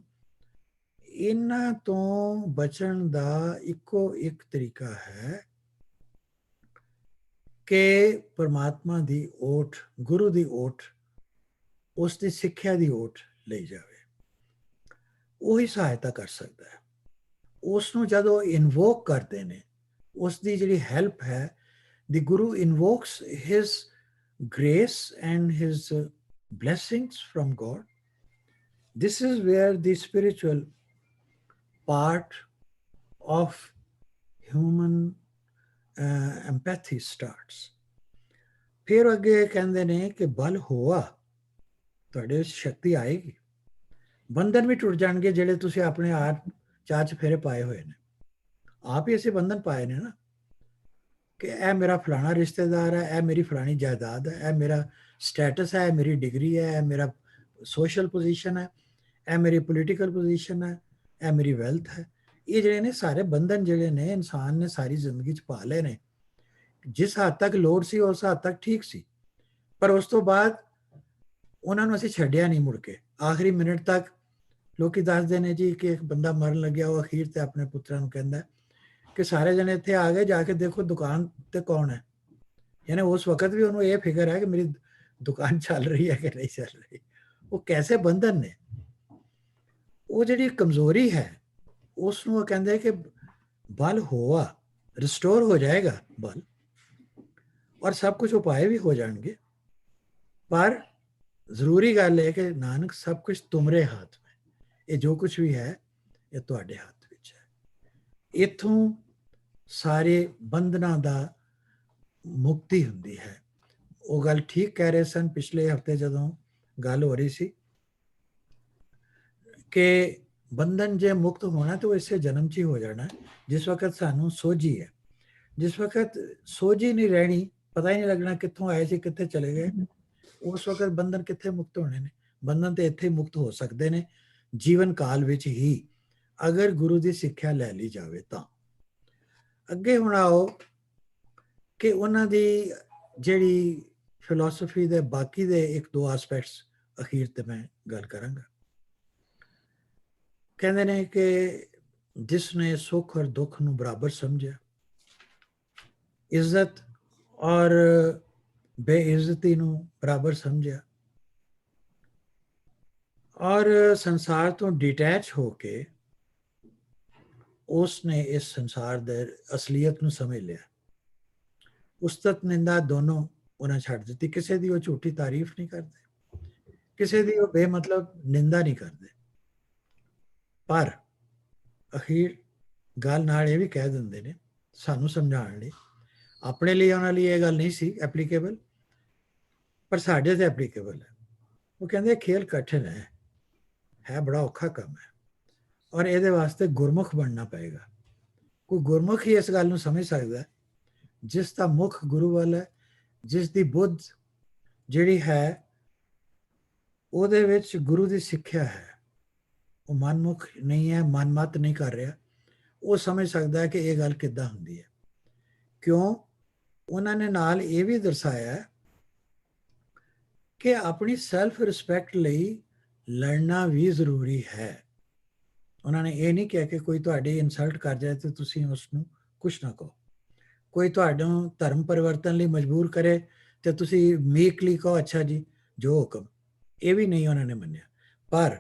ਇਹਨਾਂ ਤੋਂ ਬਚਣ ਦਾ ਇੱਕੋ ਇੱਕ ਤਰੀਕਾ ਹੈ ਕਿ ਪਰਮਾਤਮਾ ਦੀ ਓਟ, ਗੁਰੂ ਦੀ ਓਟ, ਉਸ ਦੀ ਸਿੱਖਿਆ ਦੀ ਓਟ ਲਈ ਜਾਵੇ। ਉਹੀ ਸਹਾਇਤਾ ਕਰ ਸਕਦਾ ਹੈ। ਉਸ ਨੂੰ ਜਦੋਂ ਇਨਵੋਕ ਕਰਦੇ ਨੇ, ਉਸ ਦੀ ਜਿਹੜੀ ਹੈਲਪ ਹੈ, the Guru invokes his grace and his blessings from God. This is where the spiritual part of human empathy starts. ਫਿਰ ਅੱਗੇ ਕਹਿੰਦੇ ਨੇ ਕਿ ਬਲ ਹੋਆ, ਤੁਹਾਡੇ ਵਿੱਚ ਸ਼ਕਤੀ ਆਏਗੀ, ਬੰਧਨ ਵੀ ਟੁੱਟ ਜਾਣਗੇ ਜਿਹੜੇ ਤੁਸੀਂ ਆਪਣੇ ਆਪ ਚਾਰ ਚਫੇਰੇ ਪਾਏ ਹੋਏ ਨੇ। ਆਪ ਹੀ ਅਸੀਂ ਬੰਧਨ ਪਾਏ ਨੇ ਨਾ, ਕਿ ਇਹ ਮੇਰਾ ਫਲਾਣਾ ਰਿਸ਼ਤੇਦਾਰ ਹੈ, ਇਹ ਮੇਰੀ ਫਲਾਣੀ ਜਾਇਦਾਦ ਹੈ, ਇਹ ਮੇਰਾ ਸਟੇਟਸ ਹੈ, ਇਹ ਮੇਰੀ ਡਿਗਰੀ ਹੈ, ਇਹ ਮੇਰਾ ਸੋਸ਼ਲ ਪੋਜੀਸ਼ਨ ਹੈ, ਇਹ ਮੇਰੀ ਪੋਲੀਟੀਕਲ ਪੋਜੀਸ਼ਨ ਹੈ, ਇਹ ਮੇਰੀ ਵੈਲਥ ਹੈ। ਇਹ ਜਿਹੜੇ ਨੇ ਸਾਰੇ ਬੰਧਨ ਜਿਹੜੇ ਨੇ ਇਨਸਾਨ ਨੇ ਸਾਰੀ ਜ਼ਿੰਦਗੀ 'ਚ ਪਾ ਲਏ ਨੇ। ਜਿਸ ਹੱਦ ਤੱਕ ਲੋੜ ਸੀ ਉਸ ਹੱਦ ਤੱਕ ਠੀਕ ਸੀ, ਪਰ ਉਸ ਤੋਂ ਬਾਅਦ ਉਹਨਾਂ ਨੂੰ ਅਸੀਂ ਛੱਡਿਆ ਨਹੀਂ ਮੁੜ ਕੇ। ਆਖਰੀ ਮਿੰਟ ਤੱਕ ਲੋਕੀ ਦੱਸਦੇ ਨੇ ਜੀ ਕਿ ਇੱਕ ਬੰਦਾ ਮਰਨ ਲੱਗਿਆ, ਉਹ ਅਖੀਰ ਤੇ ਆਪਣੇ ਪੁੱਤਰਾਂ ਨੂੰ ਕਹਿੰਦਾ ਕਿ ਸਾਰੇ ਜਣੇ ਇੱਥੇ ਆ ਗਏ, ਜਾ ਕੇ ਦੇਖੋ ਦੁਕਾਨ ਤੇ ਕੌਣ ਹੈ। ਯਾਨੀ ਉਸ ਵਕਤ ਵੀ ਉਹਨੂੰ ਇਹ ਫਿਕਰ ਹੈ ਕਿ ਮੇਰੀ ਦੁਕਾਨ ਚੱਲ ਰਹੀ ਹੈ ਕਿ ਨਹੀਂ ਚੱਲ ਰਹੀ। ਉਹ ਕੈਸੇ ਬੰਧਨ ਨੇ। ਉਹ ਜਿਹੜੀ ਕਮਜ਼ੋਰੀ ਹੈ ਉਸ ਨੂੰ ਉਹ ਕਹਿੰਦੇ ਕਿ ਬਲ ਹੋਆ, ਰਿਸਟੋਰ ਹੋ ਜਾਏਗਾ ਬਲ, ਔਰ ਸਭ ਕੁਝ ਉਪਾਏ ਵੀ ਹੋ ਜਾਣਗੇ। ਪਰ ਜ਼ਰੂਰੀ ਗੱਲ ਹੈ ਕਿ ਨਾਨਕ ਸਭ ਕੁਝ ਤੁਮਰੇ ਹੱਥ में, ਇਹ ਜੋ ਕੁਝ ਵੀ ਹੈ ਇਹ ਤੁਹਾਡੇ ਹੱਥ ਵਿੱਚ ਹੈ। ਇੱਥੋਂ ਸਾਰੇ ਬੰਧਨਾਂ ਦਾ ਮੁਕਤੀ ਹੁੰਦੀ ਹੈ। ਉਹ ਗੱਲ ਠੀਕ ਕਹਿ ਰਹੇ ਸਨ ਪਿਛਲੇ ਹਫਤੇ ਜਦੋਂ ਗੱਲ ਹੋ ਰਹੀ ਸੀ ਕਿ ਬੰਧਨ ਜੇ ਮੁਕਤ ਹੋਣਾ ਤਾਂ ਉਹ ਇਸੇ ਜਨਮ 'ਚ ਹੀ ਹੋ ਜਾਣਾ। ਜਿਸ ਵਕਤ ਸਾਨੂੰ ਸੋਝੀ ਹੈ, ਜਿਸ ਵਕਤ ਸੋਝੀ ਨਹੀਂ ਰਹਿਣੀ, ਪਤਾ ਹੀ ਨਹੀਂ ਲੱਗਣਾ ਕਿੱਥੋਂ ਆਏ ਸੀ ਕਿੱਥੇ ਚਲੇ ਗਏ, ਉਸ ਵਕਤ ਬੰਧਨ ਕਿੱਥੇ ਮੁਕਤ ਹੋਣੇ ਨੇ। ਬੰਧਨ ਤੇ ਇੱਥੇ ਮੁਕਤ ਹੋ ਸਕਦੇ ਨੇ ਜੀਵਨ ਕਾਲ ਵਿੱਚ ਹੀ, ਅਗਰ ਗੁਰੂ ਦੀ ਸਿੱਖਿਆ ਲੈ ਲਈ ਜਾਵੇ ਤਾਂ। ਅੱਗੇ ਹੁਣ ਆਓ ਕਿ ਉਹਨਾਂ ਦੀ ਜਿਹੜੀ ਫਿਲਾਸਫੀ ਦੇ ਬਾਕੀ ਦੇ ਇੱਕ ਦੋ ਐਸਪੈਕਟਸ ਅਖੀਰ ਤੇ ਮੈਂ ਗੱਲ ਕਰਾਂਗਾ। ਕਹਿੰਦੇ ਨੇ ਕਿ ਜਿਸ ਨੇ ਸੁੱਖ ਔਰ ਦੁੱਖ ਨੂੰ ਬਰਾਬਰ ਸਮਝਿਆ, ਇੱਜ਼ਤ ਔਰ ਬੇਇੱਜ਼ਤੀ ਨੂੰ ਬਰਾਬਰ ਸਮਝਿਆ, ਔਰ ਸੰਸਾਰ ਤੋਂ ਡਿਟੈਚ ਹੋ ਕੇ ਉਸ ਨੇ ਇਸ ਸੰਸਾਰ ਦੇ ਅਸਲੀਅਤ ਨੂੰ ਸਮਝ ਲਿਆ। ਉਸਤਤ ਨਿੰਦਾ ਦੋਨੋਂ ਉਹਨਾਂ ਛੱਡ ਦਿੱਤੀ। ਕਿਸੇ ਦੀ ਉਹ ਝੂਠੀ ਤਾਰੀਫ ਨਹੀਂ ਕਰਦੇ, ਕਿਸੇ ਦੀ ਉਹ ਬੇਮਤਲਬ ਨਿੰਦਾ ਨਹੀਂ ਕਰਦੇ, ਪਰ ਅਖੀਰ ਗੱਲ ਨਾਲ ਇਹ ਵੀ ਕਹਿ ਦਿੰਦੇ ਨੇ ਸਾਨੂੰ ਸਮਝਾਉਣ ਲਈ। ਆਪਣੇ ਲਈ ਉਹਨਾਂ ਲਈ ਇਹ ਗੱਲ ਨਹੀਂ ਸੀ ਐਪਲੀਕੇਬਲ, ਪਰ ਸਾਡੇ ਤੇ ਐਪਲੀਕੇਬਲ ਹੈ। ਉਹ ਕਹਿੰਦੇ ਖੇਲ ਕਠਿਨ ਹੈ ਬੜਾ ਔਖਾ ਕੰਮ ਹੈ, ਔਰ ਇਹਦੇ ਵਾਸਤੇ ਗੁਰਮੁਖ ਬਣਨਾ ਪਏਗਾ। ਕੋਈ ਗੁਰਮੁਖ ਹੀ ਇਸ ਗੱਲ ਨੂੰ ਸਮਝ ਸਕਦਾ ਜਿਸ ਦਾ ਮੁਖ ਗੁਰੂ ਵੱਲ ਹੈ, ਜਿਸ ਦੀ ਬੁੱਧ ਜਿਹੜੀ ਹੈ ਉਹਦੇ ਵਿੱਚ ਗੁਰੂ ਦੀ ਸਿੱਖਿਆ ਹੈ। ਉਹ ਮਨਮੁਖ ਨਹੀਂ ਹੈ, ਮਨਮਤ ਨਹੀਂ ਕਰ ਰਿਹਾ। ਉਹ ਸਮਝ ਸਕਦਾ ਹੈ ਕਿ ਇਹ ਗੱਲ ਕਿੱਦਾਂ ਹੁੰਦੀ ਹੈ। ਕਿਉਂ? ਉਹਨਾਂ ਨੇ ਨਾਲ ਇਹ ਵੀ ਦਰਸਾਇਆ ਕਿ ਆਪਣੀ ਸੈਲਫ ਰਿਸਪੈਕਟ ਲਈ ਲੜਨਾ ਵੀ ਜ਼ਰੂਰੀ ਹੈ। ਉਹਨਾਂ ਨੇ ਇਹ ਨਹੀਂ ਕਿਹਾ ਕਿ ਕੋਈ ਤੁਹਾਡੀ ਇਨਸਲਟ ਕਰ ਜਾਏ ਤੇ ਤੁਸੀਂ ਉਸ ਨੂੰ ਕੁਛ ਨਾ ਕਹੋ। ਕੋਈ ਤੁਹਾਨੂੰ ਧਰਮ ਪਰਿਵਰਤਨ ਲਈ ਮਜਬੂਰ ਕਰੇ ਤੇ ਤੁਸੀਂ ਮੀਕਲੀ ਕਹੋ ਅੱਛਾ ਜੀ ਜੋ ਹੁਕਮ। ਇਹ ਵੀ ਨਹੀਂ ਉਹਨਾਂ ਨੇ ਮੰਨਿਆ। ਪਰ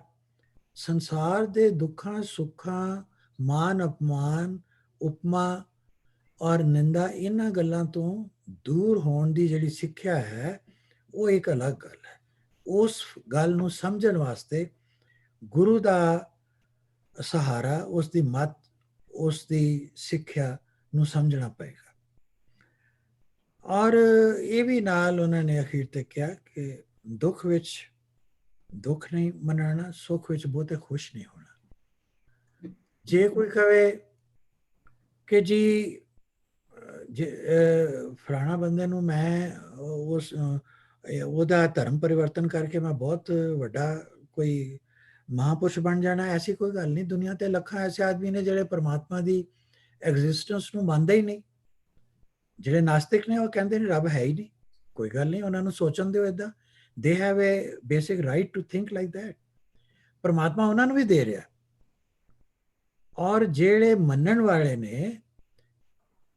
ਸੰਸਾਰ ਦੇ ਦੁੱਖਾਂ ਸੁੱਖਾਂ, ਮਾਨ ਅਪਮਾਨ, ਉਪਮਾ ਔਰ ਨਿੰਦਾ, ਇਹਨਾਂ ਗੱਲਾਂ ਤੋਂ ਦੂਰ ਹੋਣ ਦੀ ਜਿਹੜੀ ਸਿੱਖਿਆ ਹੈ ਉਹ ਇੱਕ ਅਲੱਗ ਗੱਲ ਹੈ। ਉਸ ਗੱਲ ਨੂੰ ਸਮਝਣ ਵਾਸਤੇ ਗੁਰੂ ਦਾ ਸਹਾਰਾ, ਉਸ ਦੀ ਮੱਤ, ਉਸ ਦੀ ਸਿੱਖਿਆ ਨੂੰ ਸਮਝਣਾ ਪਏਗਾ। ਔਰ ਇਹ ਵੀ ਨਾਲ ਉਹਨਾਂ ਨੇ ਅਖੀਰ ਤੇ ਕਿਹਾ ਕਿ ਦੁੱਖ ਵਿੱਚ ਦੁੱਖ ਨਹੀਂ ਮਨਾਉਣਾ, ਸੁੱਖ ਵਿੱਚ ਬਹੁਤੇ ਖੁਸ਼ ਨਹੀਂ ਹੋਣਾ। ਜੇ ਕੋਈ ਕਹੇ ਕਿ ਜੀ ਫਲਾਣਾ ਬੰਦੇ ਨੂੰ ਮੈਂ ਉਹਦਾ ਧਰਮ ਪਰਿਵਰਤਨ ਕਰਕੇ ਮੈਂ ਬਹੁਤ ਵੱਡਾ ਕੋਈ ਮਹਾਂਪੁਰਸ਼ ਬਣ ਜਾਣਾ, ਐਸੀ ਕੋਈ ਗੱਲ ਨਹੀਂ। ਦੁਨੀਆ ਤੇ ਲੱਖਾਂ ਐਸੇ ਆਦਮੀ ਨੇ ਜਿਹੜੇ ਪਰਮਾਤਮਾ ਦੀ ਐਗਜ਼ਿਸਟੈਂਸ ਨੂੰ ਮੰਨਦੇ ਹੀ ਨਹੀਂ। ਜਿਹੜੇ ਨਾਸਤਿਕ ਨੇ ਉਹ ਕਹਿੰਦੇ ਨੇ ਰੱਬ ਹੈ ਹੀ ਨਹੀਂ। ਕੋਈ ਗੱਲ ਨਹੀਂ, ਉਹਨਾਂ ਨੂੰ ਸੋਚਣ ਦਿਓ ਇੱਦਾਂ। They have a basic right to think like that. ਪਰਮਾਤਮਾ ਉਹਨਾਂ ਨੂੰ ਵੀ ਦੇ ਰਿਹਾ। ਔਰ ਜਿਹੜੇ ਮੰਨਣ ਵਾਲੇ ਨੇ,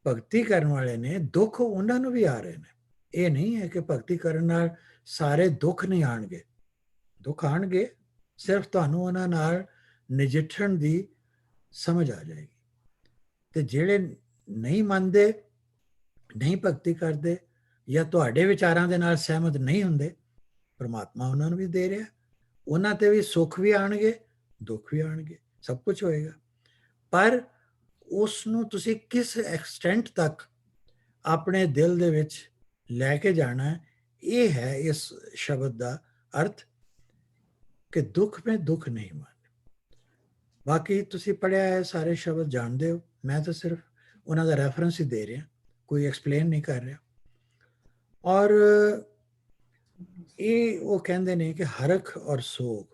ਭਗਤੀ ਕਰਨ ਵਾਲੇ ਨੇ, ਦੁੱਖ ਉਹਨਾਂ ਨੂੰ ਵੀ ਆ ਰਹੇ ਨੇ। ਇਹ ਨਹੀਂ ਹੈ ਕਿ ਭਗਤੀ ਕਰਨ ਨਾਲ ਸਾਰੇ ਦੁੱਖ ਨਹੀਂ ਆਣਗੇ, ਦੁੱਖ ਆਣਗੇ, ਸਿਰਫ ਤੁਹਾਨੂੰ ਉਹਨਾਂ ਨਾਲ ਨਜਿੱਠਣ ਦੀ ਸਮਝ ਆ ਜਾਏਗੀ। ਤੇ ਜਿਹੜੇ ਨਹੀਂ ਮੰਨਦੇ, ਨਹੀਂ ਭਗਤੀ ਕਰਦੇ, ਜਾਂ ਤੁਹਾਡੇ ਵਿਚਾਰਾਂ ਦੇ ਨਾਲ ਸਹਿਮਤ ਨਹੀਂ ਹੁੰਦੇ, ਪਰਮਾਤਮਾ ਉਹਨਾਂ ਨੂੰ ਵੀ ਦੇ ਰਿਹਾ। ਉਹਨਾਂ ਤੇ ਵੀ ਸੁੱਖ ਵੀ ਆਣਗੇ, ਦੁੱਖ ਵੀ ਆਣਗੇ, ਸਭ ਕੁਝ ਹੋਏਗਾ। ਪਰ ਉਸ ਨੂੰ ਤੁਸੀਂ ਕਿਸ ਐਕਸਟੈਂਟ ਤੱਕ ਆਪਣੇ ਦਿਲ ਦੇ ਵਿੱਚ ਲੈ ਕੇ ਜਾਣਾ ਹੈ, ਇਹ ਹੈ ਇਸ ਸ਼ਬਦ ਦਾ ਅਰਥ, ਕਿ ਦੁੱਖ में ਦੁੱਖ ਨਹੀਂ ਮਾਨੇ। ਬਾਕੀ ਤੁਸੀਂ ਪੜ੍ਹਿਆ ਹੈ, ਸਾਰੇ ਸ਼ਬਦ ਜਾਣਦੇ ਹੋ, ਮੈਂ ਤਾਂ ਸਿਰਫ ਉਹਨਾਂ ਦਾ ਰੈਫਰੈਂਸ ਹੀ ਦੇ ਰਿਹਾ, ਕੋਈ ਐਕਸਪਲੇਨ ਨਹੀਂ ਕਰ ਰਿਹਾ। ਔਰ ਇਹ ਉਹ ਕਹਿੰਦੇ ਨੇ ਕਿ ਹਰਖ ਔਰ ਸੋਗ,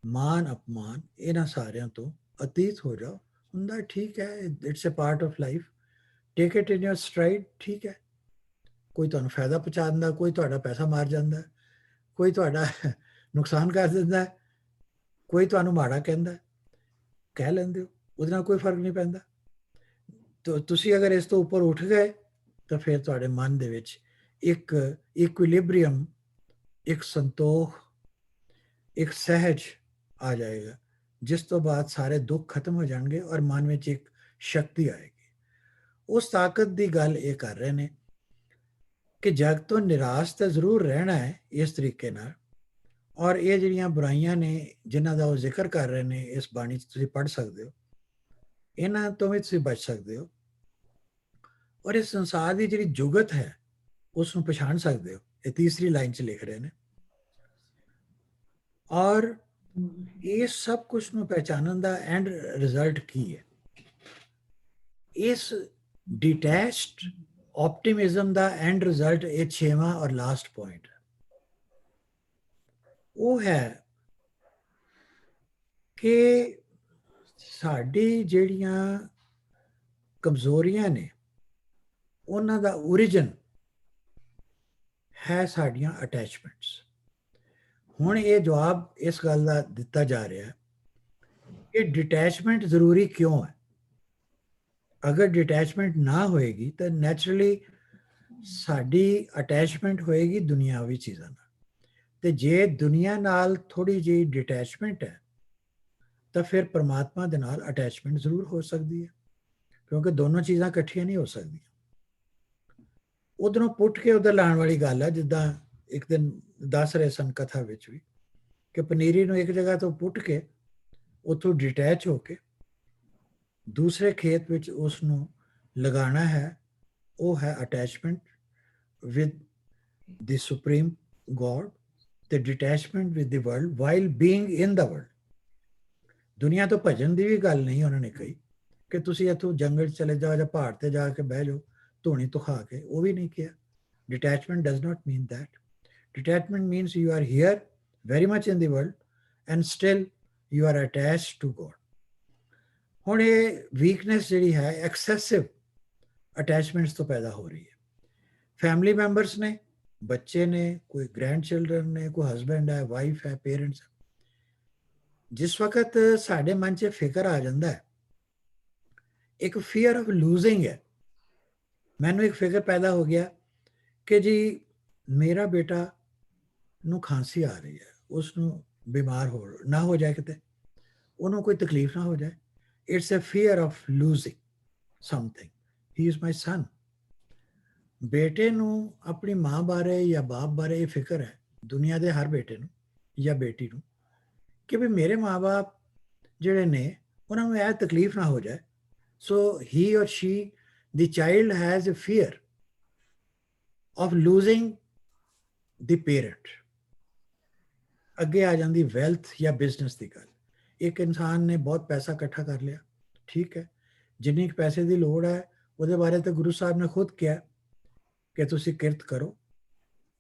ਮਾਨ ਅਪਮਾਨ, ਇਹਨਾਂ ਸਾਰਿਆਂ ਤੋਂ ਅਤੀਤ ਹੋ ਜਾਓ। ਹੁੰਦਾ ਠੀਕ ਹੈ, it's a part of life, take it in your stride. ਠੀਕ ਹੈ, ਕੋਈ ਤੁਹਾਨੂੰ ਫਾਇਦਾ ਪਹੁੰਚਾ ਦਿੰਦਾ, ਕੋਈ ਤੁਹਾਡਾ ਪੈਸਾ ਮਾਰ ਜਾਂਦਾ, ਕੋਈ ਤੁਹਾਡਾ ਨੁਕਸਾਨ ਕਰ ਦਿੰਦਾ, ਕੋਈ ਤੁਹਾਨੂੰ ਮਾੜਾ ਕਹਿੰਦਾ, ਕਹਿ ਲੈਂਦੇ ਹੋ, ਉਹਦੇ ਨਾਲ ਕੋਈ ਫਰਕ ਨਹੀਂ ਪੈਂਦਾ। ਤੁਸੀਂ ਅਗਰ ਇਸ ਤੋਂ ਉੱਪਰ ਉੱਠ ਗਏ ਤਾਂ ਫਿਰ ਤੁਹਾਡੇ ਮਨ ਦੇ ਵਿੱਚ ਇੱਕ ਇਕੁਇਲਿਬਰੀਅਮ, ਇੱਕ ਸੰਤੋਖ, ਇੱਕ ਸਹਿਜ ਆ ਜਾਏਗਾ, ਜਿਸ ਤੋਂ ਬਾਅਦ ਸਾਰੇ ਦੁੱਖ ਖਤਮ ਹੋ ਜਾਣਗੇ ਔਰ ਮਨ ਵਿੱਚ ਇੱਕ ਸ਼ਕਤੀ ਆਏਗੀ। ਉਸ ਤਾਕਤ ਦੀ ਗੱਲ ਇਹ ਕਰ ਰਹੇ ਨੇ ਕਿ ਜਗ ਤੋਂ ਨਿਰਾਸ਼ ਤਾਂ ਜ਼ਰੂਰ ਰਹਿਣਾ ਹੈ ਇਸ ਤਰੀਕੇ ਨਾਲ। ਔਰ ਇਹ ਜਿਹੜੀਆਂ ਬੁਰਾਈਆਂ ਨੇ ਜਿਨ੍ਹਾਂ ਦਾ ਉਹ ਜ਼ਿਕਰ ਕਰ ਰਹੇ ਨੇ ਇਸ ਬਾਣੀ 'ਚ, ਤੁਸੀਂ ਪੜ੍ਹ ਸਕਦੇ ਹੋ, ਇਹਨਾਂ ਤੋਂ ਵੀ ਤੁਸੀਂ ਬਚ ਸਕਦੇ ਹੋ। ਔਰ ਇਸ ਸੰਸਾਰ ਦੀ ਜਿਹੜੀ ਜੁਗਤ ਹੈ ਉਸ ਨੂੰ ਪਛਾਣ ਸਕਦੇ ਹੋ। ਇਹ ਤੀਸਰੀ ਲਾਈਨ 'ਚ ਲਿਖ ਰਹੇ ਨੇ। ਔਰ ਇਹ ਸਭ ਕੁਝ ਨੂੰ ਪਹਿਚਾਨਣ ਦਾ ਐਂਡ ਰਿਜ਼ਲਟ ਕੀ ਹੈ? ਇਸ ਡਿਟੈਚਡ ਆਪਟੀਮਿਜ਼ਮ ਦਾ ਐਂਡ ਰਿਜ਼ਲਟ ਇਹ 6ਵਾਂ ਔਰ ਲਾਸਟ ਪੁਆਇੰਟ ਹੈ। ਉਹ ਹੈ ਕਿ ਸਾਡੀ ਜਿਹੜੀਆਂ ਕਮਜ਼ੋਰੀਆਂ ਨੇ ਉਹਨਾਂ ਦਾ ਓਰੀਜਨ ਹੈ ਸਾਡੀਆਂ ਅਟੈਚਮੈਂਟਸ। ਹੁਣ ਇਹ ਜਵਾਬ ਇਸ ਗੱਲ ਦਾ ਦਿੱਤਾ ਜਾ ਰਿਹਾ ਕਿ ਡਿਟੈਚਮੈਂਟ ਜ਼ਰੂਰੀ ਕਿਉਂ ਹੈ। ਅਗਰ ਡਿਟੈਚਮੈਂਟ ਨਾ ਹੋਏਗੀ ਤਾਂ ਨੈਚੁਰਲੀ ਸਾਡੀ ਅਟੈਚਮੈਂਟ ਹੋਏਗੀ ਦੁਨਿਆਵੀ ਚੀਜ਼ਾਂ ਨਾਲ। ਤੇ ਜੇ ਦੁਨੀਆ ਨਾਲ ਥੋੜੀ ਜਿਹੀ ਡਿਟੈਚਮੈਂਟ ਹੈ ਤਾਂ ਫਿਰ ਪਰਮਾਤਮਾ ਦੇ ਨਾਲ ਅਟੈਚਮੈਂਟ ਜ਼ਰੂਰ ਹੋ ਸਕਦੀ ਹੈ, ਕਿਉਂਕਿ ਦੋਨੋਂ ਚੀਜ਼ਾਂ ਇਕੱਠੀਆਂ ਨਹੀਂ ਹੋ ਸਕਦੀਆਂ। ਉਧਰੋਂ ਪੁੱਟ ਕੇ ਉਧਰ ਲਾਉਣ ਵਾਲੀ ਗੱਲ ਹੈ। ਜਿੱਦਾਂ ਇੱਕ ਦਿਨ ਦੱਸ ਰਹੇ ਸਨ ਕਥਾ ਵਿੱਚ ਵੀ ਕਿ ਪਨੀਰੀ ਨੂੰ ਇੱਕ ਜਗ੍ਹਾ ਤੋਂ ਪੁੱਟ ਕੇ ਉੱਥੋਂ ਡਿਟੈਚ ਹੋ ਕੇ ਦੂਸਰੇ ਖੇਤ ਵਿੱਚ ਉਸ ਨੂੰ ਲਗਾਉਣਾ ਹੈ। ਉਹ ਹੈ attachment with the supreme God ਤੇ detachment with the world while being in the world. ਦੁਨੀਆ ਤੋਂ ਭੱਜਣ ਦੀ ਵੀ ਗੱਲ ਨਹੀਂ ਉਹਨਾਂ ਨੇ ਕਹੀ ਕਿ ਤੁਸੀਂ ਇੱਥੋਂ ਜੰਗਲ 'ਚ ਚਲੇ ਜਾਓ ਜਾਂ ਪਹਾੜ ਤੇ ਜਾ ਕੇ ਬਹਿ ਜਾਓ ਧੂਣੀ ਤੋਂ ਖਾ ਕੇ, ਉਹ ਵੀ ਨਹੀਂ ਕਿਹਾ। Detachment does not mean that. Detachment means you are here very much in the world and still you are attached to God. ਹੁਣ ਇਹ ਵੀਕਨੈਸ ਜਿਹੜੀ ਹੈ ਐਕਸੈਸਿਵ ਅਟੈਚਮੈਂਟਸ ਤੋਂ ਪੈਦਾ ਹੋ ਰਹੀ ਹੈ। ਫੈਮਿਲੀ ਮੈਂਬਰਸ ਨੇ, ਬੱਚੇ ਨੇ, ਕੋਈ ਗ੍ਰੈਂਡ ਚਿਲਡਰਨ ਨੇ, ਕੋਈ ਹਸਬੈਂਡ ਹੈ, ਵਾਈਫ ਹੈ, ਪੇਰੈਂਟਸ। ਜਿਸ ਵਕਤ ਸਾਡੇ ਮਨ 'ਚ ਫਿਕਰ ਆ ਜਾਂਦਾ ਹੈ, ਇੱਕ ਫੀਅਰ ਆਫ ਲੂਜ਼ਿੰਗ ਹੈ। ਮੈਨੂੰ ਇੱਕ ਫਿਕਰ ਪੈਦਾ ਹੋ ਗਿਆ ਕਿ ਜੀ ਮੇਰਾ ਬੇਟਾ ਨੂੰ ਖਾਂਸੀ ਆ ਰਹੀ ਹੈ, ਉਸ ਨੂੰ ਬਿਮਾਰ ਨਾ ਹੋ ਜਾਏ, ਕਿਤੇ ਉਹਨੂੰ ਕੋਈ ਤਕਲੀਫ ਨਾ ਹੋ ਜਾਏ। It's a fear of losing something. He is my son. ਬੇਟੇ ਨੂੰ ਆਪਣੀ ਮਾਂ ਬਾਰੇ ਜਾਂ ਬਾਪ ਬਾਰੇ ਇਹ ਫਿਕਰ ਹੈ, ਦੁਨੀਆ ਦੇ ਹਰ ਬੇਟੇ ਨੂੰ ਜਾਂ ਬੇਟੀ ਨੂੰ, ਕਿ ਵੀ ਮੇਰੇ ਮਾਂ ਬਾਪ ਜਿਹੜੇ ਨੇ ਉਹਨਾਂ ਨੂੰ ਇਹ ਤਕਲੀਫ ਨਾ ਹੋ ਜਾਏ। ਸੋ ਹੀ ਔਰ Shri, the child has a fear of losing the parent. ਅੱਗੇ ਆ ਜਾਂਦੀ ਵੈਲਥ ਜਾਂ ਬਿਜ਼ਨਸ ਦੀ ਗੱਲ। ਇੱਕ ਇਨਸਾਨ ਨੇ ਬਹੁਤ ਪੈਸਾ ਇਕੱਠਾ ਕਰ ਲਿਆ, ਠੀਕ ਹੈ, ਜਿੰਨੀ ਪੈਸੇ ਦੀ ਲੋੜ ਹੈ ਉਹਦੇ ਬਾਰੇ ਤਾਂ ਗੁਰੂ ਸਾਹਿਬ ਨੇ ਖੁਦ ਕਿਹਾ ਕਿ ਤੁਸੀਂ ਕਿਰਤ ਕਰੋ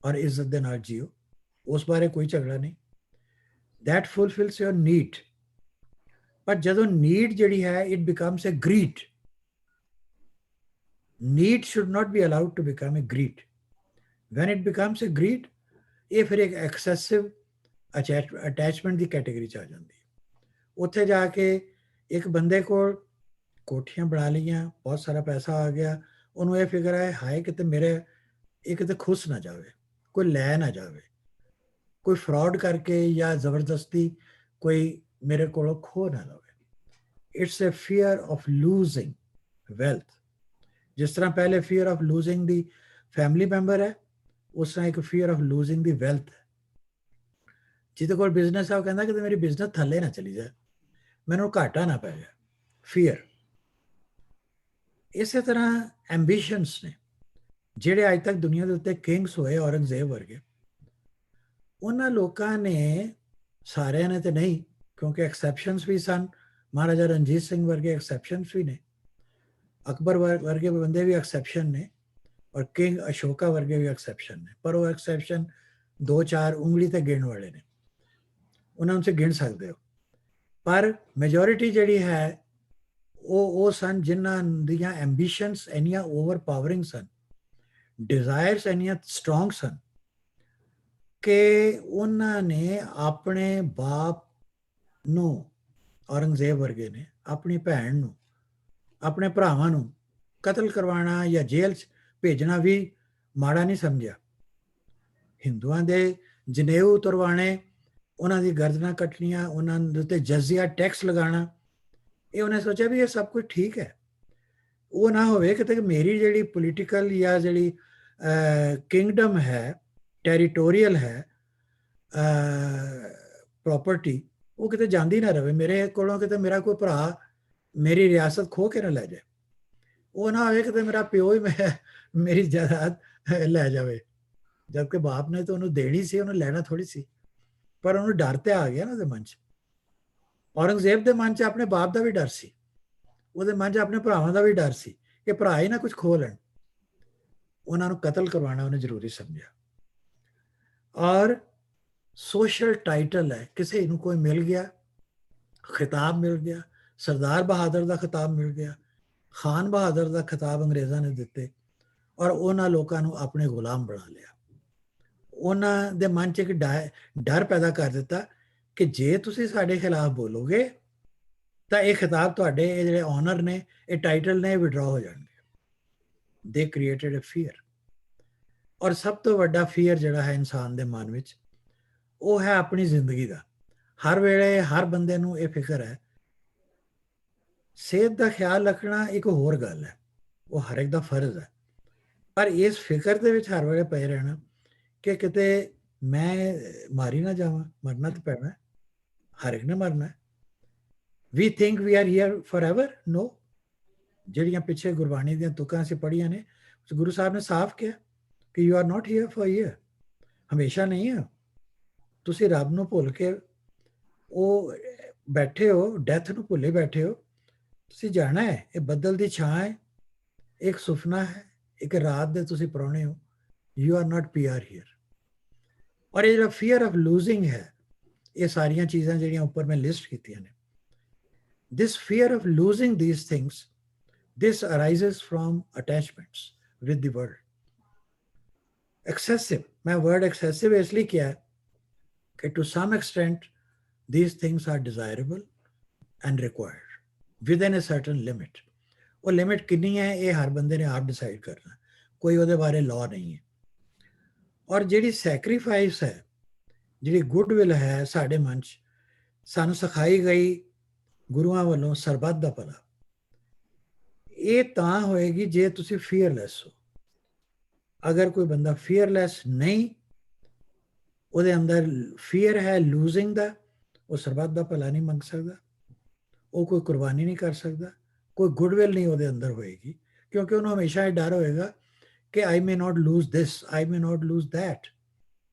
ਔਰ ਇੱਜ਼ਤ ਦੇ ਨਾਲ ਜੀਓ, ਉਸ ਬਾਰੇ ਕੋਈ ਝਗੜਾ ਨਹੀਂ। that fulfills your need. ਪਰ ਜਦੋਂ ਨੀਡ ਜਿਹੜੀ ਹੈ it becomes a greed. Need should not be allowed to become a greed. When it becomes a greed, ਇਹ ਫਿਰ ਇੱਕ excessive attachment ਦੀ ਕੈਟੇਗਰੀ 'ਚ ਆ ਜਾਂਦੀ ਹੈ। ਉੱਥੇ ਜਾ ਕੇ ਇੱਕ ਬੰਦੇ ਕੋਲ ਕੋਠੀਆਂ ਬਣਾ ਲਈਆਂ, ਬਹੁਤ ਸਾਰਾ ਪੈਸਾ ਆ ਗਿਆ, ਉਹਨੂੰ ਇਹ ਫਿਕਰ ਹੈ ਹਾਏ ਕਿਤੇ ਮੇਰੇ ਇਹ ਕਿਤੇ ਖੁੱਸ ਨਾ ਜਾਵੇ, ਕੋਈ ਲੈ ਨਾ ਜਾਵੇ, ਕੋਈ ਫਰਾਡ ਕਰਕੇ ਜਾਂ ਜ਼ਬਰਦਸਤੀ ਕੋਈ ਮੇਰੇ ਕੋਲੋਂ ਖੋ ਨਾ ਲਵੇ। It's a fear of losing wealth. ਜਿਸ ਤਰ੍ਹਾਂ ਪਹਿਲੇ ਫੀਅਰ ਆਫ ਲੂਜ਼ਿੰਗ ਦੀ ਫੈਮਿਲੀ ਮੈਂਬਰ ਹੈ, ਉਸ ਤਰ੍ਹਾਂ ਇੱਕ ਫੀਅਰ ਆਫ ਲੂਜ਼ਿੰਗ ਦੀ ਵੈਲਥ ਹੈ। ਜਿਹਦੇ ਕੋਲ ਬਿਜ਼ਨਸ ਹੈ ਉਹ ਕਹਿੰਦਾ ਕਿ ਮੇਰੀ ਬਿਜ਼ਨਸ ਥੱਲੇ ਨਾ ਚਲੀ ਜਾਏ, ਮੈਨੂੰ ਘਾਟਾ ਨਾ ਪੈ ਜਾਏ, ਫੀਅਰ। ਇਸੇ ਤਰ੍ਹਾਂ ਐਂਬੀਸ਼ਨਸ ਨੇ ਜਿਹੜੇ ਅੱਜ ਤੱਕ ਦੁਨੀਆ ਦੇ ਉੱਤੇ ਕਿੰਗਸ ਹੋਏ, ਔਰੰਗਜ਼ੇਬ ਵਰਗੇ, ਉਹਨਾਂ ਲੋਕਾਂ ਨੇ, ਸਾਰਿਆਂ ਨੇ ਤੇ ਨਹੀਂ, ਕਿਉਂਕਿ ਐਕਸੈਪਸ਼ਨਸ ਵੀ ਸਨ, ਮਹਾਰਾਜਾ ਰਣਜੀਤ ਸਿੰਘ ਵਰਗੇ ਐਕਸੈਪਸ਼ਨਸ ਵੀ ਨੇ, ਅਕਬਰ ਵਰਗੇ ਬੰਦੇ ਵੀ ਐਕਸੈਪਸ਼ਨ ਨੇ, ਔਰ ਕਿੰਗ ਅਸ਼ੋਕਾ ਵਰਗੇ ਵੀ ਐਕਸੈਪਸ਼ਨ ਨੇ, ਪਰ ਉਹ ਐਕਸੈਪਸ਼ਨ 2-4 ਉਂਗਲੀ ਤੇ ਗਿਣਨ ਵਾਲੇ ਨੇ, ਉਹਨਾਂ ਨੂੰ ਤੁਸੀਂ ਗਿਣ ਸਕਦੇ ਹੋ। ਪਰ ਮੈਜੋਰਿਟੀ ਜਿਹੜੀ ਹੈ ਉਹ ਸਨ ਜਿਨ੍ਹਾਂ ਦੀਆਂ ਐਂਬੀਸ਼ਨਸ ਇੰਨੀਆਂ ਓਵਰਪਾਵਰਿੰਗ ਸਨ, ਡਿਜ਼ਾਇਰਸ ਇੰਨੀਆਂ ਸਟਰੋਂਗ ਸਨ ਕਿ ਉਹਨਾਂ ਨੇ ਆਪਣੇ ਬਾਪ ਨੂੰ, ਔਰੰਗਜ਼ੇਬ ਵਰਗੇ ਨੇ, ਆਪਣੀ ਭੈਣ ਨੂੰ, ਆਪਣੇ ਭਰਾਵਾਂ ਨੂੰ ਕਤਲ ਕਰਵਾਉਣਾ ਜਾਂ ਜੇਲ੍ਹ 'ਚ ਭੇਜਣਾ ਵੀ ਮਾੜਾ ਨਹੀਂ ਸਮਝਿਆ। ਹਿੰਦੂਆਂ ਦੇ ਜਨੇਊ ਉਤਰਵਾਣੇ, ਉਹਨਾਂ ਦੀ ਗਰਦਨਾਂ ਕੱਟਣੀਆਂ, ਉਹਨਾਂ ਦੇ ਉੱਤੇ ਜਜ਼ੀਆ ਟੈਕਸ ਲਗਾਉਣਾ, ਇਹ ਉਹਨੇ ਸੋਚਿਆ ਵੀ ਇਹ ਸਭ ਕੁਝ ਠੀਕ ਹੈ। ਉਹ ਨਾ ਹੋਵੇ ਕਿਤੇ ਮੇਰੀ ਜਿਹੜੀ ਪੋਲੀਟੀਕਲ ਜਾਂ ਜਿਹੜੀ ਕਿੰਗਡਮ ਹੈ, ਟੈਰੀਟੋਰੀਅਲ ਹੈ ਪ੍ਰੋਪਰਟੀ, ਉਹ ਕਿਤੇ ਜਾਂਦੀ ਨਾ ਰਹੇ ਮੇਰੇ ਕੋਲੋਂ, ਕਿਤੇ ਮੇਰਾ ਕੋਈ ਭਰਾ ਮੇਰੀ ਰਿਆਸਤ ਖੋਹ ਕੇ ਨਾ ਲੈ ਜਾਏ। ਉਹ ਨਾ ਹੋਵੇ ਕਿਤੇ ਮੇਰਾ ਪਿਓ ਹੀ ਮੇਰੀ ਜਾਇਦਾਦ ਲੈ ਜਾਵੇ, ਜਦਕਿ ਬਾਪ ਨੇ ਤਾਂ ਉਹਨੂੰ ਦੇਣੀ ਸੀ, ਉਹਨੂੰ ਲੈਣਾ ਥੋੜੀ ਸੀ। ਪਰ ਉਹਨੂੰ ਡਰ ਤੇ ਆ ਗਿਆ ਨਾ ਉਹਦੇ ਮਨ 'ਚ। ਔਰੰਗਜ਼ੇਬ ਦੇ ਮਨ 'ਚ ਆਪਣੇ ਬਾਪ ਦਾ ਵੀ ਡਰ ਸੀ, ਉਹਦੇ ਮਨ 'ਚ ਆਪਣੇ ਭਰਾਵਾਂ ਦਾ ਵੀ ਡਰ ਸੀ ਕਿ ਭਰਾ ਹੀ ਨਾ ਕੁਝ ਖੋਹ ਲੈਣ। ਉਹਨਾਂ ਨੂੰ ਕਤਲ ਕਰਵਾਉਣਾ ਉਹਨੇ ਜ਼ਰੂਰੀ ਸਮਝਿਆ। ਔਰ ਸੋਸ਼ਲ ਟਾਈਟਲ ਹੈ, ਕਿਸੇ ਨੂੰ ਕੋਈ ਮਿਲ ਗਿਆ, ਖਿਤਾਬ ਮਿਲ ਗਿਆ, ਸਰਦਾਰ ਬਹਾਦਰ ਦਾ ਖਿਤਾਬ ਮਿਲ ਗਿਆ, ਖਾਨ ਬਹਾਦਰ ਦਾ ਖਿਤਾਬ ਅੰਗਰੇਜ਼ਾਂ ਨੇ ਦਿੱਤੇ, ਔਰ ਉਹਨਾਂ ਲੋਕਾਂ ਨੂੰ ਆਪਣੇ ਗੁਲਾਮ ਬਣਾ ਲਿਆ। ਉਹਨਾਂ ਦੇ ਮਨ 'ਚ ਇੱਕ ਡਰ ਪੈਦਾ ਕਰ ਦਿੱਤਾ ਕਿ ਜੇ ਤੁਸੀਂ ਸਾਡੇ ਖਿਲਾਫ ਬੋਲੋਗੇ ਤਾਂ ਇਹ ਖਿਤਾਬ ਤੁਹਾਡੇ, ਇਹ ਜਿਹੜੇ ਆਨਰ ਨੇ, ਇਹ ਟਾਈਟਲ ਨੇ, ਵਿਡਰਾ ਹੋ ਜਾਣਗੇ। ਦੇ ਕ੍ਰੀਏਟਡ ਅ ਫੀਅਰ। ਔਰ ਸਭ ਤੋਂ ਵੱਡਾ ਫੀਅਰ ਜਿਹੜਾ ਹੈ ਇਨਸਾਨ ਦੇ ਮਨ ਵਿੱਚ, ਉਹ ਹੈ ਆਪਣੀ ਜ਼ਿੰਦਗੀ ਦਾ। ਹਰ ਵੇਲੇ ਹਰ ਬੰਦੇ ਨੂੰ ਇਹ ਫਿਕਰ ਹੈ। ਸਿਹਤ ਦਾ ਖਿਆਲ ਰੱਖਣਾ ਇੱਕ ਹੋਰ ਗੱਲ ਹੈ, ਉਹ ਹਰ ਇੱਕ ਦਾ ਫਰਜ਼ ਹੈ, ਪਰ ਇਸ ਫਿਕਰ ਦੇ ਵਿੱਚ ਹਰ ਵੇਲੇ ਪਏ ਰਹਿਣਾ ਕਿ ਕਿਤੇ ਮੈਂ ਮਾਰੀ ਨਾ ਜਾਵਾਂ, ਮਰਨਾ ਤਾਂ ਪੈਣਾ, ਹਰ ਇੱਕ ਨੇ ਮਰਨਾ। We think we are here forever. No, ਜਿਹੜੀਆਂ ਪਿੱਛੇ ਗੁਰਬਾਣੀ ਦੀਆਂ ਤੁਕਾਂ ਅਸੀਂ ਪੜ੍ਹੀਆਂ ਨੇ, ਗੁਰੂ ਸਾਹਿਬ ਨੇ ਸਾਫ਼ ਕਿਹਾ ਕਿ you are not here forever, ਹਮੇਸ਼ਾ ਨਹੀਂ ਹੈ। ਤੁਸੀਂ ਰੱਬ ਨੂੰ ਭੁੱਲ ਕੇ ਉਹ ਬੈਠੇ ਹੋ, ਡੈਥ ਨੂੰ ਭੁੱਲੇ ਬੈਠੇ ਹੋ। ਤੁਸੀਂ ਜਾਣਾ ਹੈ, ਇਹ ਬੱਦਲ ਦੀ ਛਾਂ ਹੈ, ਇੱਕ ਸੁਪਨਾ ਹੈ, ਇੱਕ ਰਾਤ ਦੇ ਤੁਸੀਂ ਪ੍ਰਾਹੁਣੇ ਹੋ। You are not PR here. ਔਰ ਇਹ ਜਿਹੜਾ ਫੀਅਰ ਆਫ ਲੂਜ਼ਿੰਗ ਹੈ, ਇਹ ਸਾਰੀਆਂ ਚੀਜ਼ਾਂ ਜਿਹੜੀਆਂ ਉੱਪਰ ਮੈਂ ਲਿਸਟ ਕੀਤੀਆਂ ਨੇ, this fear of losing these things, this arises from attachments with the world. Excessive, मैं word excessive इसलिए किया है कि to some extent these things are desirable and required within a certain limit. वो लिमिट कितनी है ये हर बंदे ने आप डिसाइड करना, कोई ਉਹਦੇ ਬਾਰੇ law नहीं है। और ਜਿਹੜੀ ਸੈਕਰੀਫਾਈਸ ਹੈ, ਜਿਹੜੀ ਗੁੱਡਵਿਲ ਹੈ ਸਾਡੇ ਮਨ 'ਚ, ਸਾਨੂੰ ਸਿਖਾਈ ਗਈ ਗੁਰੂਆਂ ਵੱਲੋਂ ਸਰਬੱਤ ਦਾ ਭਲਾ, ਇਹ ਤਾਂ ਹੋਏਗੀ ਜੇ ਤੁਸੀਂ ਫੀਅਰਲੈਸ ਹੋ। ਅਗਰ ਕੋਈ ਬੰਦਾ ਫੀਅਰਲੈਸ ਨਹੀਂ, ਉਹਦੇ ਅੰਦਰ ਫੀਅਰ ਹੈ ਲੂਜ਼ਿੰਗ ਦਾ, ਉਹ ਸਰਬੱਤ ਦਾ ਭਲਾ ਨਹੀਂ ਮੰਗ ਸਕਦਾ, ਉਹ ਕੋਈ ਕੁਰਬਾਨੀ ਨਹੀਂ ਕਰ ਸਕਦਾ, ਕੋਈ ਗੁੱਡਵਿਲ ਨਹੀਂ ਉਹਦੇ ਅੰਦਰ ਹੋਏਗੀ, ਕਿਉਂਕਿ ਉਹਨੂੰ ਹਮੇਸ਼ਾ ਇਹ ਡਰ ਹੋਏਗਾ ਕਿ I may not lose this, I may not lose that.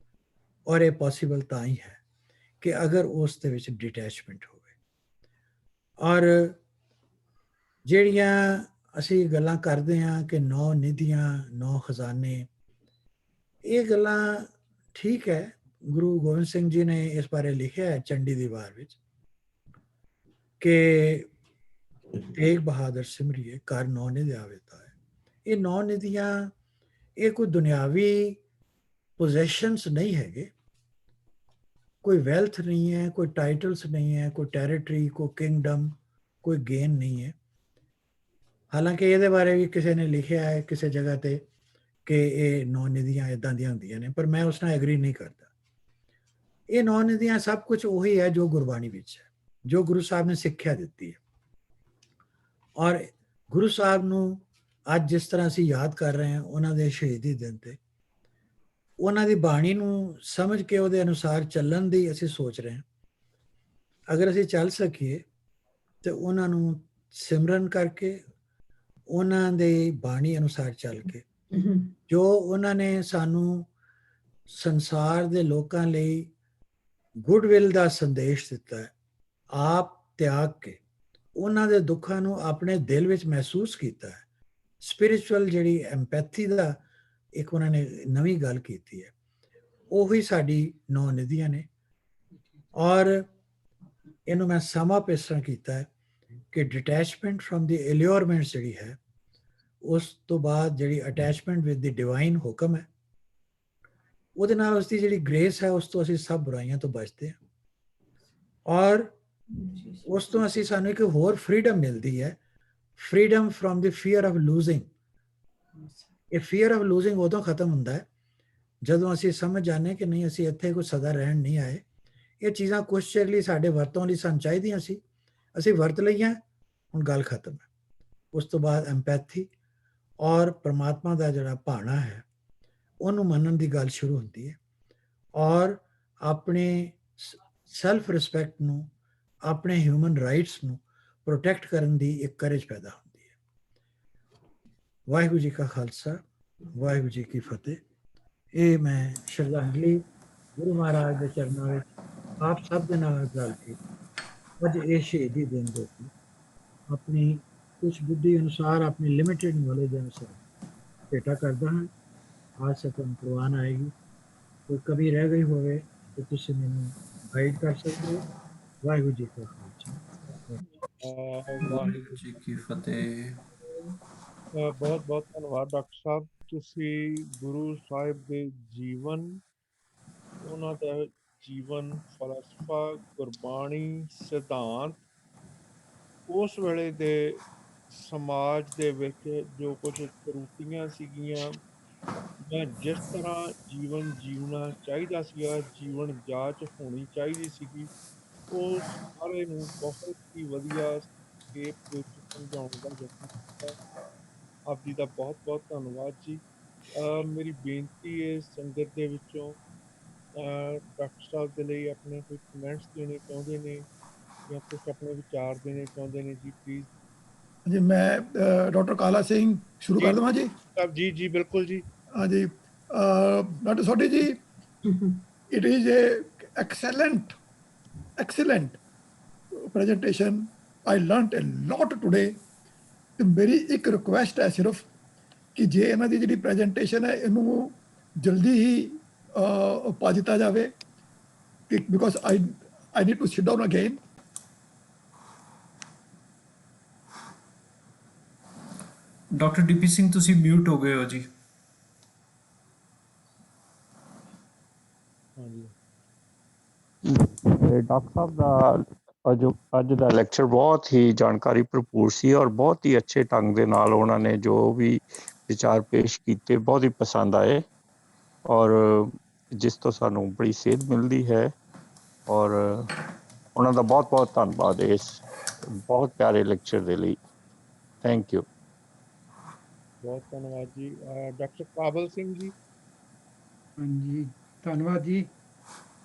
ਔਰ ਇਹ ਪੋਸੀਬਲ ਤਾਂ ਹੀ ਹੈ ਕਿ ਅਗਰ ਉਸ ਦੇ ਵਿੱਚ ਡਿਟੈਚਮੈਂਟ ਹੋਵੇ। ਔਰ ਜਿਹੜੀਆਂ ਅਸੀਂ ਗੱਲਾਂ ਕਰਦੇ ਹਾਂ ਕਿ 9 ਨਿਧੀਆਂ 9 ਖਜ਼ਾਨੇ, ਇਹ ਗੱਲਾਂ ਠੀਕ ਹੈ, ਗੁਰੂ ਗੋਬਿੰਦ ਸਿੰਘ ਜੀ ਨੇ ਇਸ ਬਾਰੇ ਲਿਖਿਆ ਹੈ ਚੰਡੀ ਦੀ ਵਾਰ ਵਿੱਚ ਕਿ ਤੇਗ ਬਹਾਦਰ ਸਿਮਰਿਏ ਕਰ 9 ਨਿਧੀਆਂ ਵੇਤਾ ਹੈ। ਇਹ 9 ਨਿਧੀਆਂ ਇਹ ਕੋਈ ਦੁਨਿਆਵੀ ਪੋਜੈਸ਼ਨਸ ਨਹੀਂ ਹੈਗੇ, ਕੋਈ ਵੈਲਥ ਨਹੀਂ ਹੈ, ਕੋਈ ਟਾਈਟਲਸ ਨਹੀਂ ਹੈ, ਕੋਈ ਟੈਰੀਟਰੀ, ਕੋਈ ਕਿੰਗਡਮ, ਕੋਈ ਗੇਨ ਨਹੀਂ ਹੈ। ਹਾਲਾਂਕਿ ਇਹਦੇ ਬਾਰੇ ਵੀ ਕਿਸੇ ਨੇ ਲਿਖਿਆ ਹੈ ਕਿਸੇ ਜਗ੍ਹਾ ਤੇ ਕਿ ਇਹ 9 ਨਿਧੀਆਂ ਇਦਾਂ ਦੀਆਂ ਹੁੰਦੀਆਂ ਨੇ, ਪਰ ਮੈਂ ਉਸ ਨਾਲ ਐਗਰੀ ਨਹੀਂ ਕਰਦਾ। ਇਹ 9 ਨਿਧੀਆਂ ਸਭ ਕੁਝ ਉਹੀ ਹੈ ਜੋ ਗੁਰਬਾਣੀ ਵਿੱਚ ਹੈ, ਜੋ ਗੁਰੂ ਸਾਹਿਬ ਨੇ ਸਿੱਖਿਆ ਦਿੱਤੀ ਹੈ। ਔਰ ਗੁਰੂ ਸਾਹਿਬ ਨੂੰ ਅੱਜ ਜਿਸ ਤਰ੍ਹਾਂ ਅਸੀਂ ਯਾਦ ਕਰ ਰਹੇ ਹਾਂ ਉਹਨਾਂ ਦੇ ਸ਼ਹੀਦੀ ਦਿਨ ਤੇ, ਉਹਨਾਂ ਦੀ ਬਾਣੀ ਨੂੰ ਸਮਝ ਕੇ ਉਹਦੇ ਅਨੁਸਾਰ ਚੱਲਣ ਦੀ ਅਸੀਂ ਸੋਚ ਰਹੇ ਹਾਂ। ਅਗਰ ਅਸੀਂ ਚੱਲ ਸਕੀਏ ਤੇ ਉਹਨਾਂ ਨੂੰ ਸਿਮਰਨ ਕਰਕੇ, ਉਹਨਾਂ ਦੇ ਬਾਣੀ ਅਨੁਸਾਰ ਚੱਲ ਕੇ, ਜੋ ਉਹਨਾਂ ਨੇ ਸਾਨੂੰ ਸੰਸਾਰ ਦੇ ਲੋਕਾਂ ਲਈ ਗੁੱਡਵਿਲ ਦਾ ਸੰਦੇਸ਼ ਦਿੱਤਾ ਹੈ, ਆਪ ਤਿਆਗ ਕੇ ਉਹਨਾਂ ਦੇ ਦੁੱਖਾਂ ਨੂੰ ਆਪਣੇ ਦਿਲ ਵਿੱਚ ਮਹਿਸੂਸ ਕੀਤਾ ਹੈ। ਸਪਿਰਿਚੁਅਲ ਜਿਹੜੀ ਐਮਪੈਥੀ ਦਾ ਇੱਕ ਉਹਨਾਂ ਨੇ ਨਵੀਂ ਗੱਲ ਕੀਤੀ ਹੈ, ਉਹੀ ਸਾਡੀ 9 ਨਿਧੀਆਂ ਨੇ। ਔਰ ਇਹਨੂੰ ਮੈਂ ਸਮਾਪ ਇਸ ਤਰ੍ਹਾਂ ਕੀਤਾ ਹੈ ਕਿ ਡਿਟੈਚਮੈਂਟ ਫਰੋਮ ਦੀ ਐਲਿਓਰਮੈਂਟਸ ਜਿਹੜੀ ਹੈ, ਉਸ ਤੋਂ ਬਾਅਦ ਜਿਹੜੀ ਅਟੈਚਮੈਂਟ ਵਿਦ ਦੀ ਡਿਵਾਈਨ ਹੁਕਮ ਹੈ, ਉਹਦੇ ਨਾਲ ਉਸ ਦੀ ਜਿਹੜੀ ਗ੍ਰੇਸ ਹੈ, ਉਸ ਤੋਂ ਅਸੀਂ ਸਭ ਬੁਰਾਈਆਂ ਤੋਂ ਬਚਦੇ ਹਾਂ। ਔਰ ਉਸ ਤੋਂ ਅਸੀਂ ਸਾਨੂੰ ਇੱਕ ਹੋਰ ਫਰੀडम ਮਿਲਦੀ ਹੈ, freedom from the fear of losing. ਇਹ ਫੀਅਰ ਆਫ ਲੂਜ਼ਿੰਗ ਉਦੋਂ ਖਤਮ ਹੁੰਦਾ ਹੈ ਜਦੋਂ ਅਸੀਂ ਸਮਝ ਜਾਂਦੇ ਕਿ ਨਹੀਂ, ਅਸੀਂ ਇੱਥੇ ਕੋਈ ਸਦਾ ਰਹਿਣ ਨਹੀਂ ਆਏ, ਇਹ ਚੀਜ਼ਾਂ ਕੁਛ ਚਿਰ ਲਈ ਸਾਡੇ ਵਰਤੋਂ ਲਈ ਸਾਨੂੰ ਚਾਹੀਦੀਆਂ ਸੀ, ਅਸੀਂ ਵਰਤ ਲਈਆਂ, ਹੁਣ ਗੱਲ ਖਤਮ ਹੈ। ਉਸ ਤੋਂ ਬਾਅਦ ਐਮਪੈਥੀ ਔਰ ਪਰਮਾਤਮਾ ਦਾ ਜਿਹੜਾ ਭਾਣਾ ਹੈ ਉਹਨੂੰ ਮੰਨਣ ਦੀ ਗੱਲ ਸ਼ੁਰੂ ਹੁੰਦੀ ਹੈ। ਔਰ ਆਪਣੇ ਸੈਲਫ ਰਿਸਪੈਕਟ ਨੂੰ, ਆਪਣੇ ਹਿਊਮਨ ਰਾਈਟਸ ਨੂੰ ਪ੍ਰੋਟੈਕਟ ਕਰਨ ਦੀ ਇੱਕ ਕਰੇਜ ਪੈਦਾ ਹੁੰਦੀ ਹੈ। ਵਾਹਿਗੁਰੂ ਜੀ ਕਾ ਖਾਲਸਾ, ਵਾਹਿਗੁਰੂ ਜੀ ਕੀ ਫਤਿਹ। ਇਹ ਮੈਂ ਸ਼ਰਧਾਂਜਲੀ ਗੁਰੂ ਮਹਾਰਾਜ ਦੇ ਚਰਨਾਂ ਵਿੱਚ ਆਪ ਸਭ ਦੇ ਨਾਲ ਗੱਲ ਕੇ ਅੱਜ ਇਹ ਸ਼ਹੀਦੀ ਦਿਨ ਦੇ ਉੱਤੇ ਆਪਣੀ ਕੁਛ ਬੁੱਧੀ ਅਨੁਸਾਰ, ਆਪਣੀ ਲਿਮਿਟਿਡ ਨੌਲੇਜ ਦੇ ਅਨੁਸਾਰ ਭੇਟਾ ਕਰਦਾ ਹਾਂ। आज से तुम प्रवान आएगी, कोई कभी रह गई होवे तो तुझसे मैंने गाइड कर सकते हो। वाहिगुरू जी का खालसा, ਵਾਹਿਗੁਰੂ ਜੀ ਕੀ ਫਤਿਹ। ਬਹੁਤ ਬਹੁਤ ਧੰਨਵਾਦ ਡਾਕਟਰ ਸਾਹਿਬ। ਤੁਸੀਂ ਗੁਰੂ ਸਾਹਿਬ ਦੇ ਜੀਵਨ, ਉਹਨਾਂ ਦਾ ਜੀਵਨ ਫਲਸਫਾ, ਗੁਰਬਾਣੀ, ਸਿਧਾਂਤ, ਉਸ ਵੇਲੇ ਦੇ ਸਮਾਜ ਦੇ ਵਿੱਚ ਜੋ ਕੁਝ ਕਰੂਤੀਆਂ ਸੀਗੀਆਂ ਜਾਂ ਜਿਸ ਤਰ੍ਹਾਂ ਜੀਵਨ ਜੀਉਣਾ ਚਾਹੀਦਾ ਸੀਗਾ, ਜੀਵਨ ਜਾਂਚ ਹੋਣੀ ਚਾਹੀਦੀ ਸੀਗੀ, ਉਹ ਸਾਰੇ ਨੂੰ ਬਹੁਤ ਹੀ ਵਧੀਆ ਸੰਖੇਪ ਵਿੱਚ ਸਮਝਾਉਣ ਦਾ ਯਤਨ ਕੀਤਾ। ਆਪ ਜੀ ਦਾ ਬਹੁਤ ਬਹੁਤ ਧੰਨਵਾਦ ਜੀ। ਮੇਰੀ ਬੇਨਤੀ ਹੈ ਸੰਗਤ ਦੇ ਵਿੱਚੋਂ ਡਾਕਟਰ ਸਾਹਿਬ ਦੇ ਲਈ ਆਪਣੇ ਕੋਈ ਕਮੈਂਟਸ ਦੇਣੇ ਚਾਹੁੰਦੇ ਨੇ ਜਾਂ ਕੁਝ ਆਪਣੇ ਵਿਚਾਰ ਦੇਣੇ ਚਾਹੁੰਦੇ ਨੇ ਜੀ, ਪਲੀਜ਼। जी मैं डॉक्टर काला सिंह शुरू कर देवां जी। जी जी बिल्कुल जी। हाँ जी doctor Sodhi ji, it is a excellent presentation. I learnt a lot today. ਤੇ ਮੇਰੀ ਇੱਕ ਰਿਕੁਐਸਟ ਹੈ ਸਿਰਫ ਕਿ ਜੇ ਇਹਨਾਂ ਦੀ ਜਿਹੜੀ ਪ੍ਰੈਜੈਂਟੇਸ਼ਨ ਹੈ ਇਹਨੂੰ ਜਲਦੀ ਹੀ ਪਾ ਦਿੱਤਾ ਜਾਵੇ, because I need to sit down again. Doctor DP Singh ਤੁਸੀਂ ਮਿਊਟ ਹੋ ਗਏ ਹੋ ਜੀ। ਡਾਕਟਰ ਸਾਹਿਬ ਦਾ ਅੱਜ ਦਾ ਲੈਕਚਰ ਬਹੁਤ ਹੀ ਜਾਣਕਾਰੀ ਭਰਪੂਰ ਸੀ ਔਰ ਬਹੁਤ ਹੀ ਅੱਛੇ ਢੰਗ ਦੇ ਨਾਲ ਉਹਨਾਂ ਨੇ ਜੋ ਵੀ ਵਿਚਾਰ ਪੇਸ਼ ਕੀਤੇ ਬਹੁਤ ਹੀ ਪਸੰਦ ਆਏ ਔਰ ਜਿਸ ਤੋਂ ਸਾਨੂੰ ਬੜੀ ਸੇਧ ਮਿਲਦੀ ਹੈ ਔਰ ਉਹਨਾਂ ਦਾ ਬਹੁਤ ਬਹੁਤ ਧੰਨਵਾਦ ਇਸ ਬਹੁਤ ਪਿਆਰੇ ਲੈਕਚਰ ਦੇ ਲਈ। Thank you. ਬਹੁਤ ਧੰਨਵਾਦ ਜੀ। ਡਾਕਟਰ ਕਾਬਲ ਸਿੰਘ ਜੀ। ਹਾਂਜੀ, ਧੰਨਵਾਦ ਜੀ।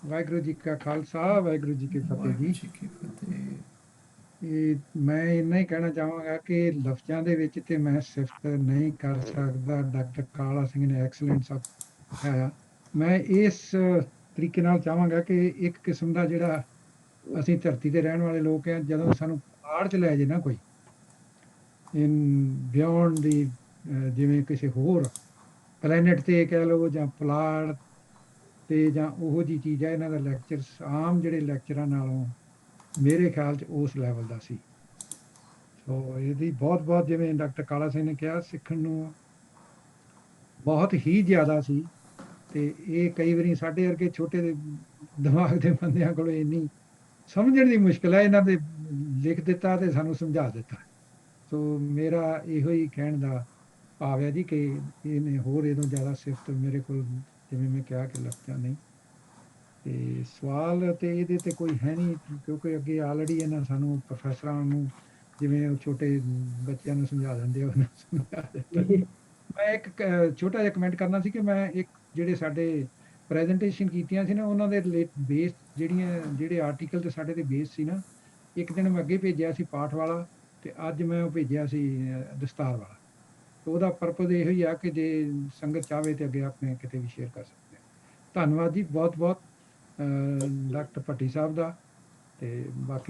ਵਾਹਿਗੁਰੂ ਜੀ ਕਾ ਖਾਲਸਾ, ਵਾਹਿਗੁਰੂ ਜੀ ਕੀ ਫਤਿਹ ਵਾਹਿਗੁਰੂ ਜੀ। ਜੀ ਕੀ ਫਤਿਹ। ਇਹ ਮੈਂ ਇੰਨਾ ਹੀ ਕਹਿਣਾ ਚਾਹਾਂਗਾ ਕਿ ਲਫ਼ਜ਼ਾਂ ਦੇ ਵਿੱਚ ਤੇ ਮੈਂ ਸਿਫਤ ਨਹੀਂ ਕਰ ਸਕਦਾ। ਡਾਕਟਰ ਕਾਲਾ ਸਿੰਘ ਨੇ ਐਕਸਲੈਂਟ ਸਭ ਹੈ। ਮੈਂ ਇਸ ਤਰੀਕੇ ਨਾਲ ਚਾਹਾਂਗਾ ਕਿ ਇੱਕ ਕਿਸਮ ਦਾ ਜਿਹੜਾ ਅਸੀਂ ਧਰਤੀ ਤੇ ਰਹਿਣ ਵਾਲੇ ਲੋਕ ਹਾਂ, ਜਦੋਂ ਸਾਨੂੰ ਪਹਾੜ 'ਚ ਲੈ ਜੇ ਨਾ ਕੋਈ ਬਿਯੋਂਡ ਦੀ, ਜਿਵੇਂ ਕਿਸੇ ਹੋਰ ਪਲੈਨਟ ਤੇ ਕਹਿ ਲਓ ਜਾਂ ਪਲਾਟ ਤੇ ਜਾਂ ਉਹੋ ਜਿਹੀ ਚੀਜ਼ ਹੈ, ਇਹਨਾਂ ਦਾ ਲੈਕਚਰ ਆਮ ਜਿਹੜੇ ਲੈਕਚਰਾਂ ਨਾਲੋਂ ਮੇਰੇ ਖਿਆਲ 'ਚ ਉਸ ਲੈਵਲ ਦਾ ਸੀ। ਸੋ ਇਹਦੀ ਬਹੁਤ ਬਹੁਤ, ਜਿਵੇਂ ਡਾਕਟਰ ਕਾਲਾ ਸਿੰਘ ਨੇ ਕਿਹਾ, ਸਿੱਖਣ ਨੂੰ ਬਹੁਤ ਹੀ ਜ਼ਿਆਦਾ ਸੀ। ਤੇ ਇਹ ਕਈ ਵਾਰੀ ਸਾਡੇ ਵਰਗੇ ਛੋਟੇ ਦਿਮਾਗ ਦੇ ਬੰਦਿਆਂ ਕੋਲ ਇੰਨੀ ਸਮਝਣ ਦੀ ਮੁਸ਼ਕਿਲ ਹੈ। ਇਹਨਾਂ ਦੇ ਲਿਖ ਦਿੱਤਾ ਤੇ ਸਾਨੂੰ ਸਮਝਾ ਦਿੱਤਾ। ਸੋ ਮੇਰਾ ਇਹੋ ਹੀ ਕਹਿਣ ਦਾ ਭਾਵ ਹੈ ਜੀ ਕਿ ਇਹਨੇ ਹੋਰ ਇਹਦੋਂ ਜ਼ਿਆਦਾ ਸਿਫਤ ਮੇਰੇ ਕੋਲ ਜਿਵੇਂ ਮੈਂ ਕਿਹਾ ਕਿ ਲਫ਼ਜ਼ਾਂ ਨਹੀਂ। ਤੇ ਸਵਾਲ ਤੇ ਇਹਦੇ ਤੇ ਕੋਈ ਹੈ ਨਹੀਂ, ਕਿਉਂਕਿ ਅੱਗੇ ਆਲਰੇਡੀ ਇਹਨਾਂ ਸਾਨੂੰ ਪ੍ਰੋਫੈਸਰਾਂ ਨੂੰ ਜਿਵੇਂ ਉਹ ਛੋਟੇ ਬੱਚਿਆਂ ਨੂੰ ਸਮਝਾ ਦਿੰਦੇ ਉਹਨਾਂ ਸਮਝਾ ਦਿੱਤਾ ਜੀ। ਮੈਂ ਇੱਕ ਛੋਟਾ ਜਿਹਾ ਕਮੈਂਟ ਕਰਨਾ ਸੀ ਕਿ ਮੈਂ ਇੱਕ ਜਿਹੜੇ ਸਾਡੇ ਪ੍ਰੈਜੈਂਟੇਸ਼ਨ ਕੀਤੀਆਂ ਸੀ ਨਾ ਉਹਨਾਂ ਦੇ ਬੇਸ ਜਿਹੜੇ ਆਰਟੀਕਲ ਤੇ ਸਾਡੇ ਤੇ ਬੇਸ ਸੀ ਨਾ, ਇੱਕ ਦਿਨ ਮੈਂ ਅੱਗੇ ਭੇਜਿਆ ਸੀ ਪਾਠ ਵਾਲਾ ਤੇ ਅੱਜ ਮੈਂ ਉਹ ਭੇਜਿਆ ਸੀ ਦਸਤਾਰ ਵਾਲਾ। ਤੇ ਉਹਦਾ ਪਰਪਸ ਇਹੋ ਹੀ ਆ ਕਿ ਜੇ ਸੰਗਤ ਚਾਹਵੇ ਤੇ ਅੱਗੇ ਆਪਣੇ ਕਿਤੇ ਵੀ ਸ਼ੇਅਰ ਕਰ ਸਕਦੇ ਆ। ਧੰਨਵਾਦ ਜੀ ਬਹੁਤ ਬਹੁਤ ਡਾਕਟਰ ਭੱਟੀ ਸਾਹਿਬ ਦਾ ਤੇ ਬਾਕੀ